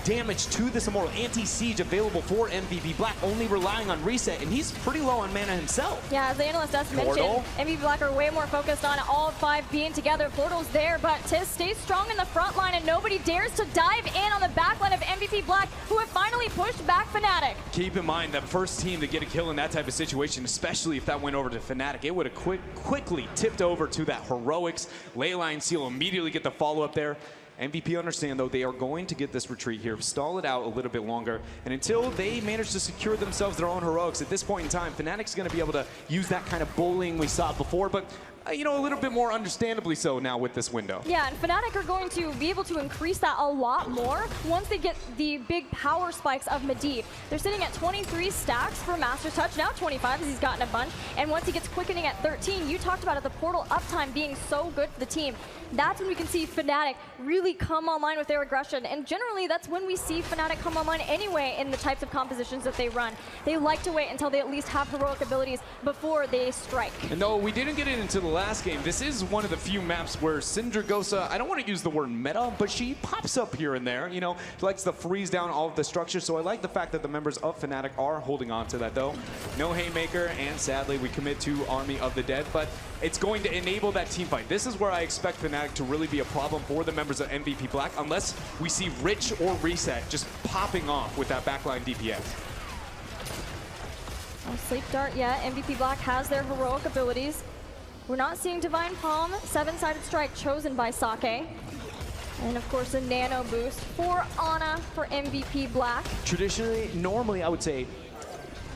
damage to this Immortal, anti-siege available for MVP Black, only relying on reset, and he's pretty low on mana himself. Yeah, as the analyst just mentioned, MVP Black are way more focused on all 5 being together. Portal's there, but Tis stays strong in the front line, and nobody dares to dive in on the back line of MVP Black, who have finally pushed back Fnatic. Keep in mind that first team to get a kill in that type of situation, especially if that went over to Fnatic, it would have quickly tipped over to that heroics. Leyline Seal immediately get the follow-up there. MVP understand, though, they are going to get this retreat here, stall it out a little bit longer, and until they manage to secure themselves their own heroics, at this point in time, Fnatic's going to be able to use that kind of bullying we saw before, but you know, a little bit more understandably so now with this window. Yeah, and Fnatic are going to be able to increase that a lot more once they get the big power spikes of Medivh. They're sitting at 23 stacks for Master's Touch, now 25 as he's gotten a bunch, and once he gets quickening at 13, you talked about it, the portal uptime being so good for the team. That's when we can see Fnatic really come online with their aggression, and generally that's when we see Fnatic come online anyway in the types of compositions that they run. They like to wait until they at least have heroic abilities before they strike. And though we didn't get it into the last game, this is one of the few maps where Syndragosa, I don't want to use the word meta, but she pops up here and there, you know, likes to freeze down all of the structure, so I like the fact that the members of Fnatic are holding on to that though. No Haymaker, and sadly we commit to Army of the Dead, but it's going to enable that team fight. This is where I expect Fnatic to really be a problem for the members of MVP Black, unless we see Rich or Reset just popping off with that backline DPS. No Sleep Dart yet. MVP Black has their heroic abilities. We're not seeing Divine Palm, 7-sided strike chosen by Sake. And of course a nano boost for Ana for MVP Black. Traditionally, normally I would say,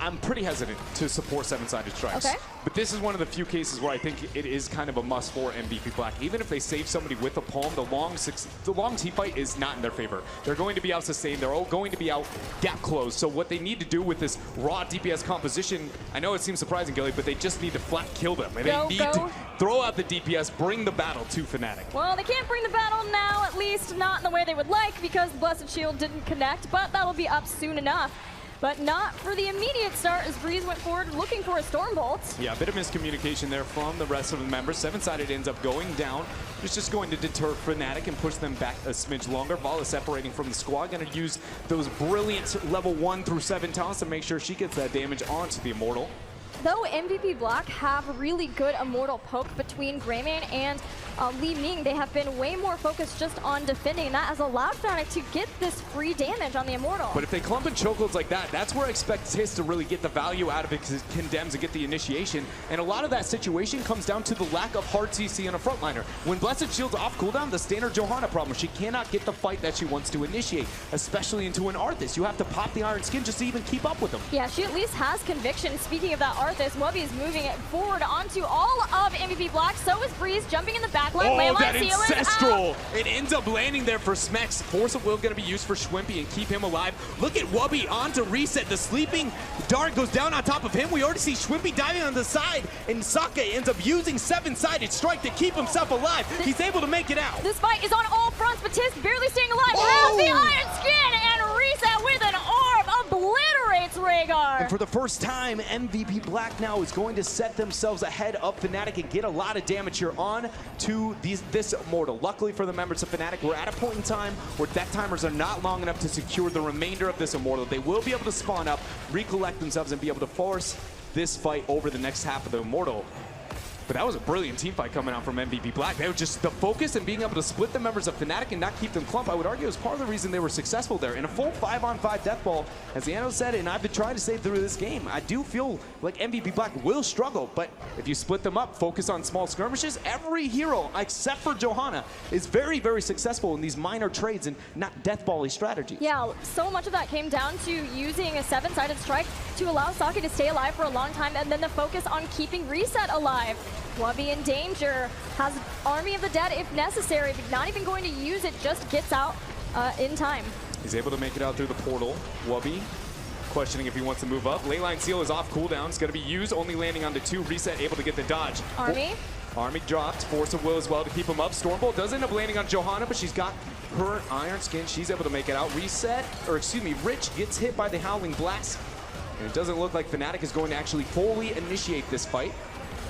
I'm pretty hesitant to support 7-sided strikes. Okay. But this is one of the few cases where I think it is kind of a must for MVP Black. Even if they save somebody with a palm, the long team fight is not in their favor. They're going to be out sustained. They're all going to be out gap closed. So what they need to do with this raw DPS composition, I know it seems surprising, Gilly, but they just need to flat kill them. And they need to throw out the DPS, bring the battle to Fnatic. Well, they can't bring the battle now, at least not in the way they would like, because the Blessed Shield didn't connect, but that'll be up soon enough. But not for the immediate start as Breeze went forward looking for a Stormbolt. Yeah, a bit of miscommunication there from the rest of the members. 7-sided ends up going down. It's just going to deter Fnatic and push them back a smidge longer. Vala separating from the squad. Going to use those brilliant level 1 through 7 talents to make sure she gets that damage onto the Immortal. Though MVP Black have really good Immortal poke between Greymane and Li Ming, they have been way more focused just on defending, and that has allowed Fnatic to get this free damage on the Immortal. But if they clump in chokeholds like that, that's where I expect Tis to really get the value out of it, because it condemns and get the initiation. And a lot of that situation comes down to the lack of hard CC on a frontliner. When Blessed Shield's off cooldown, the standard Johanna problem, she cannot get the fight that she wants to initiate, especially into an Arthas. You have to pop the Iron Skin just to even keep up with them. Yeah, she at least has conviction. Speaking of that Arthas. Wubby is moving it forward onto all of MVP Black. So is Breeze jumping in the back line. Oh, that Seal is Ancestral! out. It ends up landing there for Smex. Force of Will going to be used for Schwimpy and keep him alive. Look at Wubby onto Reset. The sleeping dart goes down on top of him. We already see Schwimpy diving on the side, and Sake ends up using seven-sided strike to keep himself alive. He's able to make it out. This fight is on all fronts, but Tisk barely staying alive. Oh! Has the Iron Skin, and Reset with an orb obliterates Rhaegar. And for the first time, MVP Black now is going to set themselves ahead of Fnatic and get a lot of damage here on to this Immortal. Luckily for the members of Fnatic, we're at a point in time where death timers are not long enough to secure the remainder of this Immortal. They will be able to spawn up, recollect themselves, and be able to force this fight over the next half of the Immortal. But that was a brilliant team fight coming out from MVP Black. They were just the focus and being able to split the members of Fnatic and not keep them clumped, I would argue, is part of the reason they were successful there. In a full 5-on-5 death ball, as the analyst said, and I've been trying to say through this game, I do feel like MVP Black will struggle, but if you split them up, focus on small skirmishes, every hero, except for Johanna, is very, very successful in these minor trades and not death ball-y strategies. Yeah, so much of that came down to using a seven-sided strike to allow Sake to stay alive for a long time, and then the focus on keeping Reset alive. Wubby in danger, has Army of the Dead if necessary, but not even going to use it, just gets out in time. He's able to make it out through the portal. Wubby questioning if he wants to move up. Leyline Seal is off cooldown. It's going to be used, only landing onto 2. Reset able to get the dodge. Army. Army dropped. Force of Will as well to keep him up. Stormbolt does end up landing on Johanna, but she's got her Iron Skin. She's able to make it out. Reset, or excuse me, Rich gets hit by the Howling Blast. And it doesn't look like Fnatic is going to actually fully initiate this fight.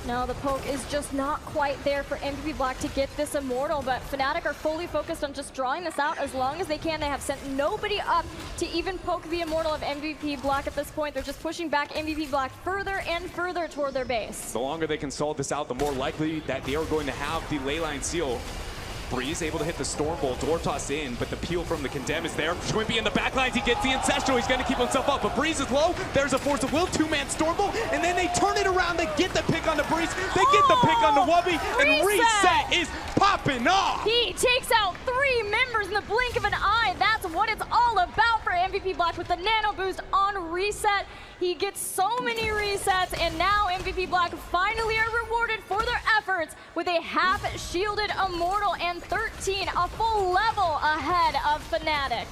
No, the poke is just not quite there for MVP Black to get this Immortal, but Fnatic are fully focused on just drawing this out as long as they can. They have sent nobody up to even poke the Immortal of MVP Black at this point. They're just pushing back MVP Black further and further toward their base. The longer they can solve this out, the more likely that they are going to have the Leyline Seal. Breeze able to hit the Stormbolt, Dortos in, but the peel from the Condemn is there. Schwimpy in the backlines, he gets the Ancestral, he's going to keep himself up, but Breeze is low, there's a Force of Will, 2-man Stormbolt, and then they turn it around, they get the pick on the Breeze, they get the pick on the Wubby, and Reset is popping off! He takes out 3 members in the blink of an eye. That's what it's all about for MVP Black with the Nano Boost on Reset. He gets so many resets, and now MVP Black finally are rewarded for their efforts with a half-shielded Immortal and 13, a full level ahead of Fnatic.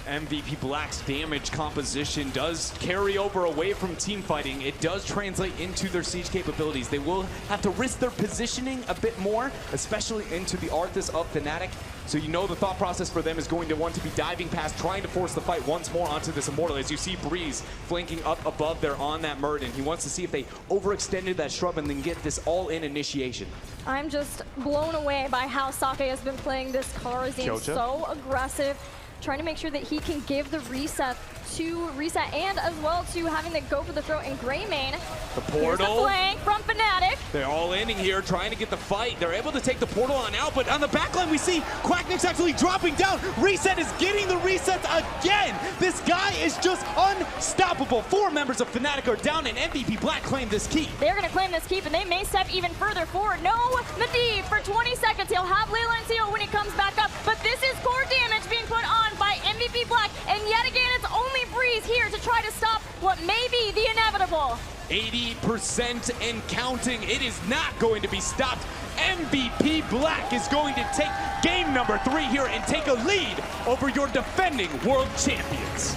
MVP Black's damage composition does carry over away from team fighting. It does translate into their siege capabilities. They will have to risk their positioning a bit more, especially into the Arthas of Fnatic. So you know the thought process for them is going to want to be diving past, trying to force the fight once more onto this Immortal. As you see Breeze flanking up above there on that Murden. He wants to see if they overextended that shrub and then get this all-in initiation. I'm just blown away by how Sake has been playing this Kharazim. So aggressive, trying to make sure that he can give the reset to Reset and as well to having to go for the throw in Greymane. The portal. Here's the flank from Fnatic. They're all inning here, trying to get the fight. They're able to take the portal on out, but on the backline we see Quacknick's actually dropping down. Reset is getting the resets again. This guy is just unstoppable. 4 members of Fnatic are down, and MVP Black claimed this keep. They're going to claim this keep, and they may step even further forward. No, Medivh for 20 seconds. He'll have Leyline Seal when he comes back up, but this is core damage being put on by MVP Black, and yet again it's only Breeze here to try to stop what may be the inevitable. 80% and counting. It is not going to be stopped. MVP Black is going to take game number 3 here and take a lead over your defending world champions.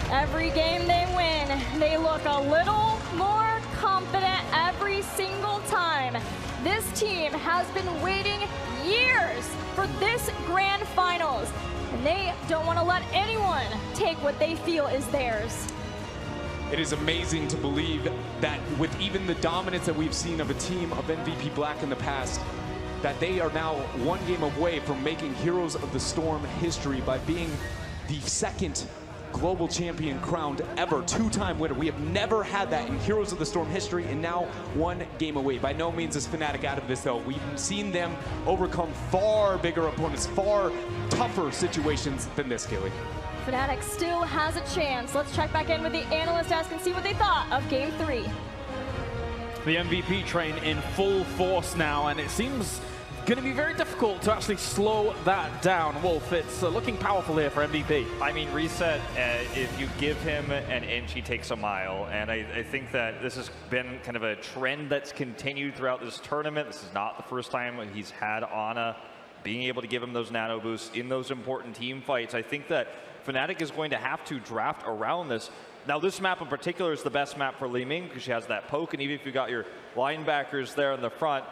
Every game they win, they look a little more confident every single time. This team has been waiting years for this grand finals, and they don't want to let anyone take what they feel is theirs. It is amazing to believe that with even the dominance that we've seen of a team of MVP Black in the past, that they are now 1 game away from making Heroes of the Storm history by being the 2nd global champion crowned ever, 2-time winner. We have never had that in Heroes of the Storm history, and now 1 game away. By no means is Fnatic out of this, though. We've seen them overcome far bigger opponents, far tougher situations than this, Gilly. Fnatic still has a chance. Let's check back in with the analyst desk and see what they thought of game 3. The MVP train in full force now, and it seems going to be very difficult to actually slow that down. Wolf, it's looking powerful here for MVP. I mean, Reset, if you give him an inch, he takes a mile. And I think that this has been kind of a trend that's continued throughout this tournament. This is not the first time he's had Ana being able to give him those nano boosts in those important team fights. I think that Fnatic is going to have to draft around this. Now, this map in particular is the best map for Li Ming because she has that poke, and even if you got your linebackers there in the front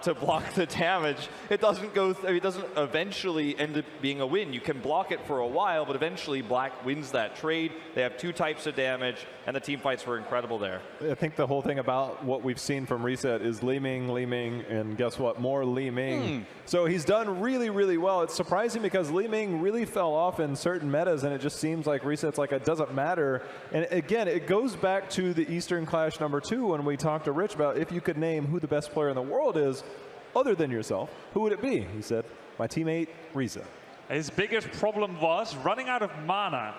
to block the damage, it doesn't go. It doesn't eventually end up being a win. You can block it for a while, but eventually Black wins that trade. They have 2 types of damage, and the team fights were incredible there. I think the whole thing about what we've seen from Reset is Li Ming, and guess what? More Li Ming. So he's done really, really well. It's surprising because Li Ming really fell off in certain metas, and it just seems like Reset's like it doesn't matter. And again, it goes back to the Eastern Clash #2 when we talked to Rich about if you could name who the best player in the world is, other than yourself, who would it be? He said, my teammate, Reset. His biggest problem was running out of mana.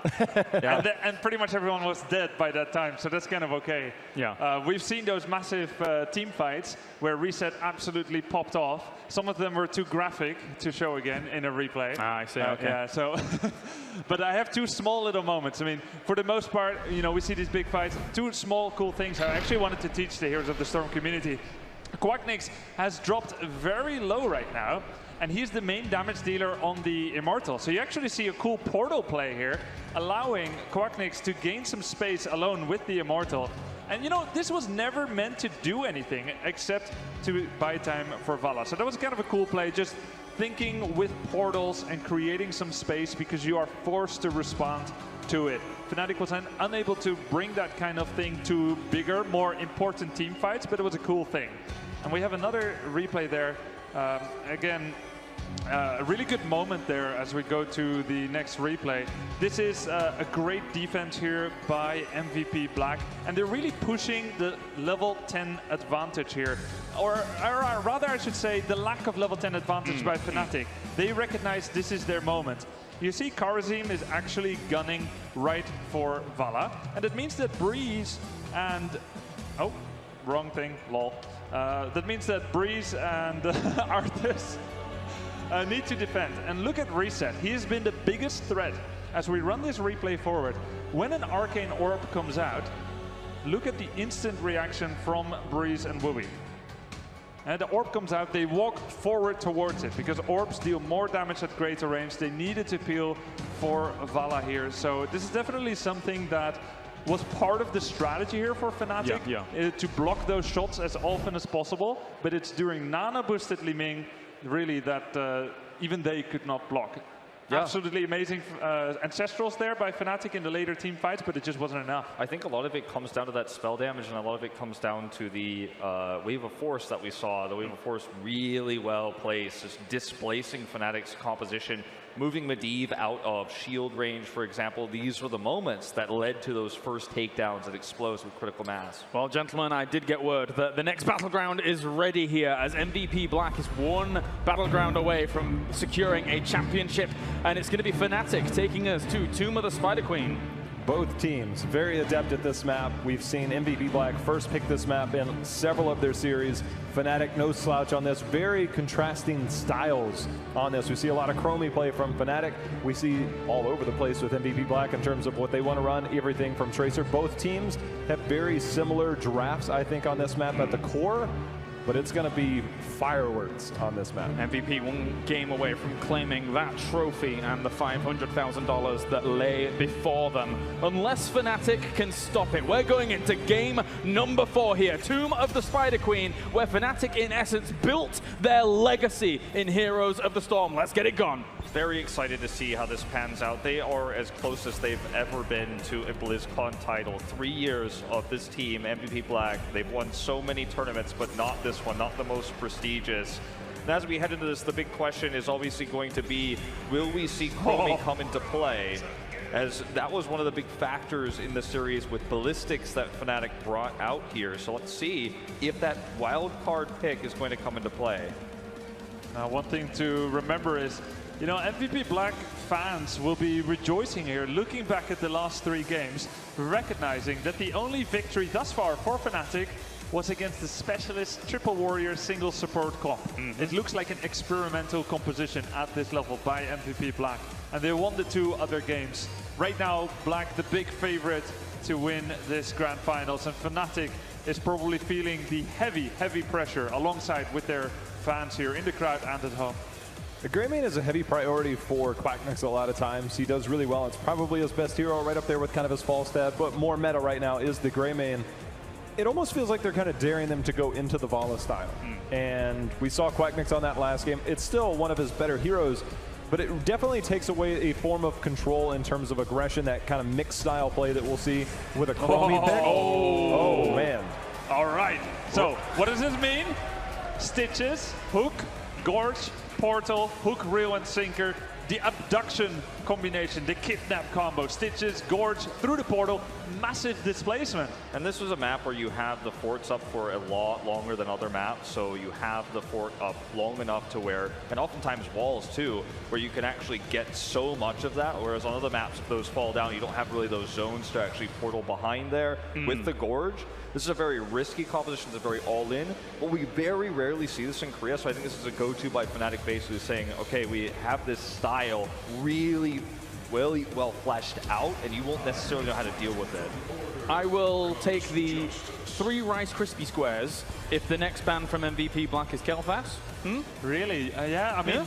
and pretty much everyone was dead by that time, so that's kind of okay. Yeah. We've seen those massive team fights where Reset absolutely popped off. Some of them were too graphic to show again in a replay. I see, okay. Yeah, so but I have 2 small little moments. I mean, for the most part, you know, we see these big fights. 2 small cool things I actually wanted to teach the Heroes of the Storm community. Quacknix has dropped very low right now, and he's the main damage dealer on the Immortal. So you actually see a cool portal play here, allowing Quacknix to gain some space alone with the Immortal. And you know, this was never meant to do anything except to buy time for Vala. So that was kind of a cool play, just thinking with portals and creating some space because you are forced to respond to it. Fnatic was unable to bring that kind of thing to bigger, more important team fights, but it was a cool thing. And we have another replay there. Again, a really good moment there as we go to the next replay. This is a great defense here by MVP Black, and they're really pushing the level 10 advantage here. Or rather, I should say, the lack of level 10 advantage by Fnatic. They recognize this is their moment. You see Karazim is actually gunning right for Vala, and it means that Breeze and... Oh, wrong thing, lol. That means that Breeze and Arthas need to defend. And look at Reset. He has been the biggest threat as we run this replay forward. When an Arcane Orb comes out, look at the instant reaction from Breeze and Wooey. And the orb comes out, they walk forward towards it because orbs deal more damage at greater range. They needed to peel for Vala here. So this is definitely something that was part of the strategy here for Fnatic, to block those shots as often as possible. But it's during Nana boosted Li Ming really that even they could not block. Absolutely amazing Ancestrals there by Fnatic in the later team fights, but it just wasn't enough. I think a lot of it comes down to that spell damage, and a lot of it comes down to the Wave of Force that we saw. The Wave of Force really well placed, just displacing Fnatic's composition, moving Medivh out of shield range, for example. These were the moments that led to those first takedowns that explode with critical mass. Well, gentlemen, I did get word that the next Battleground is ready here as MVP Black is 1 Battleground away from securing a championship, and it's going to be Fnatic taking us to Tomb of the Spider Queen. Both teams very adept at this map. We've seen MVP Black first pick this map in several of their series. Fnatic no slouch on this. Very contrasting styles on this. We see a lot of Chromie play from Fnatic. We see all over the place with MVP Black in terms of what they want to run, everything from Tracer. Both teams have very similar drafts, I think, on this map at the core. But it's going to be fireworks on this map. MVP 1 game away from claiming that trophy and the $500,000 that lay before them. Unless Fnatic can stop it. We're going into game number 4 here. Tomb of the Spider Queen, where Fnatic, in essence, built their legacy in Heroes of the Storm. Let's get it gone. Very excited to see how this pans out. They are as close as they've ever been to a BlizzCon title. 3 years of this team, MVP Black. They've won so many tournaments, but not this one, not the most prestigious. And as we head into this, the big question is obviously going to be, will we see Chromie come into play? As that was one of the big factors in the series with Ballistics that Fnatic brought out here. So let's see if that wild card pick is going to come into play. Now, one thing to remember is, you know, MVP Black fans will be rejoicing here, looking back at the last 3 games, recognizing that the only victory thus far for Fnatic was against the Specialist Triple Warrior single support comp. It looks like an experimental composition at this level by MVP Black. And they won the 2 other games. Right now, Black the big favorite to win this grand finals, and Fnatic is probably feeling the heavy pressure alongside with their fans here in the crowd and at home. The Greymane is a heavy priority for Quacknix a lot of times. He does really well. It's probably his best hero, right up there with kind of his fall stat, but more meta right now is the Greymane. It almost feels like they're kind of daring them to go into the Vala style. And we saw Quacknix on that last game. It's still one of his better heroes, but it definitely takes away a form of control in terms of aggression, that kind of mixed style play that we'll see with a Chromie pick. Oh, man. All right, so what does this mean? Stitches, hook, gorge, portal, hook, reel, and sinker. The abduction combination, the kidnap combo. Stitches, gorge, through the portal, massive displacement. And this was a map where you have the forts up for a lot longer than other maps, so you have the fort up long enough to where, and oftentimes walls too, where you can actually get so much of that, whereas on other maps, if those fall down, you don't have really those zones to actually portal behind there. With the gorge, this is a very risky composition, it's very all-in, but we very rarely see this in Korea, so I think this is a go-to by Fnatic basically saying, okay, we have this style really well fleshed out, and you won't necessarily know how to deal with it. I will take the 3 Rice Krispie Squares if the next ban from MVP Black is Kel'Thas. Really? Yeah, I mean,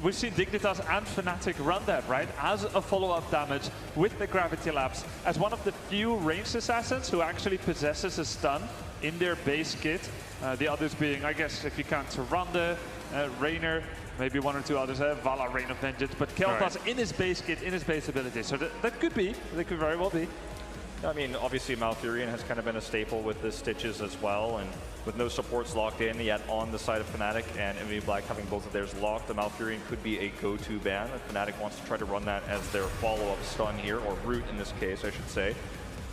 we've seen Dignitas and Fnatic run that, right? As a follow-up damage with the Gravity Lapse, as one of the few ranged assassins who actually possesses a stun in their base kit. The others being, I guess, if you count Tyrande, Raynor, maybe 1 or 2 others, Vala, Rain of Vengeance, but Kel'Thas in his base kit, in his base ability. So that could be, that could very well be. I mean, obviously Malfurion has kind of been a staple with the Stitches as well, and with no supports locked in yet on the side of Fnatic and MVP Black having both of theirs locked, the Malfurion could be a go-to ban if Fnatic wants to try to run that as their follow-up stun here, or root in this case, I should say.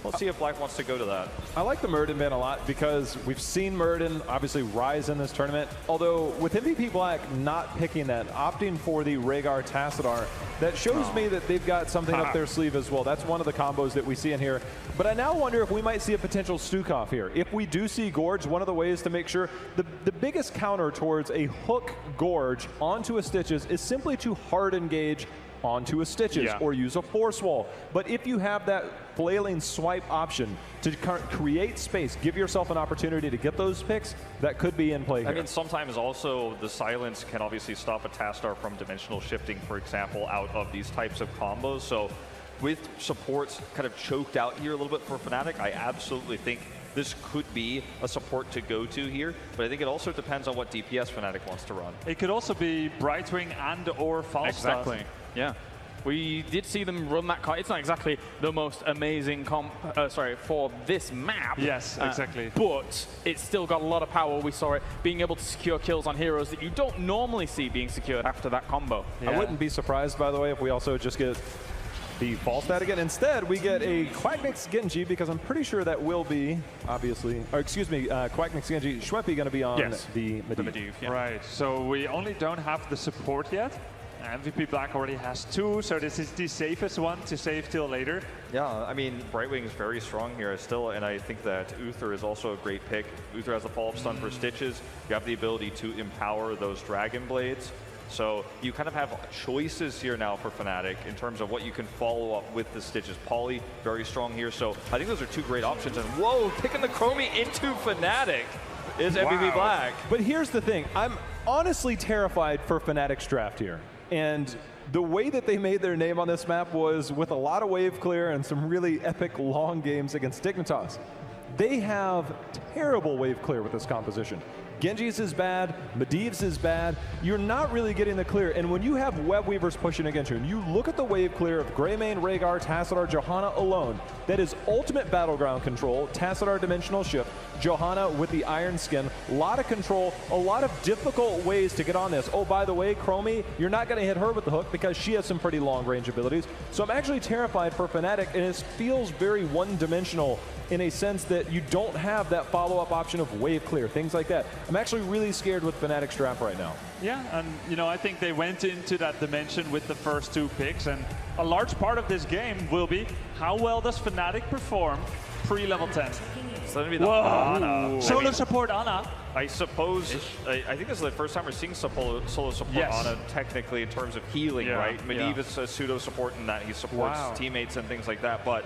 Let's see if Black wants to go to that. I like the Muradin ban a lot because we've seen Muradin obviously rise in this tournament. Although with MVP Black not picking that, opting for the Rhaegar Tassadar, that shows me that they've got something up their sleeve as well. That's one of the combos that we see in here. But I now wonder if we might see a potential Stukov here. If we do see Gorge, one of the ways to make sure the biggest counter towards a hook Gorge onto a Stitches is simply to hard engage onto a Stitches or use a force wall. But if you have that flailing swipe option to create space, give yourself an opportunity to get those picks, that could be in play here. I mean, sometimes also the silence can obviously stop a Tassadar from dimensional shifting, for example, out of these types of combos. So with supports kind of choked out here a little bit for Fnatic, I absolutely think this could be a support to go to here, but I think it also depends on what DPS Fnatic wants to run. It could also be Brightwing and or Falstad. Exactly, yeah. We did see them run that card. It's not exactly the most amazing comp, for this map. Yes, exactly. But it's still got a lot of power. We saw it being able to secure kills on heroes that you don't normally see being secured after that combo. I wouldn't be surprised, by the way, if we also just get the Falstad again. Instead, we get a Quacknix Genji, because I'm pretty sure that will be, obviously, or excuse me, Quacknix Genji Schweppy going to be on the Medivh. Right, so we only don't have the support yet. MVP Black already has 2, so this is the safest one to save till later. Yeah, I mean, Brightwing is very strong here still, and I think that Uther is also a great pick. Uther has a follow-up stun for Stitches. You have the ability to empower those Dragon Blades. So you kind of have choices here now for Fnatic in terms of what you can follow up with the Stitches. Poly, very strong here, so I think those are 2 great options. And whoa, picking the Chromie into Fnatic is MVP Black. But here's the thing, I'm honestly terrified for Fnatic's draft here. And the way that they made their name on this map was with a lot of wave clear and some really epic long games against Dignitas. They have terrible wave clear with this composition. Genji's is bad, Medivh's is bad. You're not really getting the clear. And when you have web weavers pushing against you, and you look at the wave clear of Greymane, Rhaegar, Tassadar, Johanna alone, that is ultimate battleground control, Tassadar dimensional shift, Johanna with the iron skin, a lot of control, a lot of difficult ways to get on this. Oh, by the way, Chromie, you're not going to hit her with the hook because she has some pretty long range abilities. So I'm actually terrified for Fnatic, and it feels very one-dimensional in a sense that you don't have that follow-up option of wave clear, things like that. I'm actually really scared with Fnatic's draft right now. Yeah, and you know, I think they went into that dimension with the first 2 picks, and a large part of this game will be how well does Fnatic perform pre-level 10. It's going to be the Ana. Solo support Ana. I suppose, I think this is the first time we're seeing solo support Ana technically in terms of healing, right? Medivh is a pseudo support in that he supports teammates and things like that, but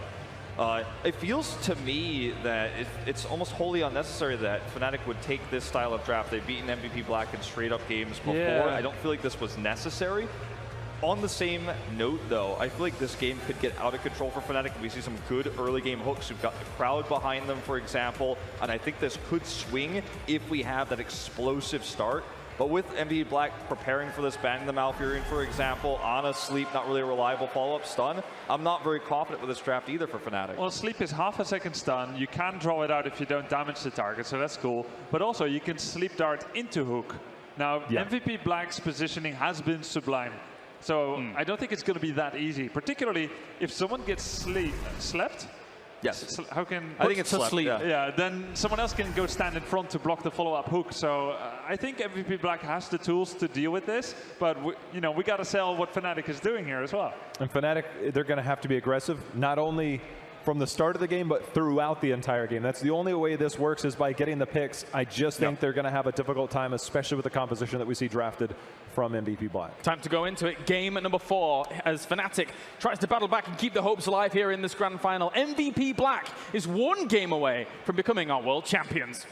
it feels to me that it's almost wholly unnecessary that Fnatic would take this style of draft. They've beaten MVP Black in straight up games before. I don't feel like this was necessary. On the same note, though, I feel like this game could get out of control for Fnatic. We see some good early game hooks. We've got the crowd behind them, for example, and I think this could swing if we have that explosive start. But with MVP Black preparing for this, banning the Malfurion, for example, Ana Sleep, not really a reliable follow-up stun, I'm not very confident with this draft either for Fnatic. Well, Sleep is half a second stun. You can draw it out if you don't damage the target, so that's cool. But also, you can Sleep Dart into hook. Now, MVP Black's positioning has been sublime. So I don't think it's going to be that easy, particularly if someone gets slept. Yes. How can I think it's sleep. Yeah, then someone else can go stand in front to block the follow-up hook. So I think MVP Black has the tools to deal with this, but we got to sell what Fnatic is doing here as well. And Fnatic, they're going to have to be aggressive, not only from the start of the game, but throughout the entire game. That's the only way this works, is by getting the picks. I just think they're going to have a difficult time, especially with the composition that we see drafted from MVP Black. Time to go into it. Game number 4 as Fnatic tries to battle back and keep the hopes alive here in this grand final. MVP Black is 1 game away from becoming our world champions.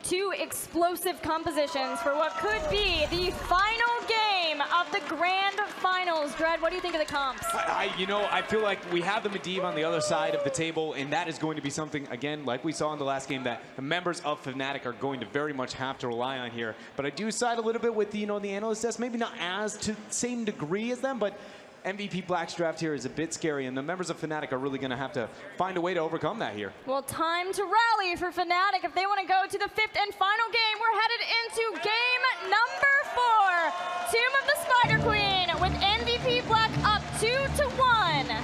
2 explosive compositions for what could be the final game of the grand finals. Dread, what do you think of the comps? I feel like we have the Medivh on the other side of the table, and that is going to be something, again, like we saw in the last game, that the members of Fnatic are going to very much have to rely on here. But I do side a little bit with the analyst desk, maybe not as to the same degree as them, but MVP Black's draft here is a bit scary, and the members of Fnatic are really going to have to find a way to overcome that here. Well, time to rally for Fnatic if they want to go to the 5th and final game. We're headed into game number 4. Tomb of the Spider Queen with MVP Black up 2-1.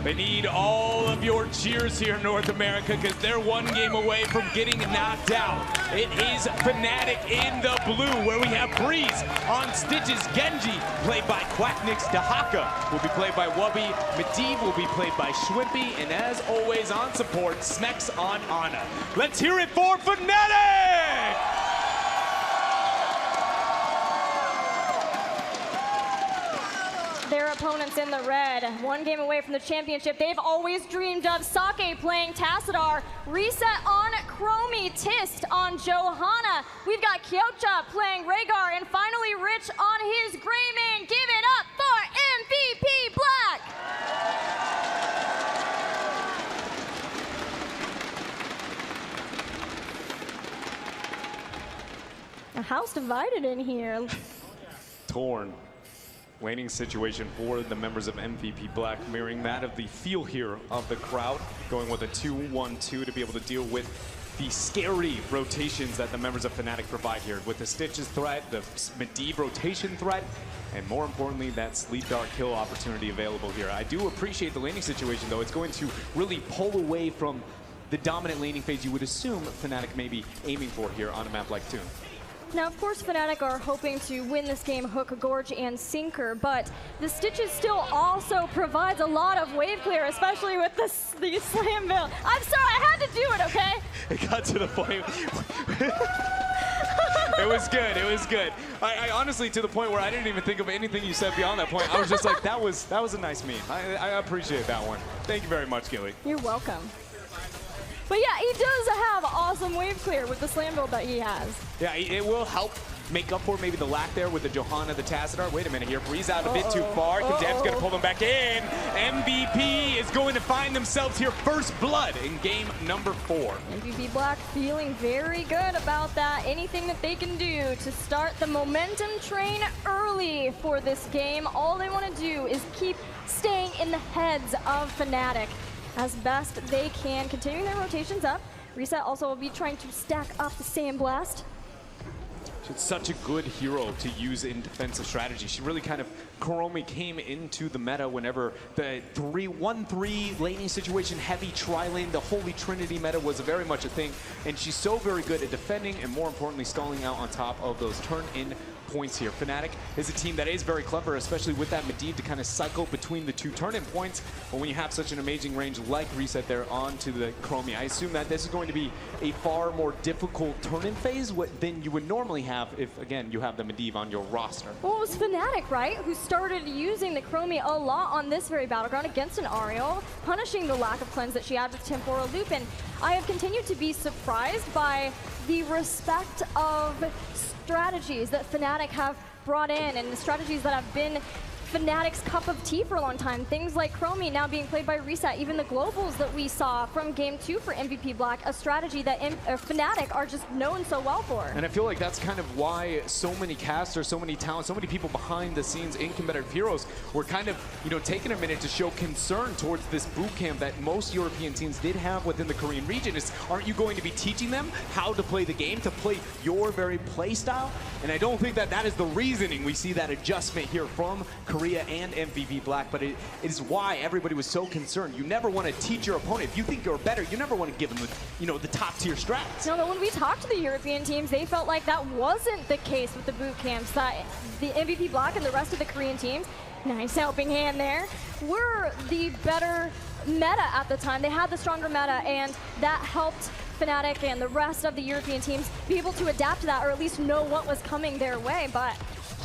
They need all of your cheers here in North America, because they're 1 game away from getting knocked out. It is Fnatic in the blue, where we have Breeze on Stitches. Genji, played by Quacknix. Dahaka will be played by Wubby. Medivh will be played by Schwimpy. And as always on support, Smex on Ana. Let's hear it for Fnatic! Their opponents in the red, 1 game away from the championship. They've always dreamed of Sake playing Tassadar, Reset on Chromie, Tist on Johanna. We've got Kyocha playing Rhaegar, and finally Rich on his Greymane. Give it up for MVP Black! A house divided in here. Torn. Laning situation for the members of MVP Black, mirroring that of the feel here of the crowd, going with a 2-1-2 to be able to deal with the scary rotations that the members of Fnatic provide here, with the Stitches threat, the Medivh rotation threat, and more importantly, that Sleep Dart kill opportunity available here. I do appreciate the laning situation, though. It's going to really pull away from the dominant laning phase you would assume Fnatic may be aiming for here on a map like Tomb. Now, of course, Fnatic are hoping to win this game hook, gorge, and sinker, but the Stitches still also provides a lot of wave clear, especially with the slam build. I'm sorry, I had to do it, okay? It got to the point. It was good. It was good. I honestly, to the point where I didn't even think of anything you said beyond that point. I was just like, that was a nice meme. I appreciate that one. Thank you very much, Gilly. You're welcome. But yeah, he does have awesome wave clear with the slam build that he has. Yeah, it will help make up for maybe the lack there with the Johanna, the Tassadar. Wait a minute here, Breeze out a bit too far. Kadev's gonna pull them back in. MVP is going to find themselves here first blood in game number 4. MVP Black feeling very good about that. Anything that they can do to start the momentum train early for this game. All they want to do is keep staying in the heads of Fnatic as best they can, continuing their rotations up. Reset also will be trying to stack up the Sandblast. She's such a good hero to use in defensive strategy. She really kind of, Chromie came into the meta whenever the 1-3 laning situation, heavy tri-lane, the Holy Trinity meta was very much a thing. And she's so very good at defending and more importantly, stalling out on top of those turn-in points here. Fnatic is a team that is very clever, especially with that Medivh to kind of cycle between the two turn-in points. But when you have such an amazing range like Reset there onto the Chromie, I assume that this is going to be a far more difficult turn-in phase than you would normally have if, again, you have the Medivh on your roster. Well, it was Fnatic, right, who started using the Chromie a lot on this very battleground against an Ariel, punishing the lack of cleanse that she had with Temporal Loop. And I have continued to be surprised by the respect of strategies that Fnatic have brought in and the strategies that have been Fnatic's cup of tea for a long time. Things like Chromie now being played by Reset, even the globals that we saw from Game 2 for MVP Black, a strategy that Fnatic are just known so well for. And I feel like that's kind of why so many casters, so many talents, so many people behind the scenes in competitive heroes were kind of, taking a minute to show concern towards this boot camp that most European teams did have within the Korean region. Aren't you going to be teaching them how to play the game, to play your very play style? And I don't think that is the reasoning we see that adjustment here from Korea and MVP Black, but it is why everybody was so concerned. You never want to teach your opponent. If you think you're better, you never want to give them the top tier strats. No, but when we talked to the European teams, they felt like that wasn't the case with the boot camps, that the MVP Black and the rest of the Korean teams, nice helping hand there, were the better meta at the time. They had the stronger meta, and that helped Fnatic and the rest of the European teams be able to adapt to that, or at least know what was coming their way. But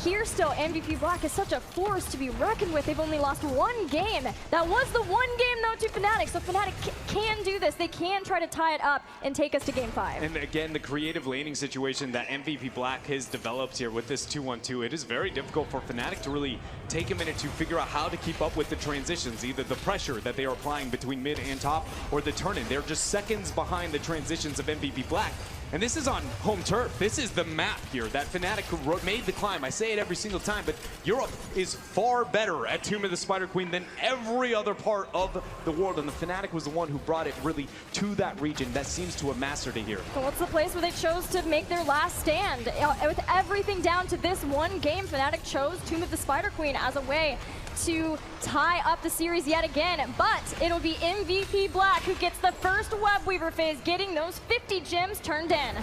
here still, MVP Black is such a force to be reckoned with. They've only lost one game. That was the one game, though, to Fnatic. So Fnatic can do this. They can try to tie it up and take us to Game 5. And again, the creative laning situation that MVP Black has developed here with this 2-1-2, it is very difficult for Fnatic to really take a minute to figure out how to keep up with the transitions, either the pressure that they are applying between mid and top or the turn-in. They're just seconds behind the transitions of MVP Black. And this is on home turf. This is the map here that Fnatic made the climb. I say it every single time, but Europe is far better at Tomb of the Spider Queen than every other part of the world. And the Fnatic was the one who brought it really to that region that seems to have mastered it here. So what's the place where they chose to make their last stand? With everything down to this one game, Fnatic chose Tomb of the Spider Queen as a way to tie up the series yet again, but it'll be MVP Black who gets the first Web Weaver phase, getting those 50 gems turned in.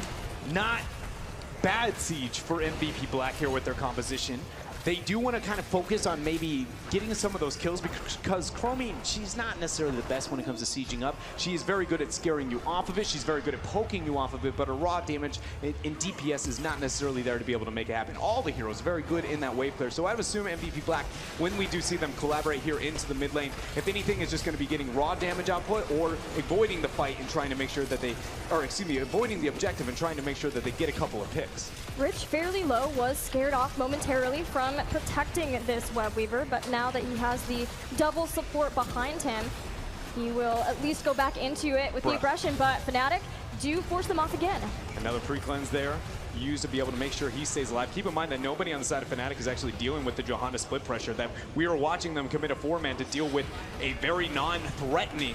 Not bad siege for MVP Black here with their composition. They do want to kind of focus on maybe getting some of those kills because Chromie, she's not necessarily the best when it comes to sieging up. She is very good at scaring you off of it. She's very good at poking you off of it, but her raw damage in DPS is not necessarily there to be able to make it happen. All the heroes very good in that wave clear. So I would assume MVP Black, when we do see them collaborate here into the mid lane, if anything, is just going to be getting raw damage output or avoiding the fight and trying to make sure that they, or excuse me, avoiding the objective and trying to make sure that they get a couple of picks. Rich, fairly low, was scared off momentarily from protecting this Web Weaver, but now that he has the double support behind him, he will at least go back into it with the aggression, but Fnatic do force them off again. Another pre-cleanse there. Used to be able to make sure he stays alive. Keep in mind that nobody on the side of Fnatic is actually dealing with the Johanna split pressure, that we are watching them commit a 4-man to deal with a very non-threatening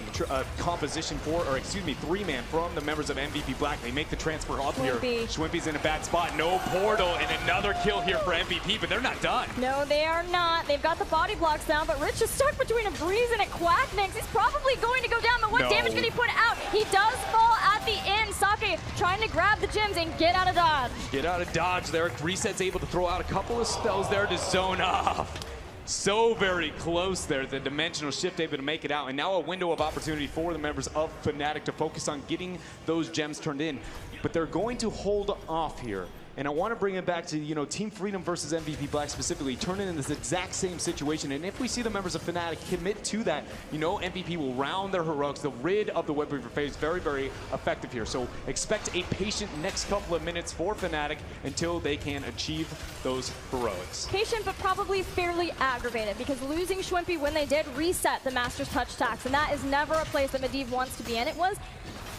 composition three-man from the members of MVP Black. They make the transfer up here. Schwimpy's in a bad spot. No portal, and another kill here for MVP, but they're not done. No, they are not. They've got the body blocks down, but Rich is stuck between a Breeze and a Quack next. He's probably going to go down, but what damage can he put out? He does fall at the end. Sake trying to grab the gems and get out of dodge. Get out of dodge there. Reset's able to throw out a couple of spells there to zone off. So very close there. The dimensional shift able to make it out. And now a window of opportunity for the members of Fnatic to focus on getting those gems turned in. But they're going to hold off here. And I want to bring it back to, Team Freedom versus MVP Black specifically, turn it in this exact same situation. And if we see the members of Fnatic commit to that, MVP will round their heroics. They'll rid of the Web Weaver phase. Very, very effective here. So expect a patient next couple of minutes for Fnatic until they can achieve those heroics. Patient, but probably fairly aggravated, because losing Schwimpy when they did reset the Master's Touch tax, and that is never a place that Medivh wants to be in. It was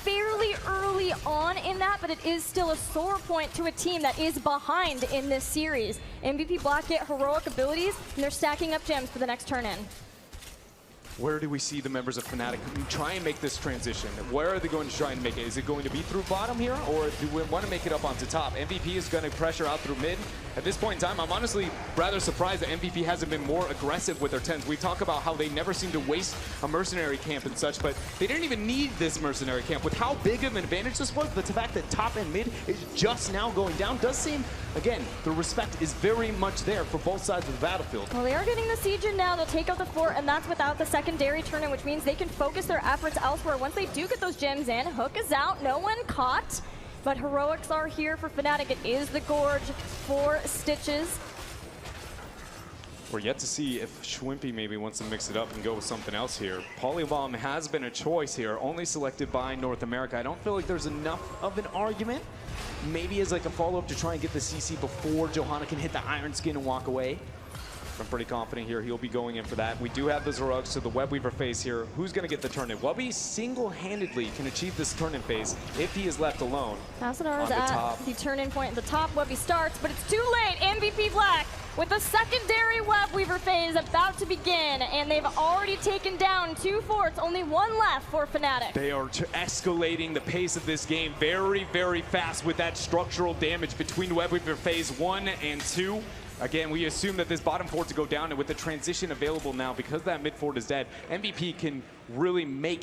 fairly early on in that, but it is still a sore point to a team that is behind in this series. MVP Black get heroic abilities, and they're stacking up gems for the next turn-in. where do we see the members of Fnatic try and make this transition? Where are they going to try and make it? Is it going to be through bottom here, or do we want to make it up onto top? MVP is going to pressure out through mid. At this point in time, I'm honestly rather surprised that MVP hasn't been more aggressive with their 10s. We talk about how they never seem to waste a mercenary camp and such, but they didn't even need this mercenary camp. With how big of an advantage this was, the fact that top and mid is just now going down does seem, again, the respect is very much there for both sides of the battlefield. Well, they are getting the siege in now. They'll take out the fort, and that's without the secondary turn-in, which means they can focus their efforts elsewhere. Once they do get those gems in, Hook is out, no one caught. But heroics are here for Fnatic. It is the Gorge for Stitches. We're yet to see if Schwimpy maybe wants to mix it up and go with something else here. Polybomb has been a choice here, only selected by North America. I don't feel like there's enough of an argument. Maybe as like a follow-up to try and get the CC before Johanna can hit the Iron Skin and walk away. I'm pretty confident here he'll be going in for that. We do have those heroics to the Web Weaver phase here. Who's going to get the turn-in? Webby single-handedly can achieve this turn-in phase if he is left alone. Tassadar is at the turn-in point at the top. Webby starts, but it's too late. MVP Black with the secondary Web Weaver phase about to begin, and they've already taken down 2 forts. Only 1 left for Fnatic. They are escalating the pace of this game very, very fast with that structural damage between Web Weaver phase 1 and 2. Again, we assume that this bottom fort to go down, and with the transition available now, because that mid fort is dead, MVP can really make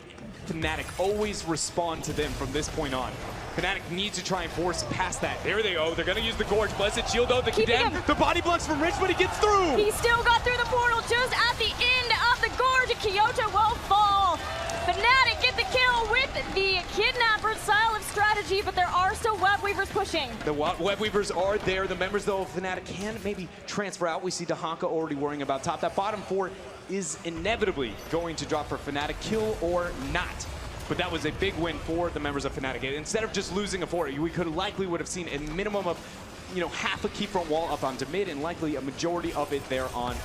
Fnatic always respond to them from this point on. Fnatic needs to try and force past that. There they go. They're going to use the Gorge. Blessed Shield out the condemn. The body blocks from Rich, but he gets through. He still got through the portal just at the end of the Gorge. Kyoto will fall. Fnatic get the kill with the Kidnapper style of strategy, but there are still Web Weavers pushing. The Web Weavers are there. The members, though, of Fnatic can maybe transfer out. We see Dahaka already worrying about top. That bottom fort is inevitably going to drop for Fnatic, kill or not. But that was a big win for the members of Fnatic. Instead of just losing a fort, we would have seen a minimum of, half a key front wall up onto mid, and likely a majority of it there on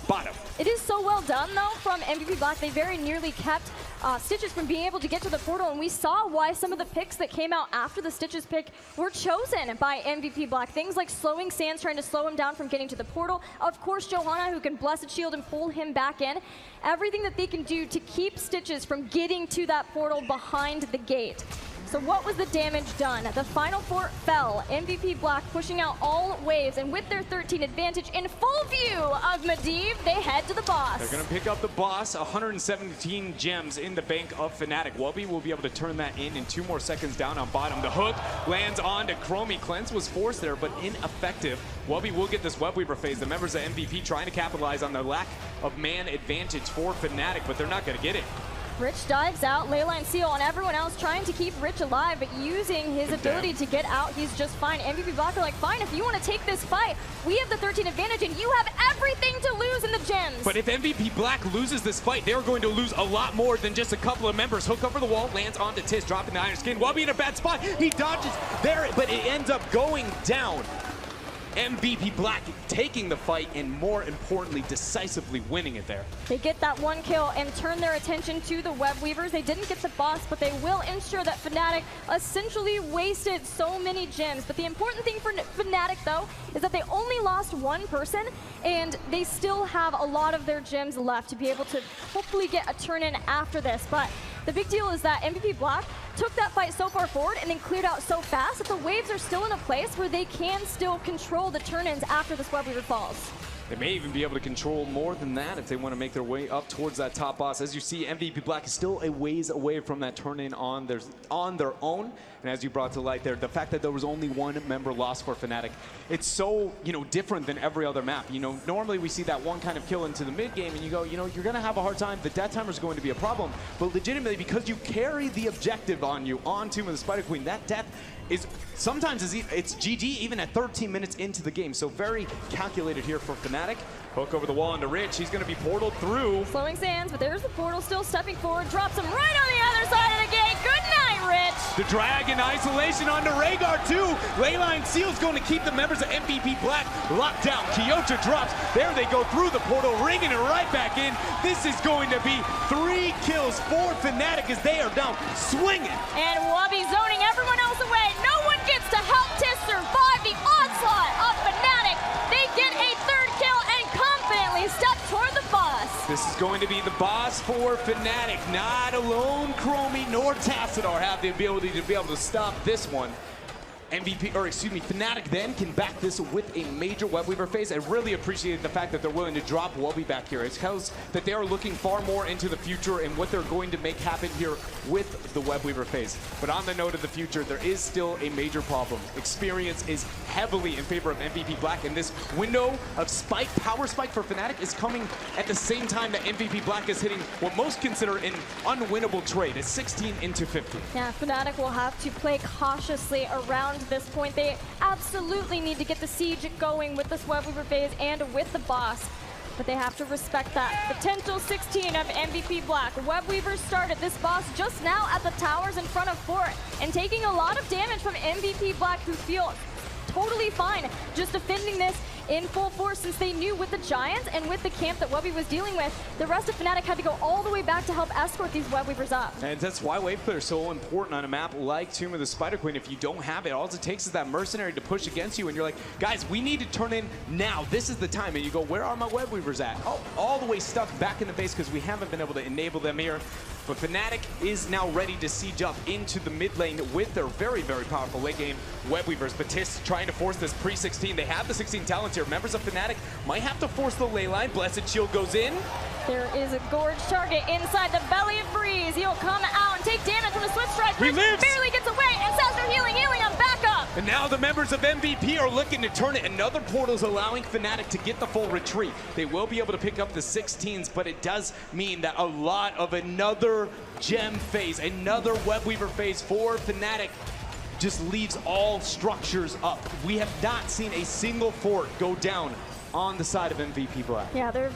bottom. It is so well done, though, from MVP Black. They very nearly kept Stitches from being able to get to the portal, and we saw why some of the picks that came out after the Stitches pick were chosen by MVP Black. Things like slowing Sands, trying to slow him down from getting to the portal. Of course, Johanna, who can Blessed Shield and pull him back in. Everything that they can do to keep Stitches from getting to that portal behind the gate. So what was the damage done? The final fort fell. MVP Black pushing out all waves, and with their 13 advantage in full view of Medivh, they head to the boss. They're going to pick up the boss, 117 gems in the bank of Fnatic. Wubby will be able to turn that in 2 more seconds down on bottom. The hook lands on to Chromie. Cleanse was forced there, but ineffective. Wubby will get this Web Weaver phase. The members of MVP trying to capitalize on the lack of man advantage for Fnatic, but they're not going to get it. Rich dives out, Leyline Seal on everyone else, trying to keep Rich alive, but using his ability to get out, he's just fine. MVP Black are like, fine, if you want to take this fight, we have the 13 advantage, and you have everything to lose in the gems. But if MVP Black loses this fight, they're going to lose a lot more than just a couple of members. Hook over the wall, lands onto Tiz, dropping the Iron Skin. Wubby in a bad spot. He dodges there, but it ends up going down. MVP Black taking the fight and, more importantly, decisively winning it there. They get that 1 kill and turn their attention to the Web Weavers. They didn't get the boss, but they will ensure that Fnatic essentially wasted so many gems. But the important thing for Fnatic, though, is that they only lost 1 person, and they still have a lot of their gems left to be able to hopefully get a turn-in after this. But the big deal is that MVP Black took that fight so far forward and then cleared out so fast that the waves are still in a place where they can still control the turn-ins after this Web Weaver falls. They may even be able to control more than that if they want to make their way up towards that top boss. As you see, MVP Black is still a ways away from that turn-in on their own. And as you brought to light there, the fact that there was only 1 member lost for Fnatic, it's so, different than every other map. Normally we see that one kind of kill into the mid game and you go, you're going to have a hard time. The death timer is going to be a problem. But legitimately, because you carry the objective on you, on Tomb of the Spider Queen, that death is sometimes it's GG even at 13 minutes into the game. So very calculated here for Fnatic. Hook over the wall into Rich. He's going to be portaled through. Slowing Sands, but there's the portal still stepping forward. Drops him right on the other side of the gate. Good night, Rich. The drag in isolation onto Rhaegar too. Leyline Seal's going to keep the members of MVP Black locked down. Kyoto drops. There they go through the portal, ringing it right back in. This is going to be 3 kills for Fnatic as they are down swinging. And Wubby zoning everyone else away. No one gets to help Tiz survive the onslaught of Fnatic. They get a 3rd kill and confidently step toward the boss. This is going to be the boss for Fnatic. Not alone, Chromie nor Tassadar have the ability to be able to stop this one. Fnatic then can back this with a major Webweaver phase. I really appreciate the fact that they're willing to drop Webby back here. It tells that they are looking far more into the future and what they're going to make happen here with the Webweaver phase. But on the note of the future, there is still a major problem. Experience is heavily in favor of MVP Black, and this window of spike, power spike for Fnatic is coming at the same time that MVP Black is hitting what most consider an unwinnable trade, a 16 into 50. Yeah, Fnatic will have to play cautiously around this point. They absolutely need to get the siege going with this Webweaver phase and with the boss. But they have to respect that. Potential 16 of MVP Black. Webweaver started this boss just now at the towers in front of Fort and taking a lot of damage from MVP Black, who feel totally fine just defending this in full force, since they knew with the Giants and with the camp that Webby was dealing with, the rest of Fnatic had to go all the way back to help escort these Webweavers up. And that's why wave clear is so important on a map like Tomb of the Spider Queen. If you don't have it, all it takes is that mercenary to push against you, and you're like, guys, we need to turn in now. This is the time. And you go, where are my Webweavers at? Oh, all the way stuck back in the base because we haven't been able to enable them here. But Fnatic is now ready to siege up into the mid lane with their very, very powerful late game Webweavers. Batiste trying to force this pre-16. They have the 16 talents here. Members of Fnatic might have to force the ley line. Blessed Shield goes in. There is a Gorge target inside the belly of Breeze. He'll come out and take damage from the Swift Strike. He lives! Barely gets away, and Sasser healing on backup. And now the members of MVP are looking to turn it. Another portal's allowing Fnatic to get the full retreat. They will be able to pick up the 16s, but it does mean that a lot of another gem phase, another Webweaver phase for Fnatic just leaves all structures up. We have not seen a single fort go down on the side of MVP Black. Yeah, there's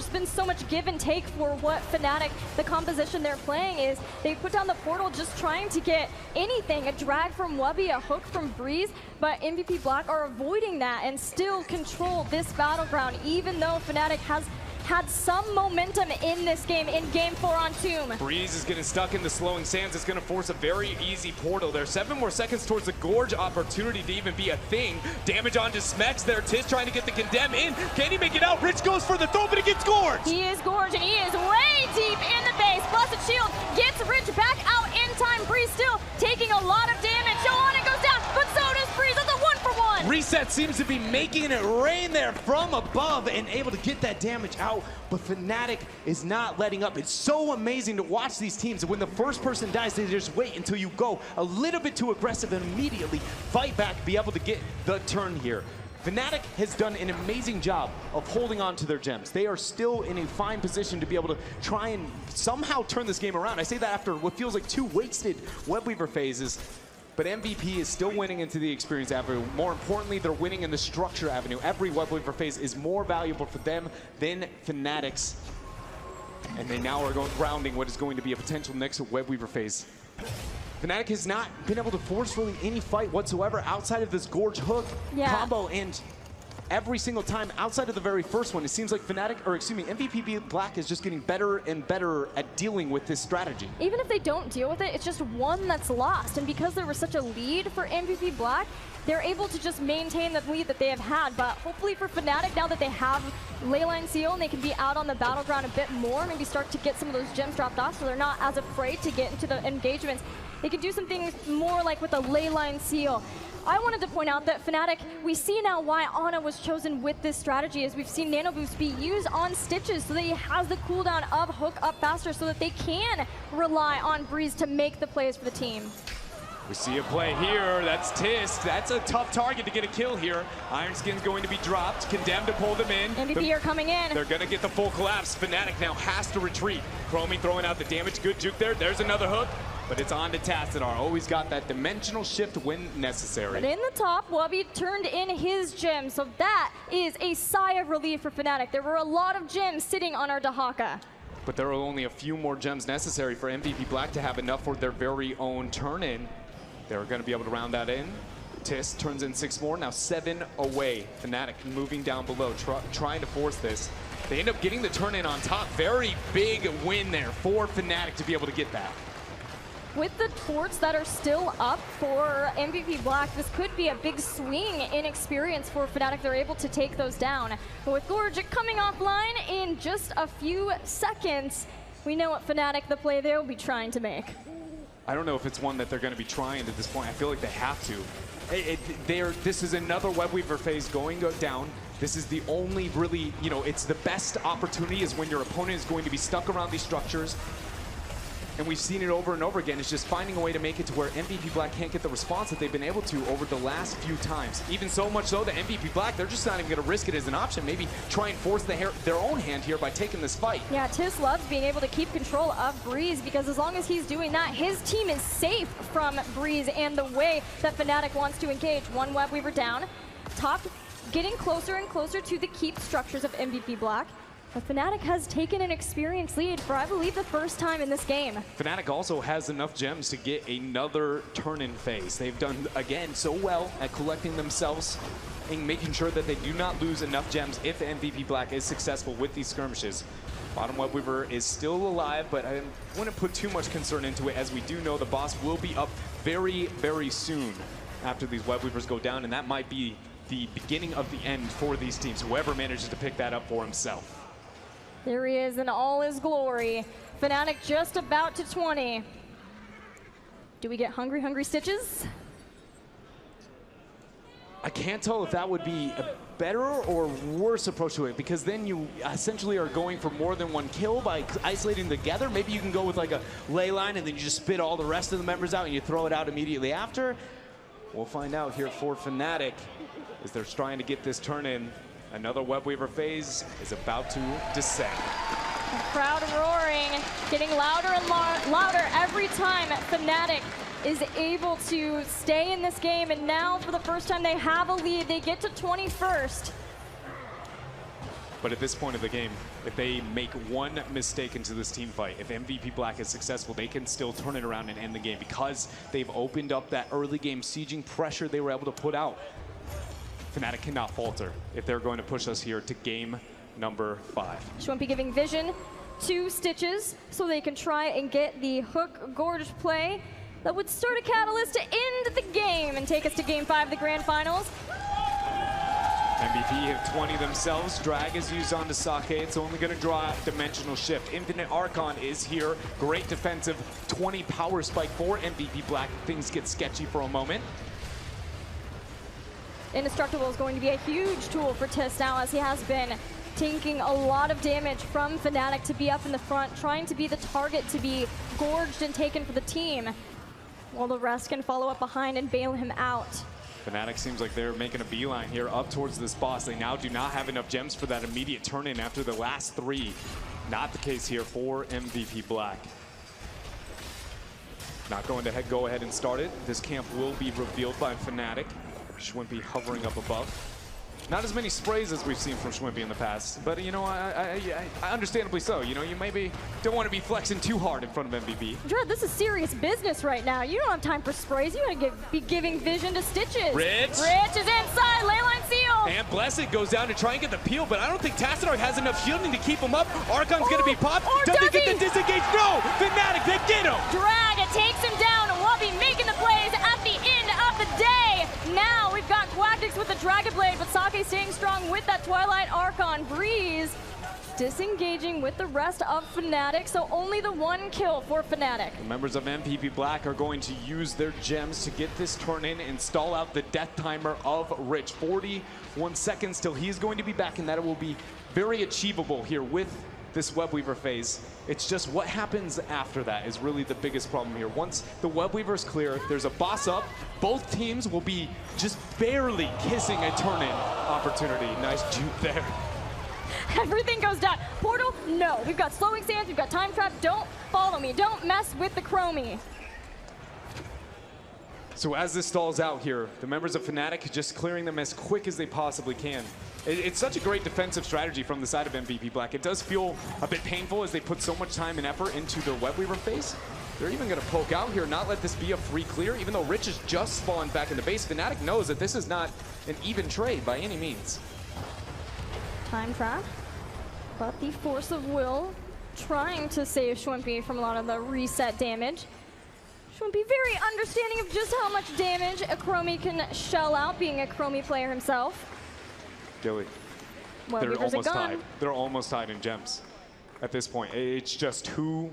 been so much give and take for what Fnatic, the composition they're playing is. They put down the portal just trying to get anything, a drag from Webby, a hook from Breeze, but MVP Black are avoiding that and still control this battleground, even though Fnatic has had some momentum in this game, in Game 4 on Tomb. Breeze is getting stuck in the slowing sands. It's going to force a very easy portal there. 7 more seconds towards the Gorge opportunity to even be a thing. Damage onto Smex there. Tiz trying to get the Condemn in. Can he make it out? Rich goes for the throw, but he gets Gorge. He is Gorge, and he is way deep in the base. Blessed Shield gets Rich back out in time. Breeze still taking a lot of damage. Johanna goes down, but so does Breeze. That's a 1-for-1. Reset seems to be making it rain there from above and able to get that damage out, but Fnatic is not letting up. It's so amazing to watch these teams. When the first person dies, they just wait until you go a little bit too aggressive and immediately fight back, be able to get the turn here. Fnatic has done an amazing job of holding on to their gems. They are still in a fine position to be able to try and somehow turn this game around. I say that after what feels like 2 wasted Webweaver phases. But MVP is still winning into the experience avenue. More importantly, they're winning in the structure avenue. Every Webweaver phase is more valuable for them than Fnatic's. And they now are grounding what is going to be a potential next Webweaver phase. Fnatic has not been able to force really any fight whatsoever outside of this Gorge hook combo, and every single time outside of the very first one, it seems like MVP Black is just getting better and better at dealing with this strategy. Even if they don't deal with it, it's just one that's lost. And because there was such a lead for MVP Black, they're able to just maintain the lead that they have had. But hopefully for Fnatic, now that they have Leyline Seal and they can be out on the battleground a bit more, maybe start to get some of those gems dropped off so they're not as afraid to get into the engagements. They could do some things more like with a Leyline Seal. I wanted to point out that Fnatic, we see now why Ana was chosen with this strategy, is we've seen Nano Boost be used on Stitches so that he has the cooldown of Hook up faster so that they can rely on Breeze to make the plays for the team. We see a play here. That's Tisk. That's a tough target to get a kill here. Iron Skin's going to be dropped. Condemned to pull them in. MVP are coming in. They're going to get the full collapse. Fnatic now has to retreat. Chromie throwing out the damage. Good juke there. There's another hook. But it's on to Tassadar. Always got that dimensional shift when necessary. But in the top, Webby turned in his gem. So that is a sigh of relief for Fnatic. There were a lot of gems sitting on our Dahaka. But there are only a few more gems necessary for MVP Black to have enough for their very own turn-in. They're going to be able to round that in. Tis turns in 6 more, now 7 away. Fnatic moving down below, trying to force this. They end up getting the turn in on top. Very big win there for Fnatic to be able to get that. with the forts that are still up for MVP Black, this could be a big swing in experience for Fnatic. They're able to take those down. But with Gorge coming offline in just a few seconds, we know what Fnatic, the play they'll be trying to make. I don't know if it's one that they're going to be trying at this point. I feel like they have to. This is another Web Weaver phase going down. This is the only really, it's the best opportunity is when your opponent is going to be stuck around these structures. And we've seen it over and over again. It's just finding a way to make it to where MVP Black can't get the response that they've been able to over the last few times. Even so much so that MVP Black, they're just not even going to risk it as an option. Maybe try and force their own hand here by taking this fight. Yeah, Tis loves being able to keep control of Breeze because as long as he's doing that, his team is safe from Breeze and the way that Fnatic wants to engage. One Web Weaver down. Top getting closer and closer to the keep structures of MVP Black. But Fnatic has taken an experience lead for, I believe, the first time in this game. Fnatic also has enough gems to get another turn-in phase. They've done, again, so well at collecting themselves and making sure that they do not lose enough gems if MVP Black is successful with these skirmishes. Bottom Web Weaver is still alive, but I wouldn't put too much concern into it, as we do know the boss will be up very, very soon after these Web Weavers go down, and that might be the beginning of the end for these teams, whoever manages to pick that up for himself. There he is in all his glory. Fnatic just about to 20. Do we get Hungry Hungry Stitches? I can't tell if that would be a better or worse approach to it, because then you essentially are going for more than one kill by isolating together. Maybe you can go with like a ley line and then you just spit all the rest of the members out and you throw it out immediately after. We'll find out here for Fnatic as they're trying to get this turn in. Another Web Weaver phase is about to descend. The crowd roaring, getting louder and louder every time Fnatic is able to stay in this game. And now, for the first time, they have a lead. They get to 21st. But at this point of the game, if they make one mistake into this team fight, if MVP Black is successful, they can still turn it around and end the game because they've opened up that early game sieging pressure they were able to put out. Fnatic cannot falter if they're going to push us here to game number 5. Schwimpy giving vision to Stitches so they can try and get the hook Gorge play that would start a catalyst to end the game and take us to game 5 of the grand finals. MVP have 20 themselves. Drag is used onto Sake. It's only going to draw Dimensional Shift. Infinite Archon is here. Great defensive 20 power spike for MVP Black. Things get sketchy for a moment. Indestructible is going to be a huge tool for Tis now, as he has been taking a lot of damage from Fnatic to be up in the front, trying to be the target to be gorged and taken for the team, while the rest can follow up behind and bail him out. Fnatic seems like they're making a beeline here up towards this boss. They now do not have enough gems for that immediate turn-in after the last 3. Not the case here for MVP Black. Not going to go ahead and start it. This camp will be revealed by Fnatic. Schwimpy hovering up above. Not as many sprays as we've seen from Schwimpy in the past, but you know, I understandably so. You know, you maybe don't want to be flexing too hard in front of MVP. Dread, this is serious business right now. You don't have time for sprays. You want to be giving vision to Stitches. Rich is inside, Leyline seal. And Blessed goes down to try and get the peel, but I don't think Tassadar has enough shielding to keep him up. Archon's going to be popped. Does he get the disengage? No! Fnatic, they get him! Drag takes him down. Wubby making the plays at the end of the day. Now we've got Quacktix with the Dragon Blade, but Sake staying strong with that Twilight Archon. Breeze disengaging with the rest of Fnatic, so only the 1 kill for Fnatic. The members of MVP Black are going to use their gems to get this turn in and stall out the death timer of Rich. 41 seconds till he's going to be back, and that will be very achievable here with this Web Weaver phase. It's just what happens after that is really the biggest problem here. Once the Web Weaver is clear, there's a boss up, both teams will be just barely kissing a turn-in opportunity. Nice juke there. Everything goes down. Portal, no. We've got slowing sands, we've got time trap. Don't follow me. Don't mess with the Chromie. So as this stalls out here, the members of Fnatic just clearing them as quick as they possibly can. It's such a great defensive strategy from the side of MVP Black. It does feel a bit painful as they put so much time and effort into their Web Weaver phase. They're even going to poke out here, not let this be a free clear, even though Rich has just spawned back in the base. Fnatic knows that this is not an even trade by any means. Time trap, but the Force of Will trying to save Schwimpy from a lot of the reset damage. Just want to be very understanding of just how much damage a Chromie can shell out, being a Chromie player himself. Gilly, Well, they're there's a almost gun. tied. They're almost tied in gems at this point. It's just who,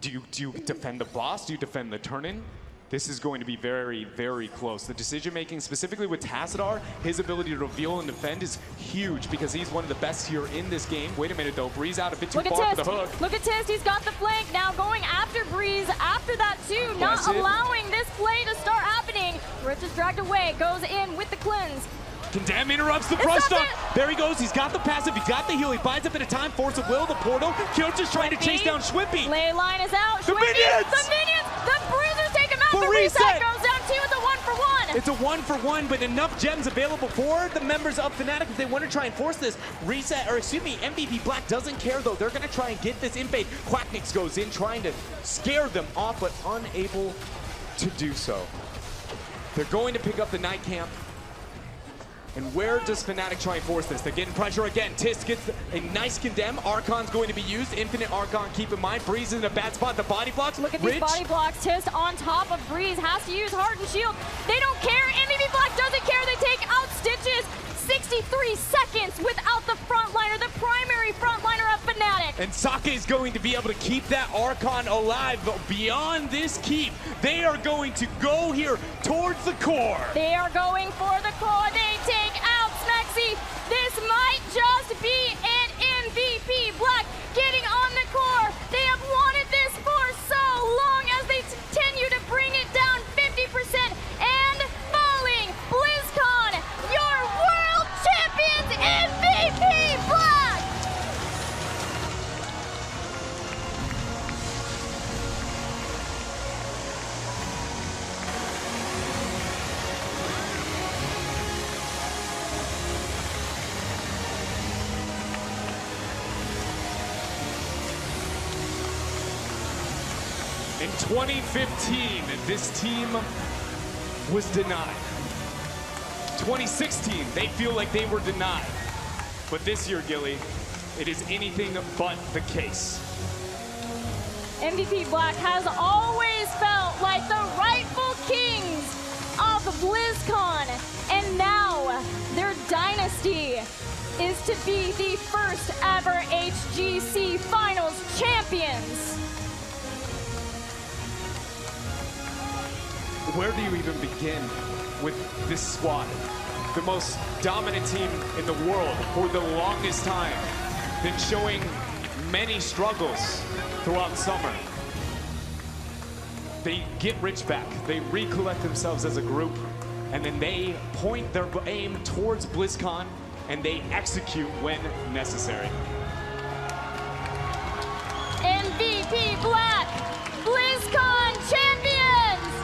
do you defend the boss? Do you defend the turn-in? This is going to be very, very close. The decision-making, specifically with Tassadar, his ability to reveal and defend is huge because he's one of the best here in this game. Wait a minute, though. Breeze out a bit too far for the hook. Look at Tist. He's got the flank now, going after Breeze. After that, too, not allowing this play to start happening. Rich is dragged away, goes in with the cleanse. Condemn interrupts the brush stock. There he goes. He's got the passive. He's got the heal. He buys a bit of time. Force of will. The portal. Kyoto's is trying to chase down Schwimpy. Ley line is out. The minions! The minions! The bruisers take him out. For the reset goes down 2. It's a 1-for-1. It's a 1-for-1, but enough gems available for the members of Fnatic if they want to try and force this. Reset, or excuse me, MVP Black doesn't care though. They're going to try and get this invade. Quacknix goes in trying to scare them off, but unable to do so. They're going to pick up the night camp. And where does Fnatic try and force this? They're getting pressure again. Tist gets a nice condemn. Archon's going to be used. Infinite Archon, keep in mind. Breeze is in a bad spot. The body blocks. Look at these body blocks. Tist on top of Breeze has to use Hardened Shield. They don't care. MVP Black doesn't care. They take out Stitches. 63 seconds without the frontliner, the primary frontliner of Fnatic. And Sake is going to be able to keep that Archon alive. But beyond this keep, they are going to go here towards the core. They are going for the core. They take out Smexy. This might just be an MVP Black getting on the core. They have wanted this for so long as they continue to bring it down 50% and falling. Blizzcon, your world champions MVP Black! In 2015, this team was denied. 2016, they feel like they were denied. But this year, Gilly, it is anything but the case. MVP Black has always felt like the rightful kings of BlizzCon, and now their dynasty is to be the first ever HGC Finals champions. Where do you even begin with this squad? The most dominant team in the world for the longest time. Been showing many struggles throughout summer. They get Rich back. They recollect themselves as a group, and then they point their aim towards BlizzCon, and they execute when necessary. MVP Black, BlizzCon champions,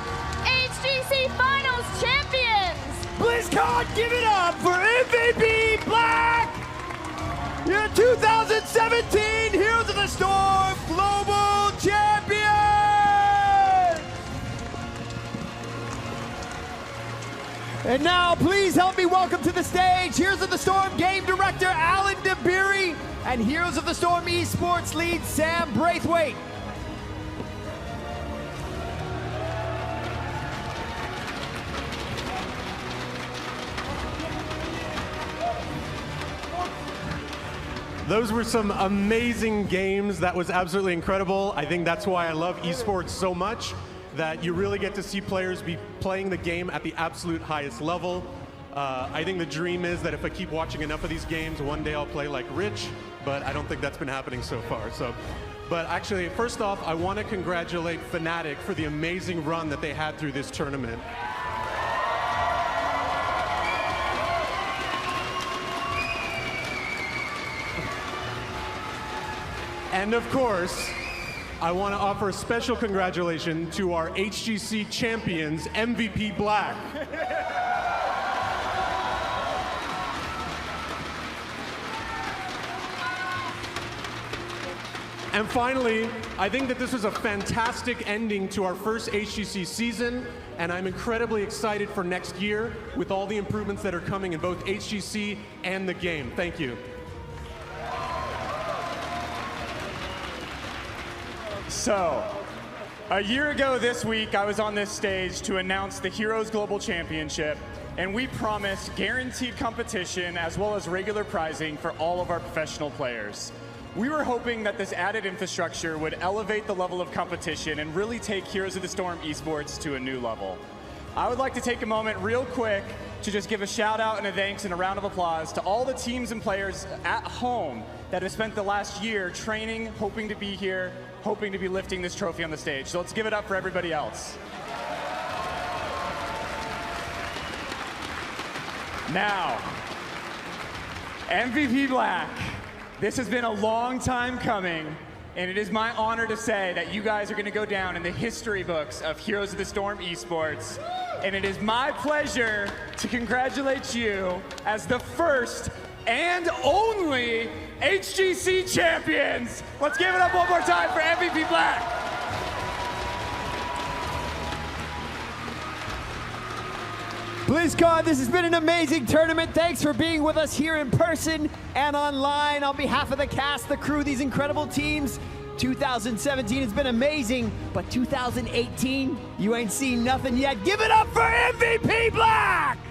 HGC Finals champions. BlizzCon, give it up for MVP Black! Your 2017 Heroes of the Storm Global Champion! And now, please help me welcome to the stage Heroes of the Storm Game Director Alan DeBeery and Heroes of the Storm Esports Lead Sam Braithwaite. Those were some amazing games. That was absolutely incredible. I think that's why I love esports so much, that you really get to see players be playing the game at the absolute highest level. I think the dream is that if I keep watching enough of these games, one day I'll play like Rich, but I don't think that's been happening so far. But actually, first off, I want to congratulate Fnatic for the amazing run that they had through this tournament. And of course, I want to offer a special congratulations to our HGC champions, MVP Black. And finally, I think that this was a fantastic ending to our first HGC season, and I'm incredibly excited for next year with all the improvements that are coming in both HGC and the game. Thank you. So, A year ago this week, I was on this stage to announce the Heroes Global Championship, and we promised guaranteed competition as well as regular prizing for all of our professional players. We were hoping that this added infrastructure would elevate the level of competition and really take Heroes of the Storm esports to a new level. I would like to take a moment real quick to just give a shout out and a thanks and a round of applause to all the teams and players at home that have spent the last year training, hoping to be here, hoping to be lifting this trophy on the stage. So let's give it up for everybody else. Now, MVP Black, this has been a long time coming, and it is my honor to say that you guys are going to go down in the history books of Heroes of the Storm esports, and it is my pleasure to congratulate you as the first and only HGC champions. Let's give it up one more time for MVP Black. Blizzcon, this has been an amazing tournament. Thanks for being with us here in person and online. On behalf of the cast, the crew, these incredible teams, 2017 has been amazing, but 2018, you ain't seen nothing yet. Give it up for MVP Black!